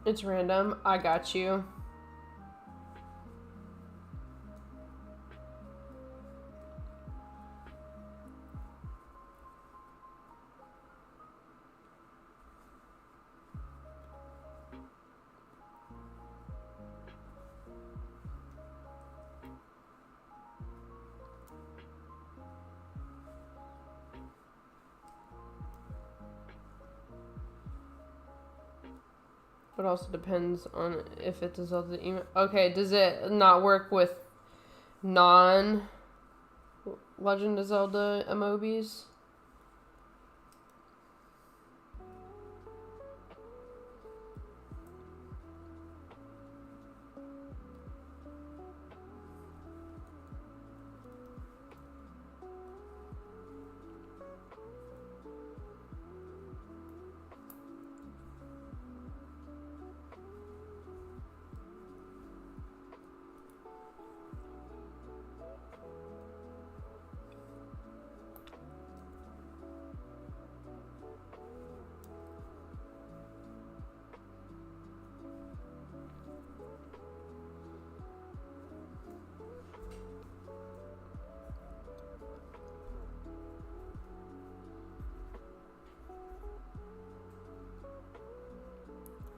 It's random. I got you. It also depends on if it's a Zelda email. Okay, does it not work with non Legend of Zelda emojis?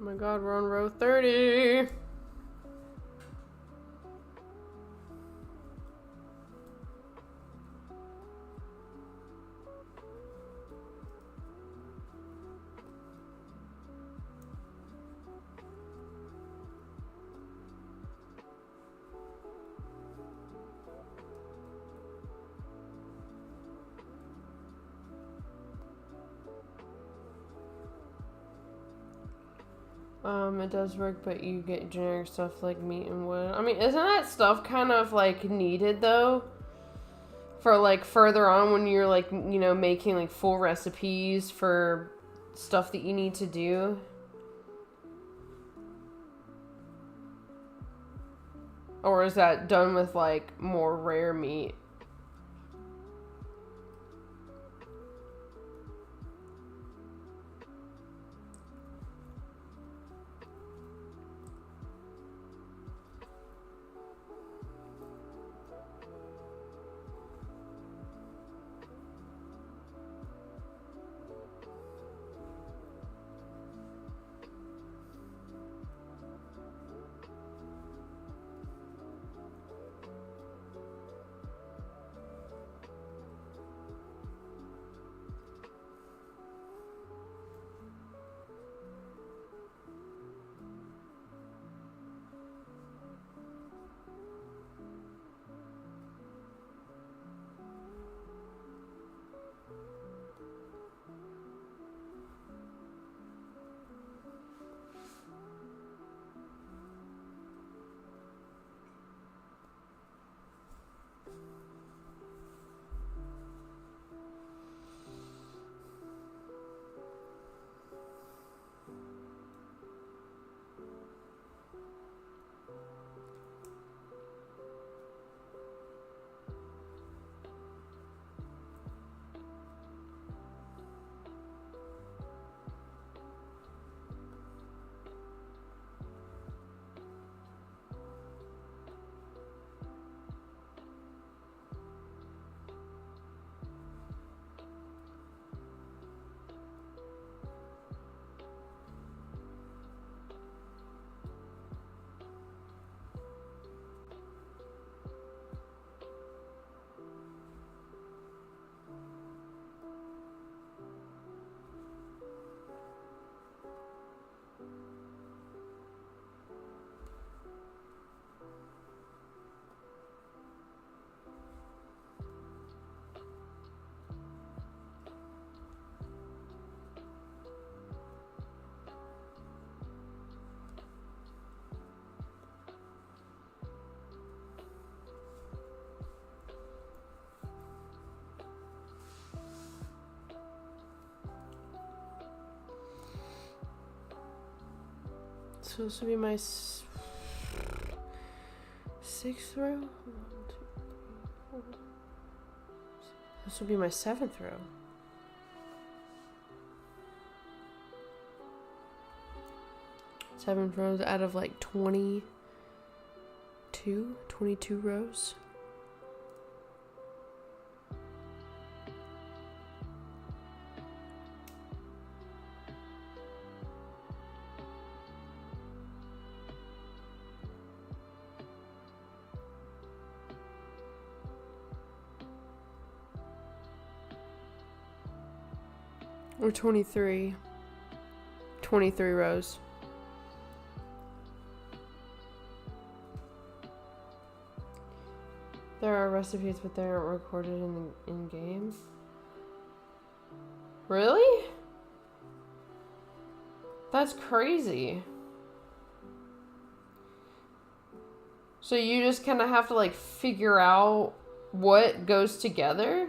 Oh my god, we're on row 30. It does work, but you get generic stuff like meat and wood. I mean, isn't that stuff kind of like needed though? For like further on when you're like, you know, making like full recipes for stuff that you need to do? Or is that done with like more rare meat? So this would be my sixth row? 1, 2, 3, 4. This would be my seventh row. Seven rows out of like 22 rows. Or 23. 23 rows. recipes, but they aren't recorded in game. Really? That's crazy. So you just kind of have to like figure out what goes together?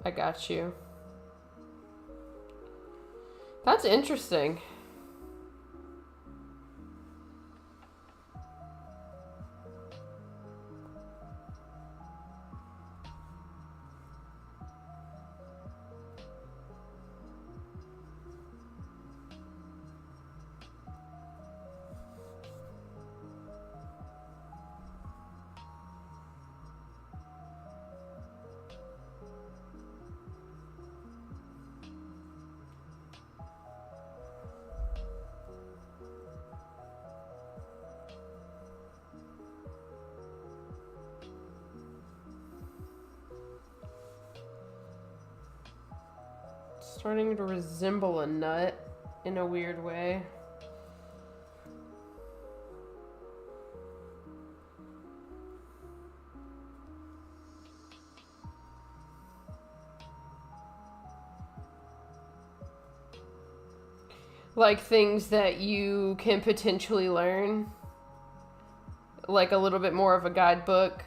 I got you. That's interesting. Starting to resemble a nut in a weird way. Like things that you can potentially learn. Like a little bit more of a guidebook.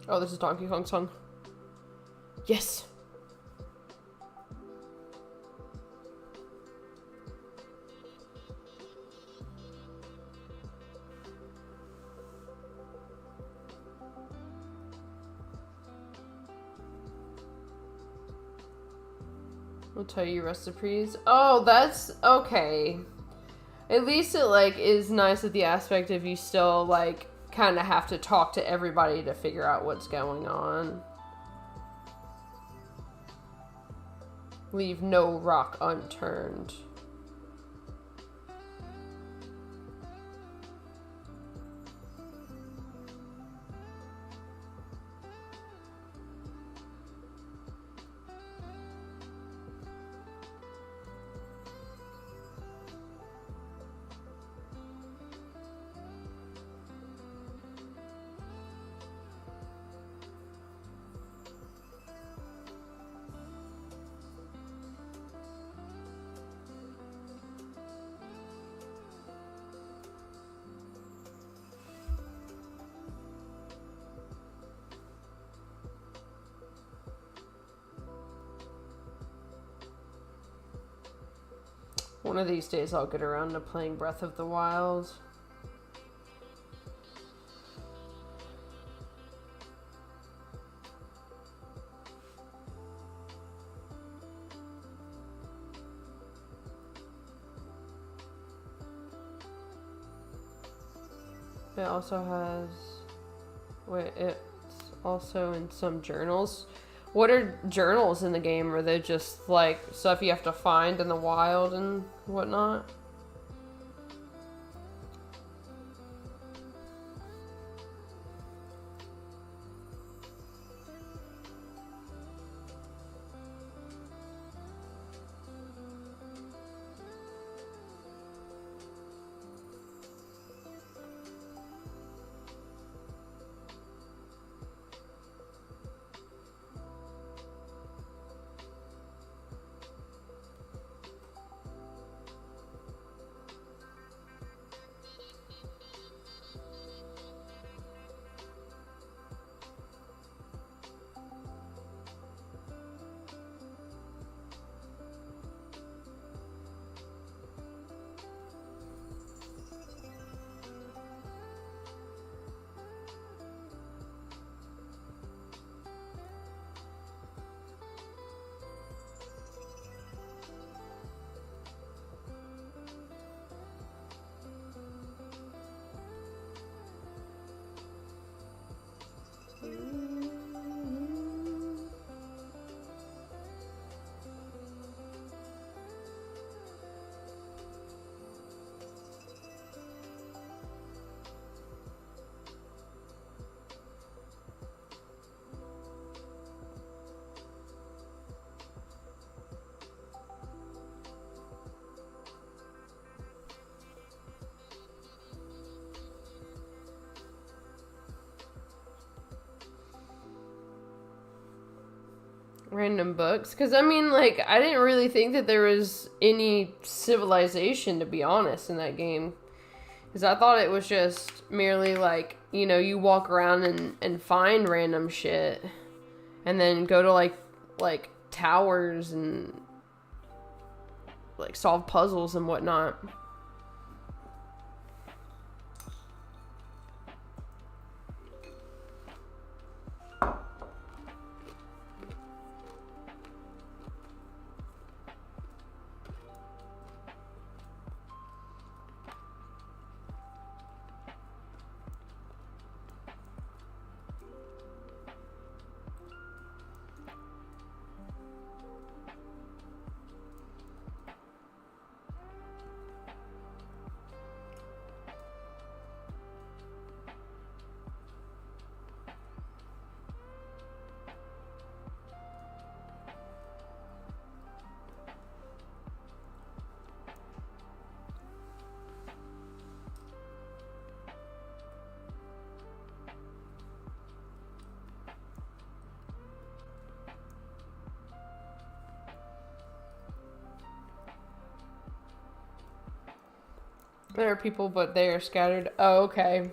Oh, this is Donkey Kong's song. Yes! I'll tell you recipes. Oh, that's okay. At least it like is nice with the aspect of you still like kind of have to talk to everybody to figure out what's going on. Leave no rock unturned. One of these days I'll get around to playing Breath of the Wild. It also has... Wait, it's also in some journals. What are journals in the game? Are they just, like, stuff you have to find in the wild and whatnot? Random books, because I mean, like, I didn't really think that there was any civilization, to be honest, in that game, because I thought it was just merely like, you know, you walk around and find random shit and then go to like towers and like solve puzzles and whatnot. There are people, but they are scattered. Oh, okay.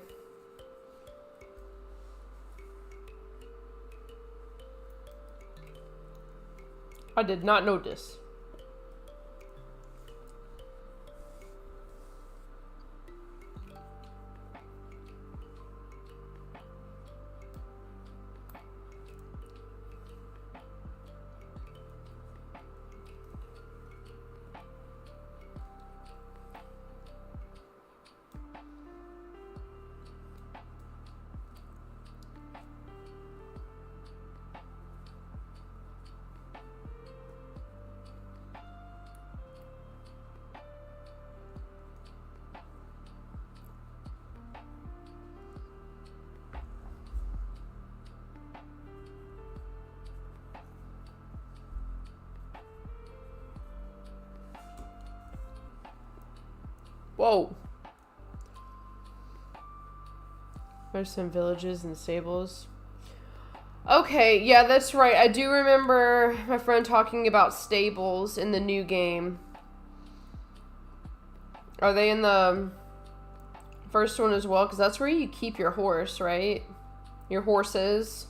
I did not notice. Whoa. There's some villages and stables. Okay, yeah, that's right. I do remember my friend talking about stables in the new game. Are they in the first one as well? Because that's where you keep your horse, right? Your horses.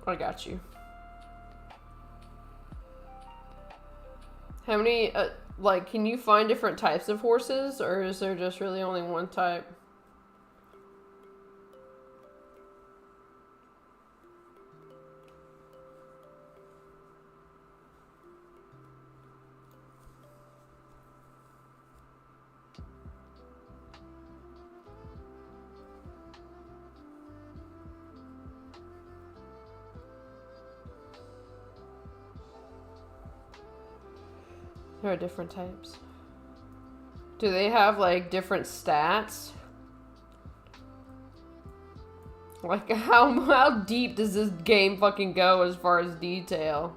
I got you. How many, like, can you find different types of horses, or is there just really only one type? There are different types. Do they have like different stats? Like how deep does this game fucking go as far as detail?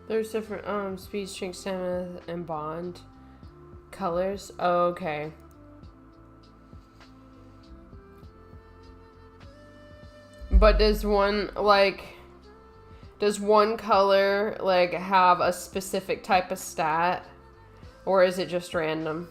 There's different speed, strength, stamina, and bond colors. Oh, okay. But does one color like have a specific type of stat, or is it just random?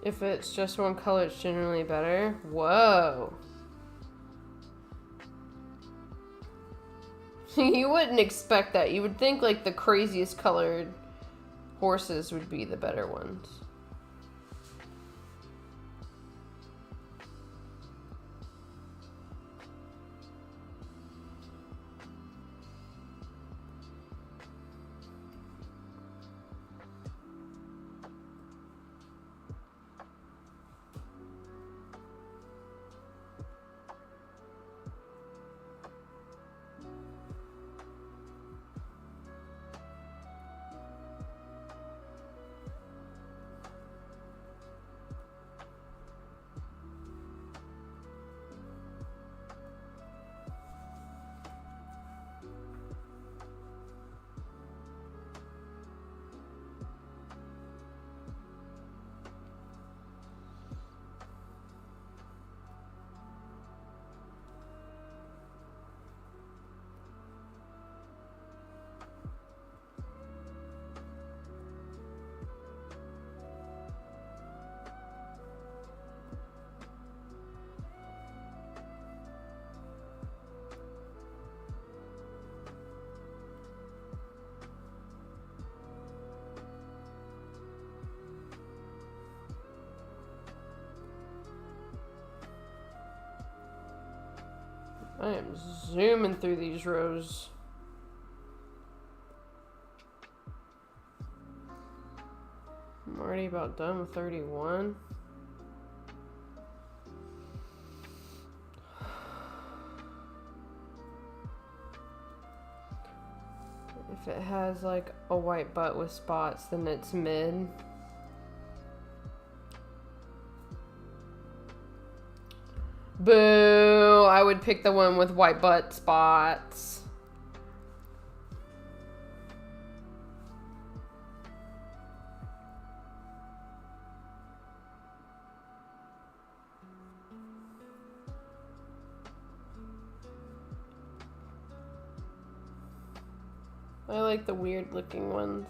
If it's just one color, it's generally better. Whoa. You wouldn't expect that. You would think like the craziest colored horses would be the better ones. I am zooming through these rows. I'm already about done with 31. If it has like a white butt with spots, then it's mid. Boo! I would pick the one with white butt spots. I like the weird looking ones.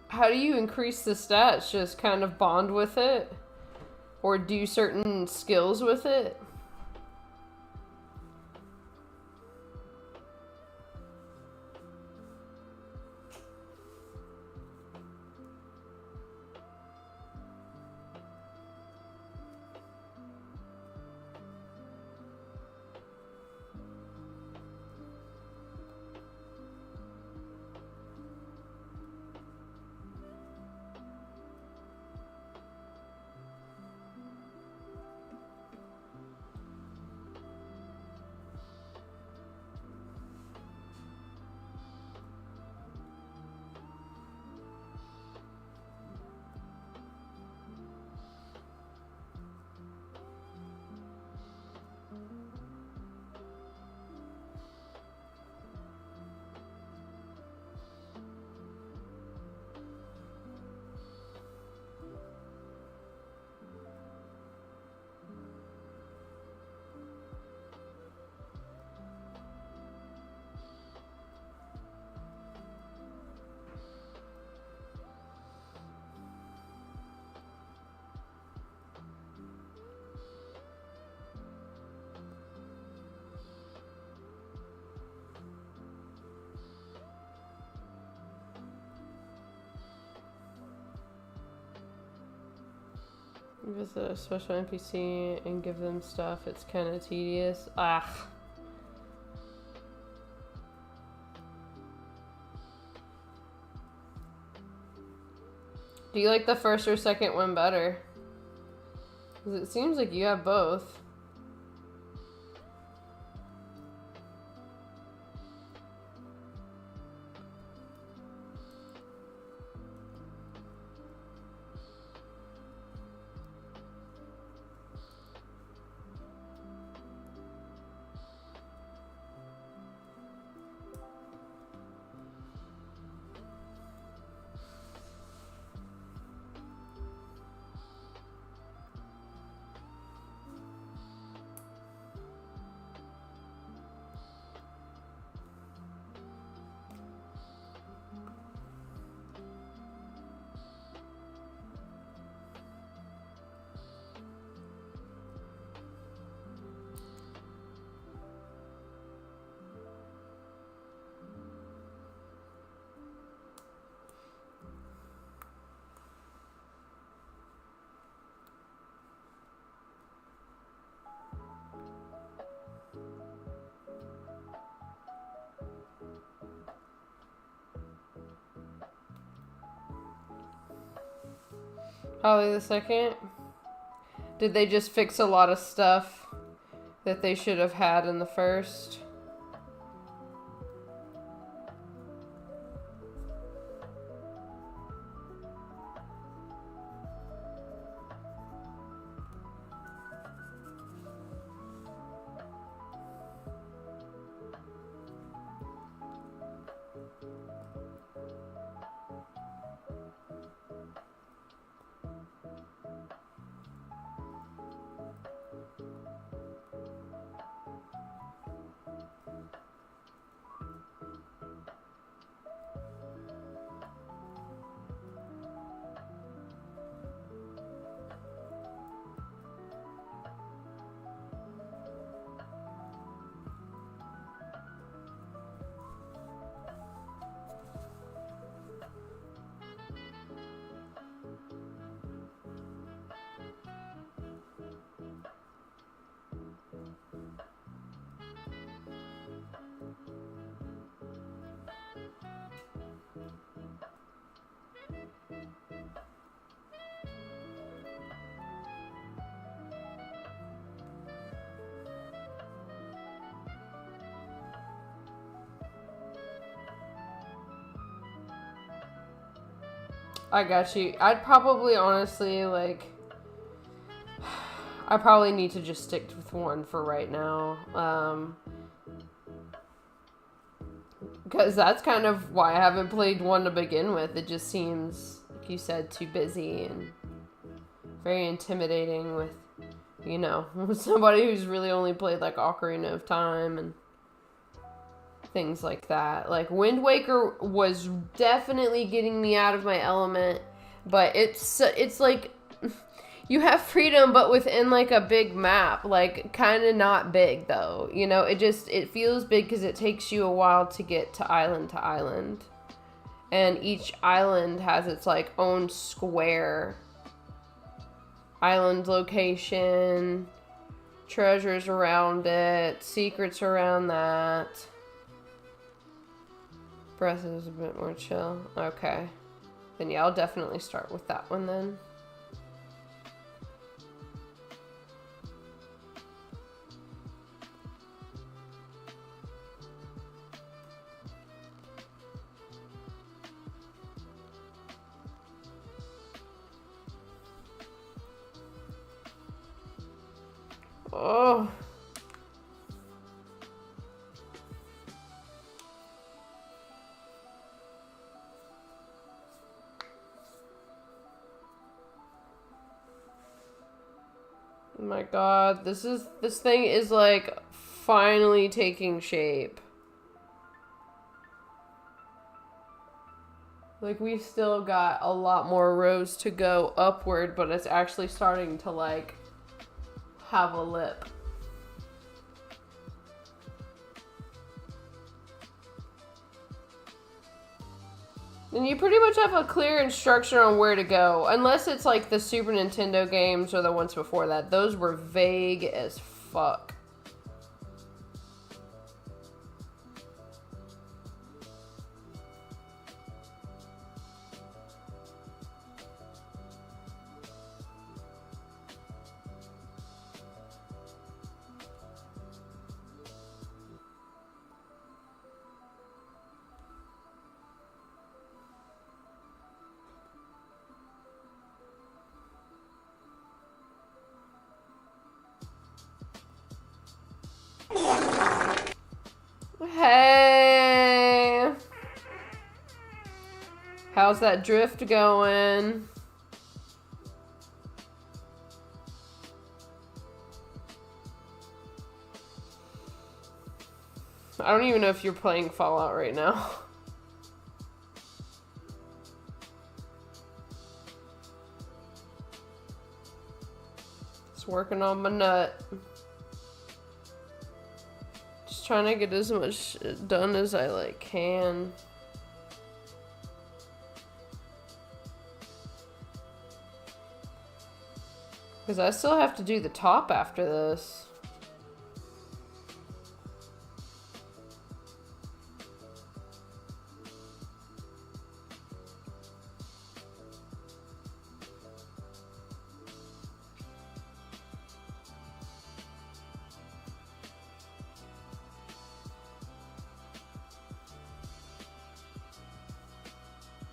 How do you increase the stats? Just kind of bond with it? Or do certain skills with it? Visit a special NPC and give them stuff. It's kind of tedious. Ah. Do you like the first or second one better? 'Cause it seems like you have both. Holly the second. Did they just fix a lot of stuff that they should have had in the first? I got you. I'd probably honestly, like, I probably need to just stick with one for right now. Because that's kind of why I haven't played one to begin with. It just seems, like you said, too busy and very intimidating with, you know, somebody who's really only played, like, Ocarina of Time and things like that. Like, Wind Waker was definitely getting me out of my element, but it's like you have freedom but within like a big map, like kind of not big though, you know. It feels big because it takes you a while to get to island, and each island has its like own square, island location, treasures around it, secrets around that. Breath is a bit more chill. Okay. Then yeah, I'll definitely start with that one then. Oh. Oh my god, this thing is like finally taking shape. Like we've still got a lot more rows to go upward, but it's actually starting to like have a lip. And you pretty much have a clear instruction on where to go. Unless it's like the Super Nintendo games or the ones before that. Those were vague as fuck. Hey! How's that drift going? I don't even know if you're playing Fallout right now. Just working on my nut. Just trying to get as much done as I like can. Because I still have to do the top after this.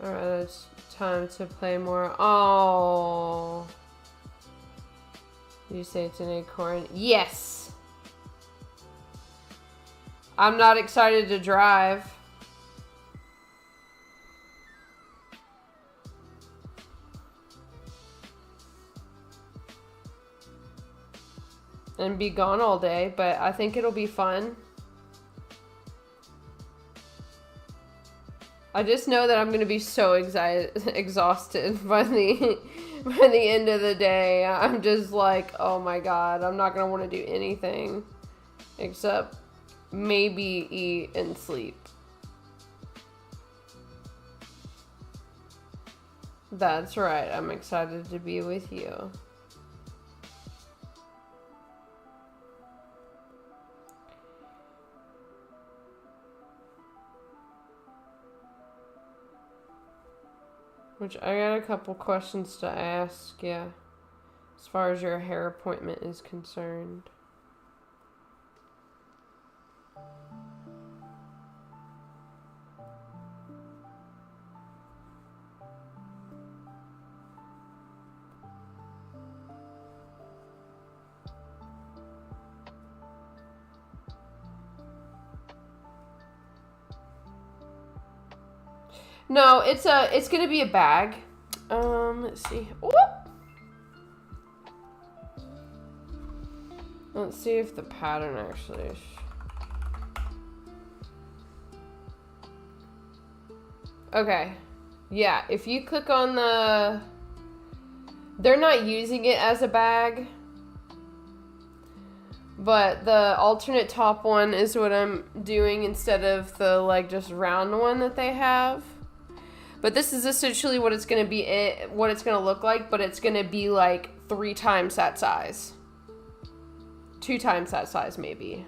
Alright, it's time to play more. Oh. Did you say it's an acorn? Yes! I'm not excited to drive. And be gone all day, but I think it'll be fun. I just know that I'm going to be so exhausted by the end of the day. I'm just like, oh my god, I'm not going to want to do anything except maybe eat and sleep. That's right, I'm excited to be with you. Which I got a couple questions to ask, yeah, as far as your hair appointment is concerned. No, it's gonna be a bag. Let's see. Whoop! Let's see if the pattern actually is. Okay. Yeah, if you click on the... They're not using it as a bag. But the alternate top one is what I'm doing instead of the, like, just round one that they have. But this is essentially what it's going to be, what it's going to look like, but it's going to be like 3 times that size. 2 times that size, maybe.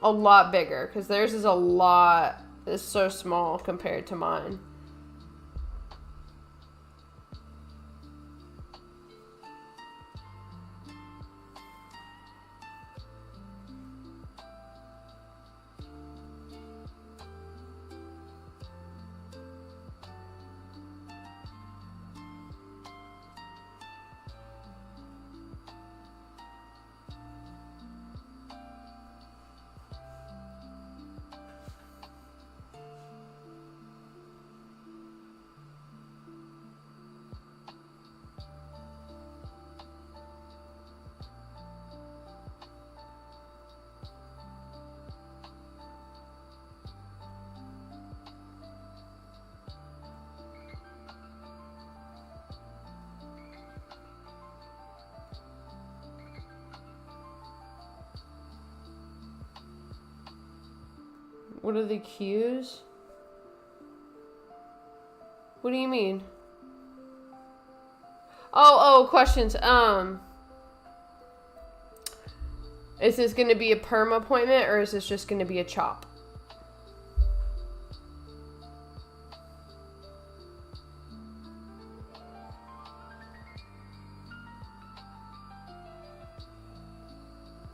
A lot bigger, because theirs is is so small compared to mine. What are the cues? What do you mean? Oh, questions. Is this going to be a perm appointment or is this just going to be a chop?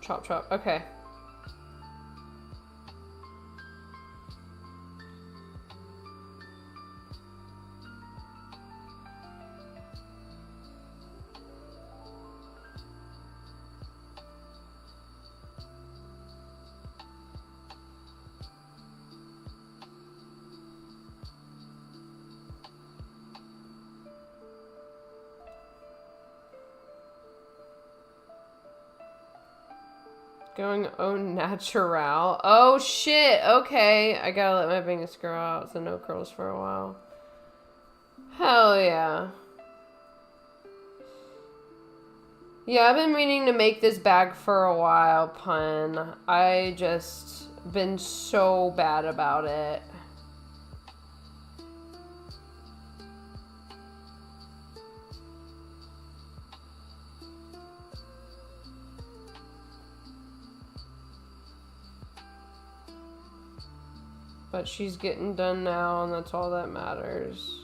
Chop. Okay. Going au natural. Oh shit, okay. I gotta let my bangs grow out, so no curls for a while. Hell yeah. Yeah, I've been meaning to make this bag for a while, pun. I just been so bad about it. But she's getting done now, and that's all that matters.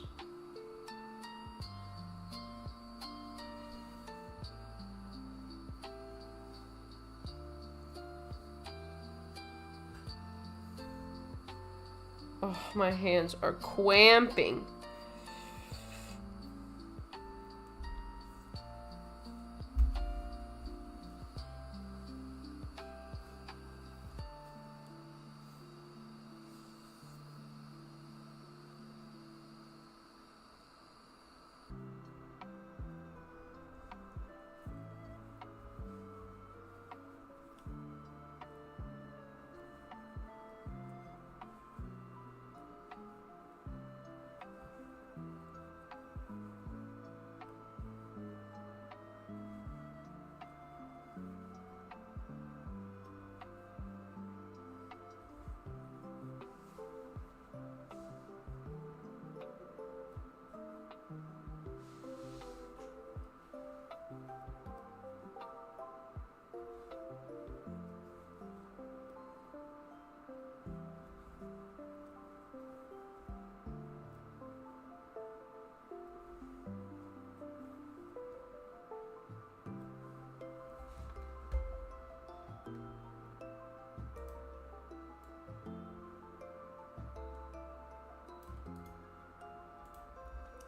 Oh, my hands are cramping.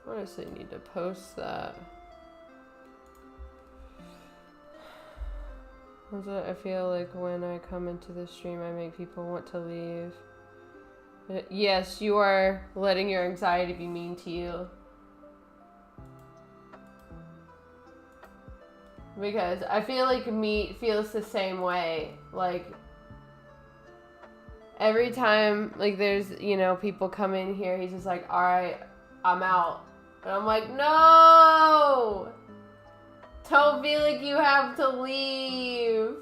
Honestly, need to post that. That's what I feel like when I come into the stream, I make people want to leave. Yes, you are letting your anxiety be mean to you. Because I feel like Meat feels the same way. Like, every time, like, there's, you know, people come in here, he's just like, alright, I'm out. And I'm like, no! Don't feel like you have to leave.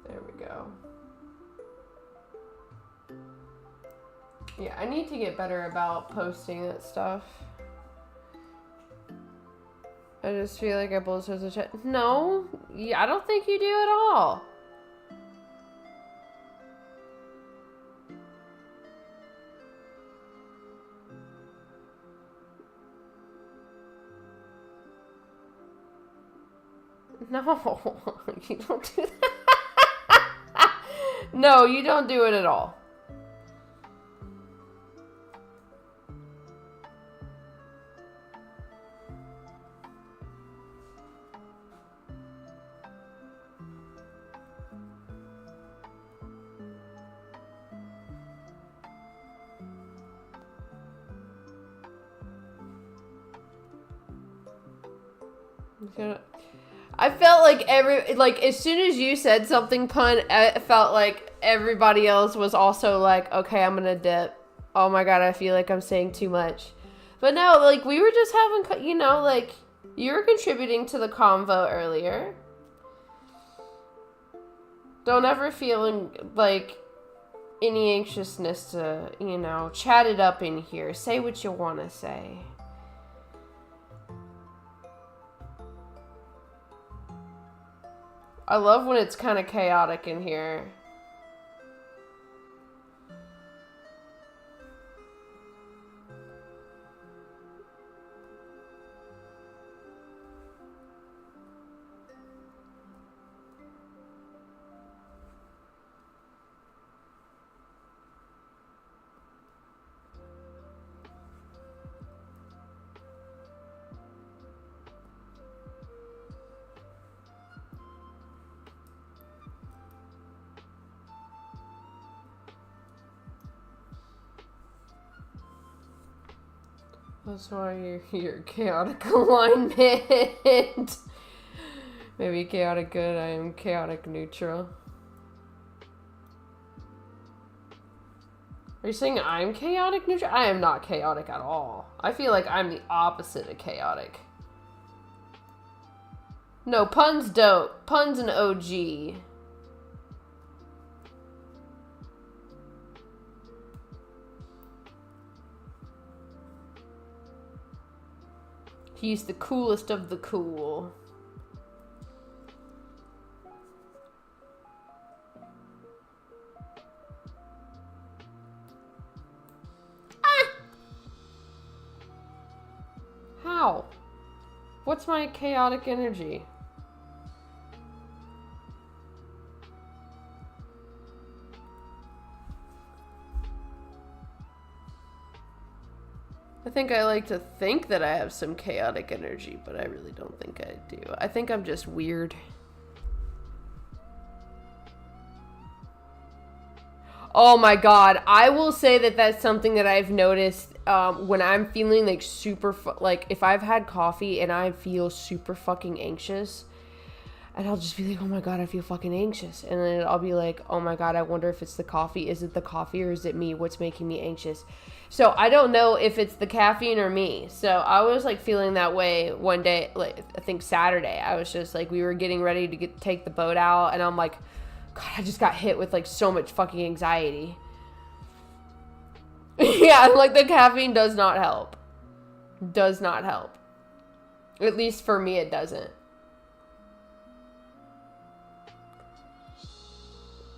There we go. Yeah, I need to get better about posting that stuff. I just feel like I bullshit the chat. No, yeah, I don't think you do at all. No, you don't do that. No, you don't do it at all. I felt like as soon as you said something, Pun, I felt like everybody else was also like, okay, I'm gonna dip. Oh my god, I feel like I'm saying too much. But no, like, we were just having, you know, like, you were contributing to the convo earlier. Don't ever feel like any anxiousness to, you know, chat it up in here. Say what you want to say. I love when it's kind of chaotic in here. That's why you're chaotic alignment. Maybe chaotic good, I am chaotic neutral. Are you saying I'm chaotic neutral? I am not chaotic at all. I feel like I'm the opposite of chaotic. No, Pun's dope. Pun's an OG. He's the coolest of the cool. How? What's my chaotic energy? I think I like to think that I have some chaotic energy, but I really don't think I do. I think I'm just weird. Oh my god, I will say that that's something that I've noticed when I'm feeling like super, like if I've had coffee and I feel super fucking anxious, and I'll just be like, oh my god, I feel fucking anxious. And then I'll be like, oh my god, I wonder if it's the coffee. Is it the coffee or is it me? What's making me anxious? So I don't know if it's the caffeine or me. So I was like feeling that way one day, like I think Saturday. I was just like, we were getting ready to take the boat out, and I'm like, God, I just got hit with like so much fucking anxiety. Yeah, like the caffeine does not help. Does not help. At least for me, it doesn't.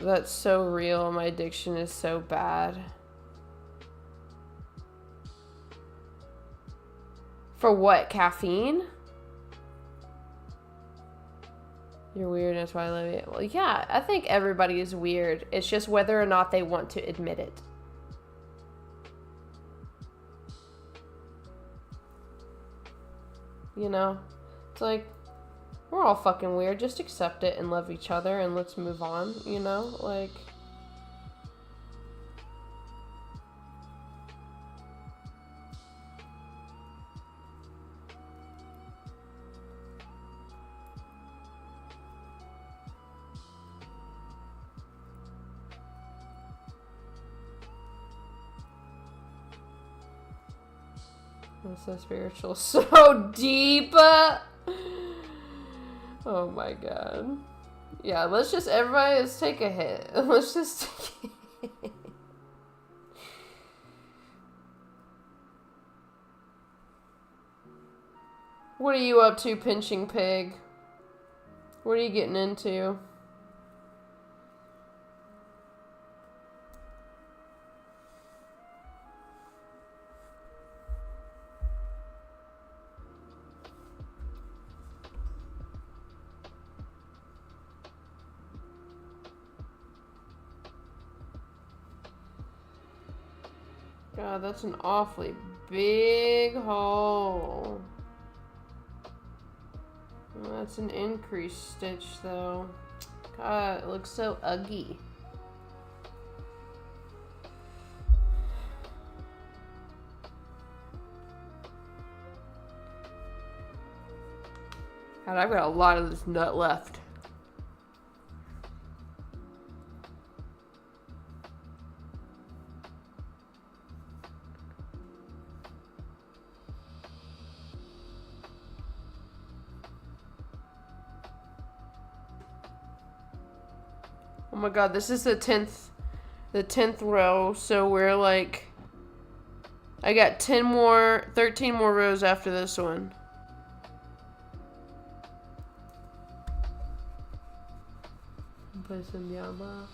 That's so real. My addiction is so bad. For what? Caffeine? You're weird, that's why I love it. Well, yeah, I think everybody is weird. It's just whether or not they want to admit it. You know? It's like, we're all fucking weird. Just accept it and love each other and let's move on, you know? Like... That's so spiritual. So deep! Oh my god. Yeah, let's just, everybody, let's take a hit. Let's just take a hit. What are you up to, Pinching Pig? What are you getting into? God, that's an awfully big hole. Well, that's an increased stitch, though. God, it looks so ugly. God, I've got a lot of this nut left. Oh my god, this is the 10th row, so we're like, I got 13 more rows after this one. Play some Diablo.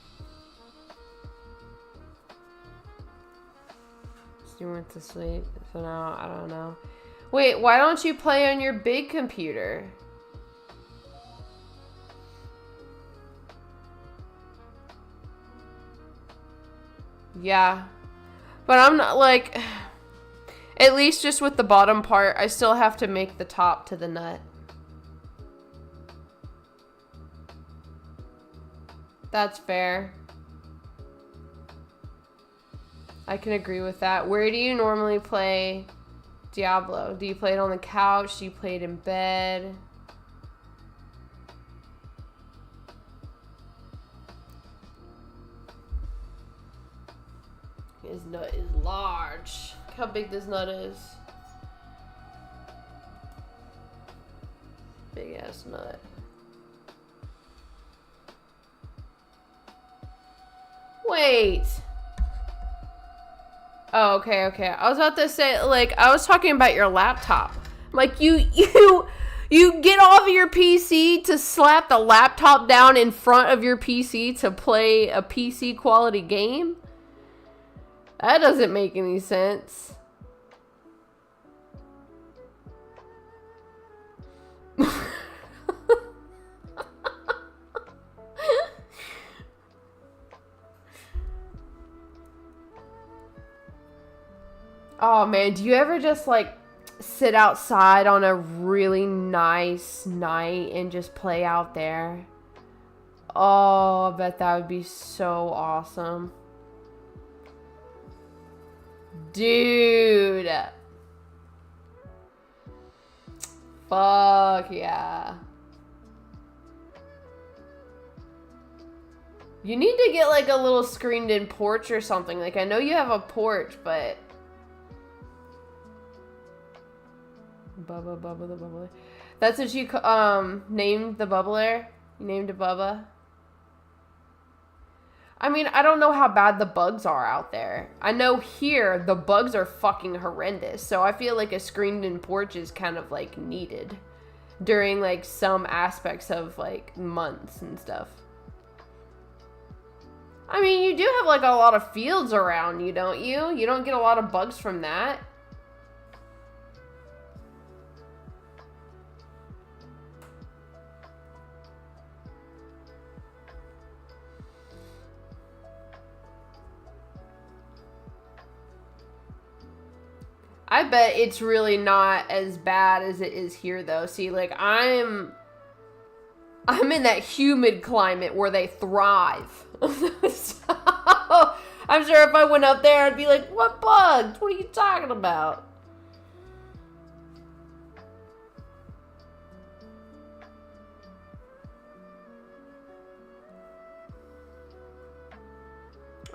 Stu went to sleep, so now I don't know. Wait, why don't you play on your big computer? Yeah, but I'm not like, at least just with the bottom part, I still have to make the top to the nut. That's fair. I can agree with that. Where do you normally play Diablo? Do you play it on the couch? Do you play it in bed? His nut is large. Look how big this nut is. Big ass nut. Wait. Oh, okay. I was about to say, like, I was talking about your laptop. Like, you get off of your PC to slap the laptop down in front of your PC to play a PC quality game? That doesn't make any sense. Oh man, do you ever just like sit outside on a really nice night and just play out there? Oh, I bet that would be so awesome. Dude. Fuck yeah. You need to get like a little screened in porch or something. Like, I know you have a porch, but... Bubba the bubbler. That's what you named the bubbler? You named it Bubba? I mean, I don't know how bad the bugs are out there. I know here the bugs are fucking horrendous. So I feel like a screened in porch is kind of like needed during like some aspects of like months and stuff. I mean, you do have like a lot of fields around you, don't you? You don't get a lot of bugs from that. I bet it's really not as bad as it is here, though. See, like, I'm in that humid climate where they thrive. So, I'm sure if I went up there, I'd be like, what bugs? What are you talking about?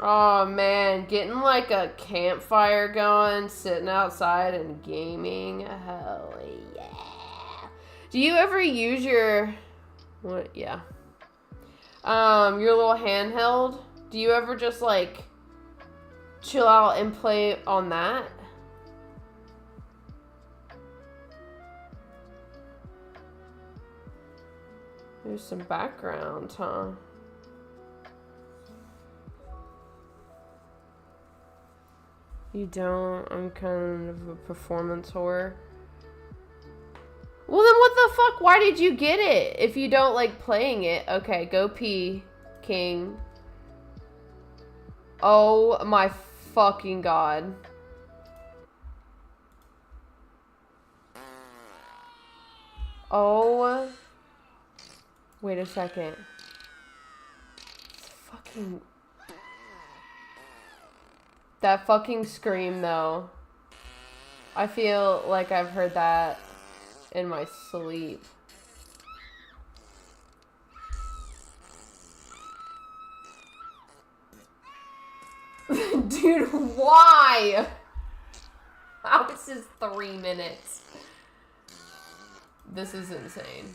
Oh man, getting like a campfire going, sitting outside and gaming. Hell yeah. Do you ever use your, what, yeah. Your little handheld? Do you ever just like chill out and play on that? There's some background, huh? You don't? I'm kind of a performance whore. Well then what the fuck? Why did you get it if you don't like playing it? Okay, go pee, King. Oh my fucking god. Oh. Wait a second. It's fucking... That fucking scream, though. I feel like I've heard that in my sleep. Dude, why? How is this 3 minutes? This is insane.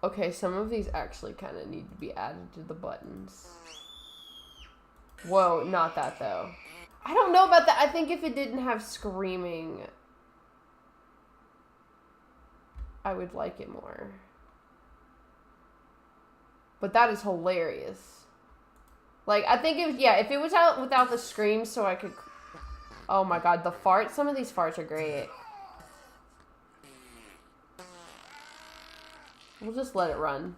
Okay, some of these actually kind of need to be added to the buttons. Whoa, not that though. I don't know about that. I think if it didn't have screaming, I would like it more. But that is hilarious. Like, I think if it was out without the screams so I could... Oh my god, the farts. Some of these farts are great. We'll just let it run.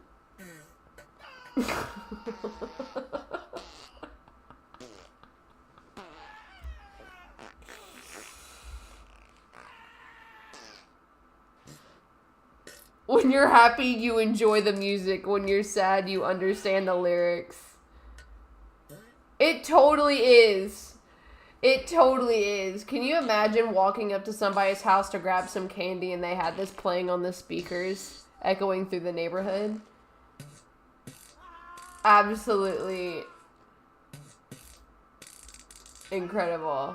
When you're happy, you enjoy the music. When you're sad, you understand the lyrics. It totally is. It totally is. Can you imagine walking up to somebody's house to grab some candy and they had this playing on the speakers? Echoing through the neighborhood. Absolutely incredible.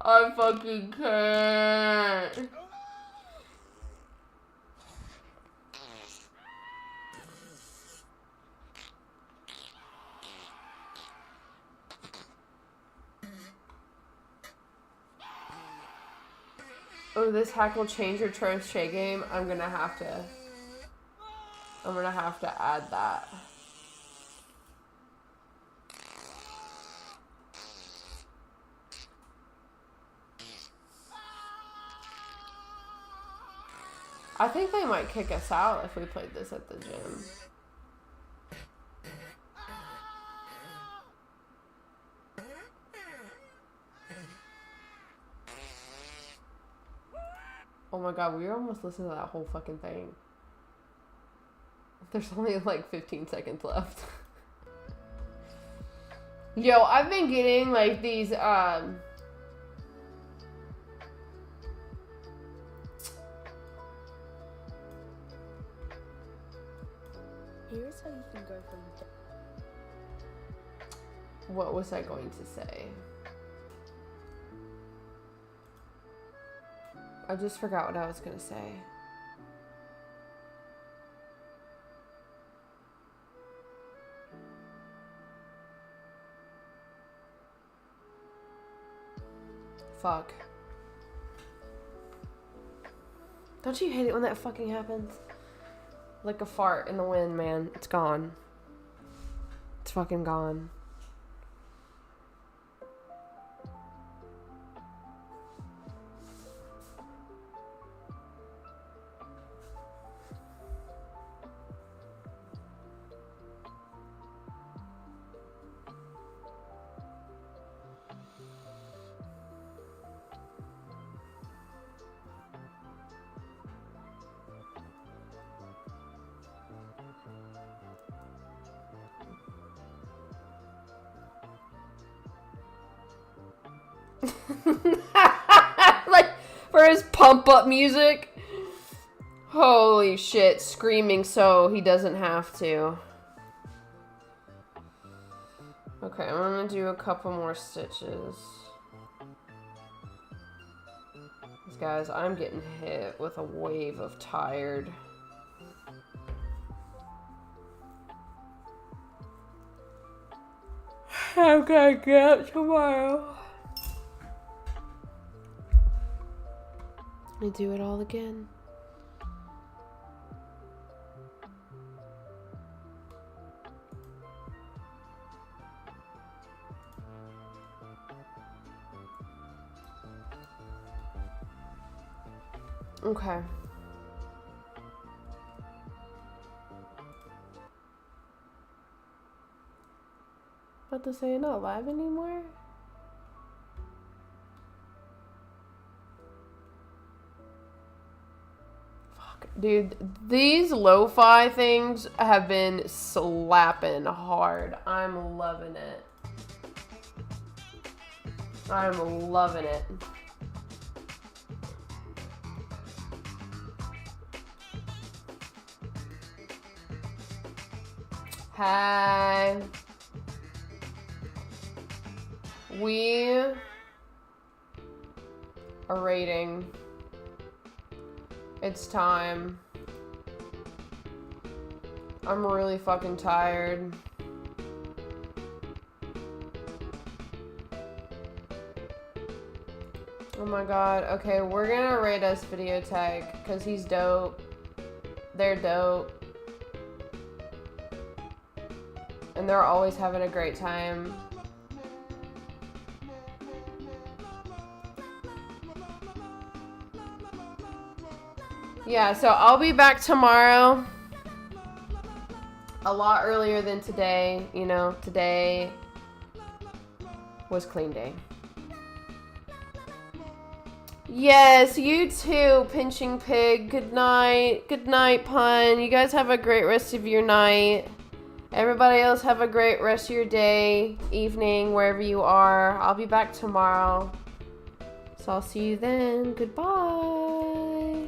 I fucking can't. Oh, this hack will change your crochet game. I'm gonna have to add that. I think they might kick us out if we played this at the gym. Oh my god, we were almost listening to that whole fucking thing. There's only like 15 seconds left. Yo, I've been getting like these, Here's how you can go from. What was I going to say? I just forgot what I was gonna say. Fuck. Don't you hate it when that fucking happens? Like a fart in the wind, man. It's gone. It's fucking gone. Like for his pump up music. Holy shit, screaming so he doesn't have to. Okay, I'm gonna do a couple more stitches. Guys, I'm getting hit with a wave of tired. I'm gonna get up tomorrow. I do it all again. Okay. About to say, not live anymore? Fuck. Dude, these lo-fi things have been slapping hard. I'm loving it. I'm loving it. Hi. We are raiding. It's time. I'm really fucking tired. Oh my god. Okay, we're gonna raid us Videotech because he's dope. They're dope. And they're always having a great time. Yeah, so I'll be back tomorrow. A lot earlier than today. You know, today was clean day. Yes, you too, Pinching Pig. Good night. Good night, Pun. You guys have a great rest of your night. Everybody else have a great rest of your day, evening, wherever you are. I'll be back tomorrow. So I'll see you then. Goodbye.